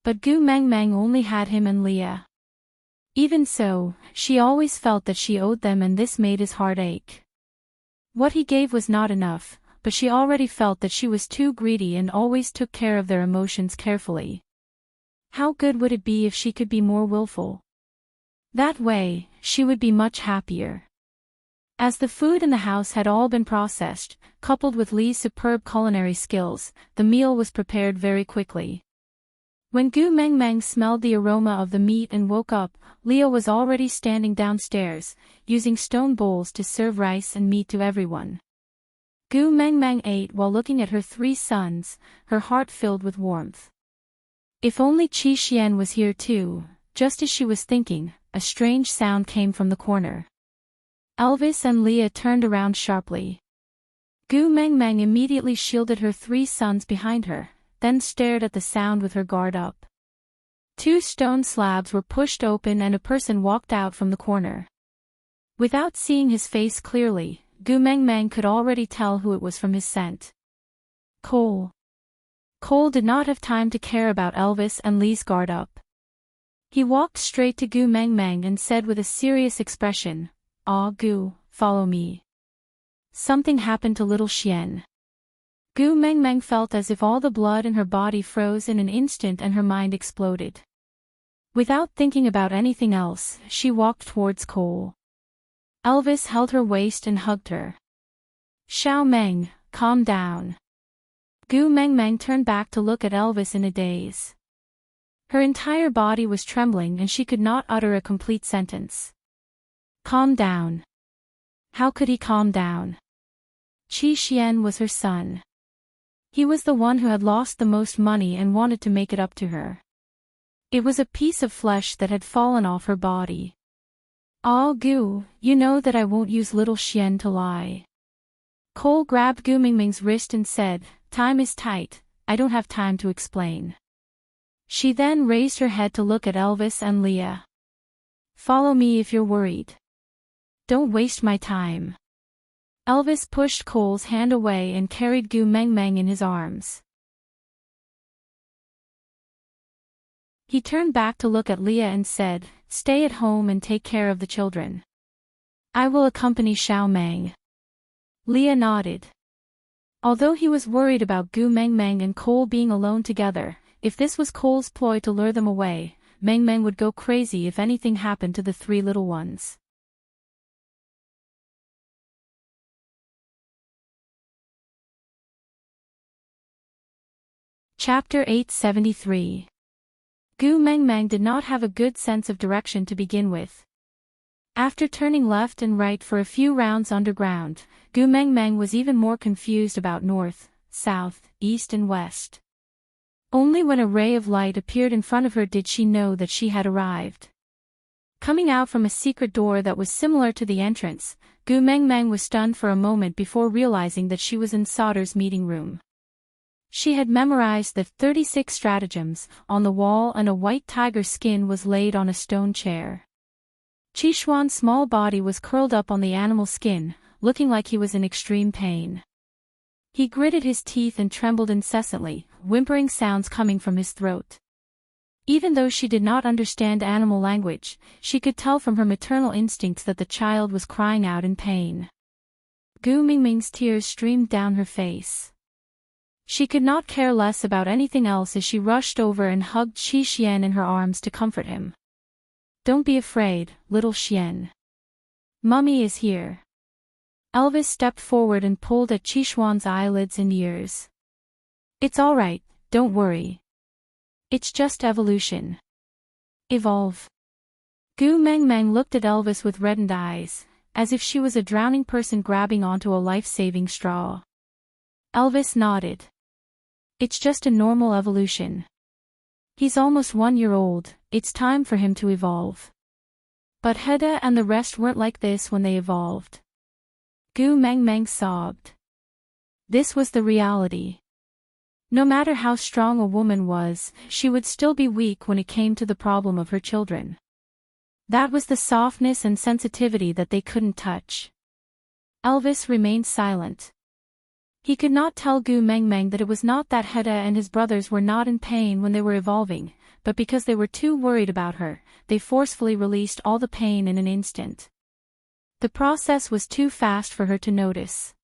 But Gu Mengmeng only had him and Leah. Even so, she always felt that she owed them and this made his heart ache. What he gave was not enough, but she already felt that she was too greedy and always took care of their emotions carefully. How good would it be if she could be more willful? That way, she would be much happier. As the food in the house had all been processed, coupled with Li's superb culinary skills, the meal was prepared very quickly. When Gu Mengmeng smelled the aroma of the meat and woke up, Leah was already standing downstairs, using stone bowls to serve rice and meat to everyone. Gu Mengmeng ate while looking at her 3 sons, her heart filled with warmth. If only Qi Xian was here too. Just as she was thinking, a strange sound came from the corner. Elvis and Leah turned around sharply. Gu Mengmeng immediately shielded her 3 sons behind her, then stared at the sound with her guard up. 2 stone slabs were pushed open and a person walked out from the corner. Without seeing his face clearly, Gu Meng Meng could already tell who it was from his scent. Cole. Cole did not have time to care about Elvis and Lee's guard up. He walked straight to Gu Meng Meng and said with a serious expression, "Ah, Gu, follow me." Something happened to little Xian. Gu Meng Meng felt as if all the blood in her body froze in an instant and her mind exploded. Without thinking about anything else, she walked towards Cole. Elvis held her waist and hugged her. "Xiao Meng, calm down." Gu Meng Meng turned back to look at Elvis in a daze. Her entire body was trembling and she could not utter a complete sentence. Calm down. How could he calm down? Qi Xian was her son. He was the one who had lost the most money and wanted to make it up to her. It was a piece of flesh that had fallen off her body. "Ah, Gu, you know that I won't use little Xian to lie." Cole grabbed Gu Mingming's wrist and said, "Time is tight, I don't have time to explain." She then raised her head to look at Elvis and Leah. "Follow me if you're worried. Don't waste my time." Elvis pushed Cole's hand away and carried Gu Meng Meng in his arms. He turned back to look at Leah and said, "Stay at home and take care of the children. I will accompany Xiao Meng." Leah nodded. Although he was worried about Gu Meng Meng and Cole being alone together, if this was Cole's ploy to lure them away, Meng Meng would go crazy if anything happened to the three little ones. Chapter 873. Gu Meng Meng did not have a good sense of direction to begin with. After turning left and right for a few rounds underground, Gu Meng Meng was even more confused about north, south, east and west. Only when a ray of light appeared in front of her did she know that she had arrived. Coming out from a secret door that was similar to the entrance, Gu Meng Meng was stunned for a moment before realizing that she was in Sauter's meeting room. She had memorized the 36 stratagems on the wall and a white tiger skin was laid on a stone chair. Qishuan's small body was curled up on the animal skin, looking like he was in extreme pain. He gritted his teeth and trembled incessantly, whimpering sounds coming from his throat. Even though she did not understand animal language, she could tell from her maternal instincts that the child was crying out in pain. Gu Mingming's tears streamed down her face. She could not care less about anything else as she rushed over and hugged Qi Xian in her arms to comfort him. "Don't be afraid, little Xian. Mummy is here." Elvis stepped forward and pulled at Qishuan's eyelids and ears. "It's all right, don't worry. It's just evolution. Evolve." Gu Meng Meng looked at Elvis with reddened eyes, as if she was a drowning person grabbing onto a life-saving straw. Elvis nodded. "It's just a normal evolution. He's almost 1 year old, it's time for him to evolve." But Heda and the rest weren't like this when they evolved. Gu Meng Meng sobbed. This was the reality. No matter how strong a woman was, she would still be weak when it came to the problem of her children. That was the softness and sensitivity that they couldn't touch. Elvis remained silent. He could not tell Gu Meng Meng that it was not that Heda and his brothers were not in pain when they were evolving, but because they were too worried about her, they forcefully released all the pain in an instant. The process was too fast for her to notice.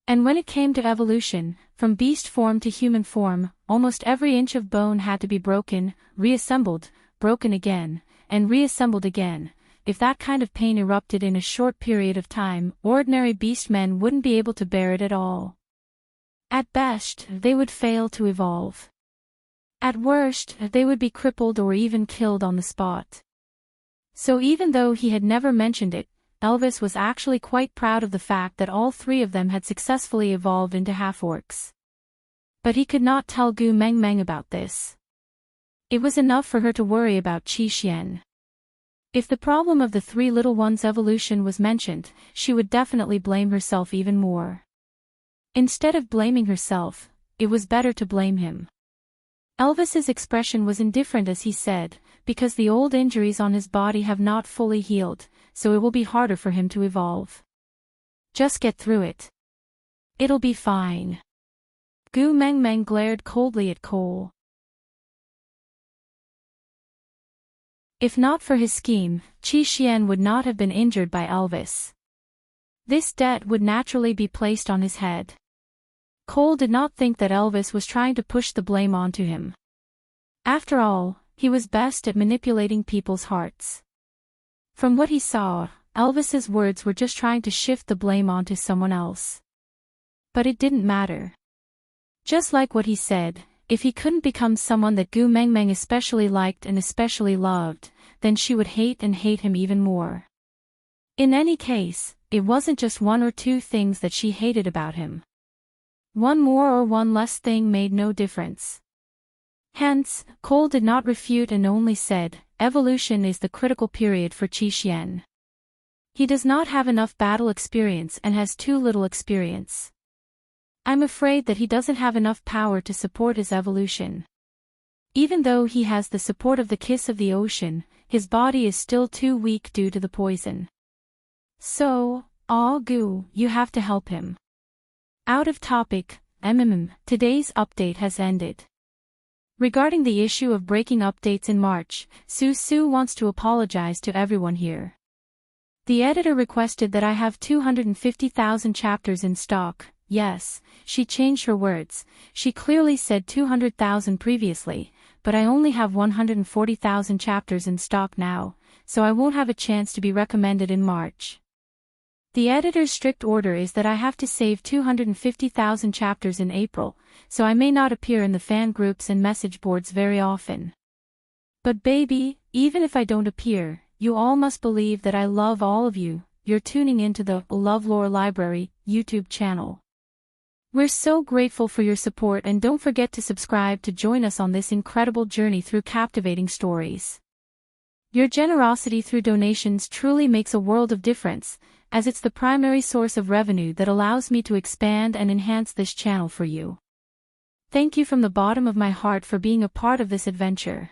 And when it came to evolution, from beast form to human form, almost every inch of bone had to be broken, reassembled, broken again, and reassembled again. If that kind of pain erupted in a short period of time, ordinary beastmen wouldn't be able to bear it at all. At best, they would fail to evolve. At worst, they would be crippled or even killed on the spot. So even though he had never mentioned it, Elvis was actually quite proud of the fact that all three of them had successfully evolved into half-orcs. But he could not tell Gu Meng Meng about this. It was enough for her to worry about Qi Xian. If the problem of the three little ones' evolution was mentioned, she would definitely blame herself even more. Instead of blaming herself, it was better to blame him. Elvis's expression was indifferent as he said, "Because the old injuries on his body have not fully healed, so it will be harder for him to evolve. Just get through it. It'll be fine. Gu Mengmeng glared coldly at Cole. If not for his scheme, Qi Xian would not have been injured by Elvis. This debt would naturally be placed on his head. Cole did not think that Elvis was trying to push the blame onto him. After all, he was best at manipulating people's hearts. From what he saw, Elvis's words were just trying to shift the blame onto someone else. But it didn't matter. Just like what he said, if he couldn't become someone that Gu Mengmeng especially liked and especially loved, then she would hate him even more. In any case, it wasn't just one or two things that she hated about him. One more or one less thing made no difference. Hence, Cole did not refute and only said, evolution is the critical period for Qi Xian. He does not have enough battle experience and has too little experience. I'm afraid that he doesn't have enough power to support his evolution. Even though he has the support of the kiss of the ocean, his body is still too weak due to the poison. So, Gu, you have to help him. Out of topic, today's update has ended. Regarding the issue of breaking updates in March, Su wants to apologize to everyone here. The editor requested that I have 250,000 chapters in stock. Yes, she changed her words. She clearly said 200,000 previously, but I only have 140,000 chapters in stock now, so I won't have a chance to be recommended in March. The editor's strict order is that I have to save 250,000 chapters in April, so I may not appear in the fan groups and message boards very often. But baby, even if I don't appear, you all must believe that I love all of you. You're tuning into the LoveLore Library YouTube channel. We're so grateful for your support, and don't forget to subscribe to join us on this incredible journey through captivating stories. Your generosity through donations truly makes a world of difference, as it's the primary source of revenue that allows me to expand and enhance this channel for you. Thank you from the bottom of my heart for being a part of this adventure.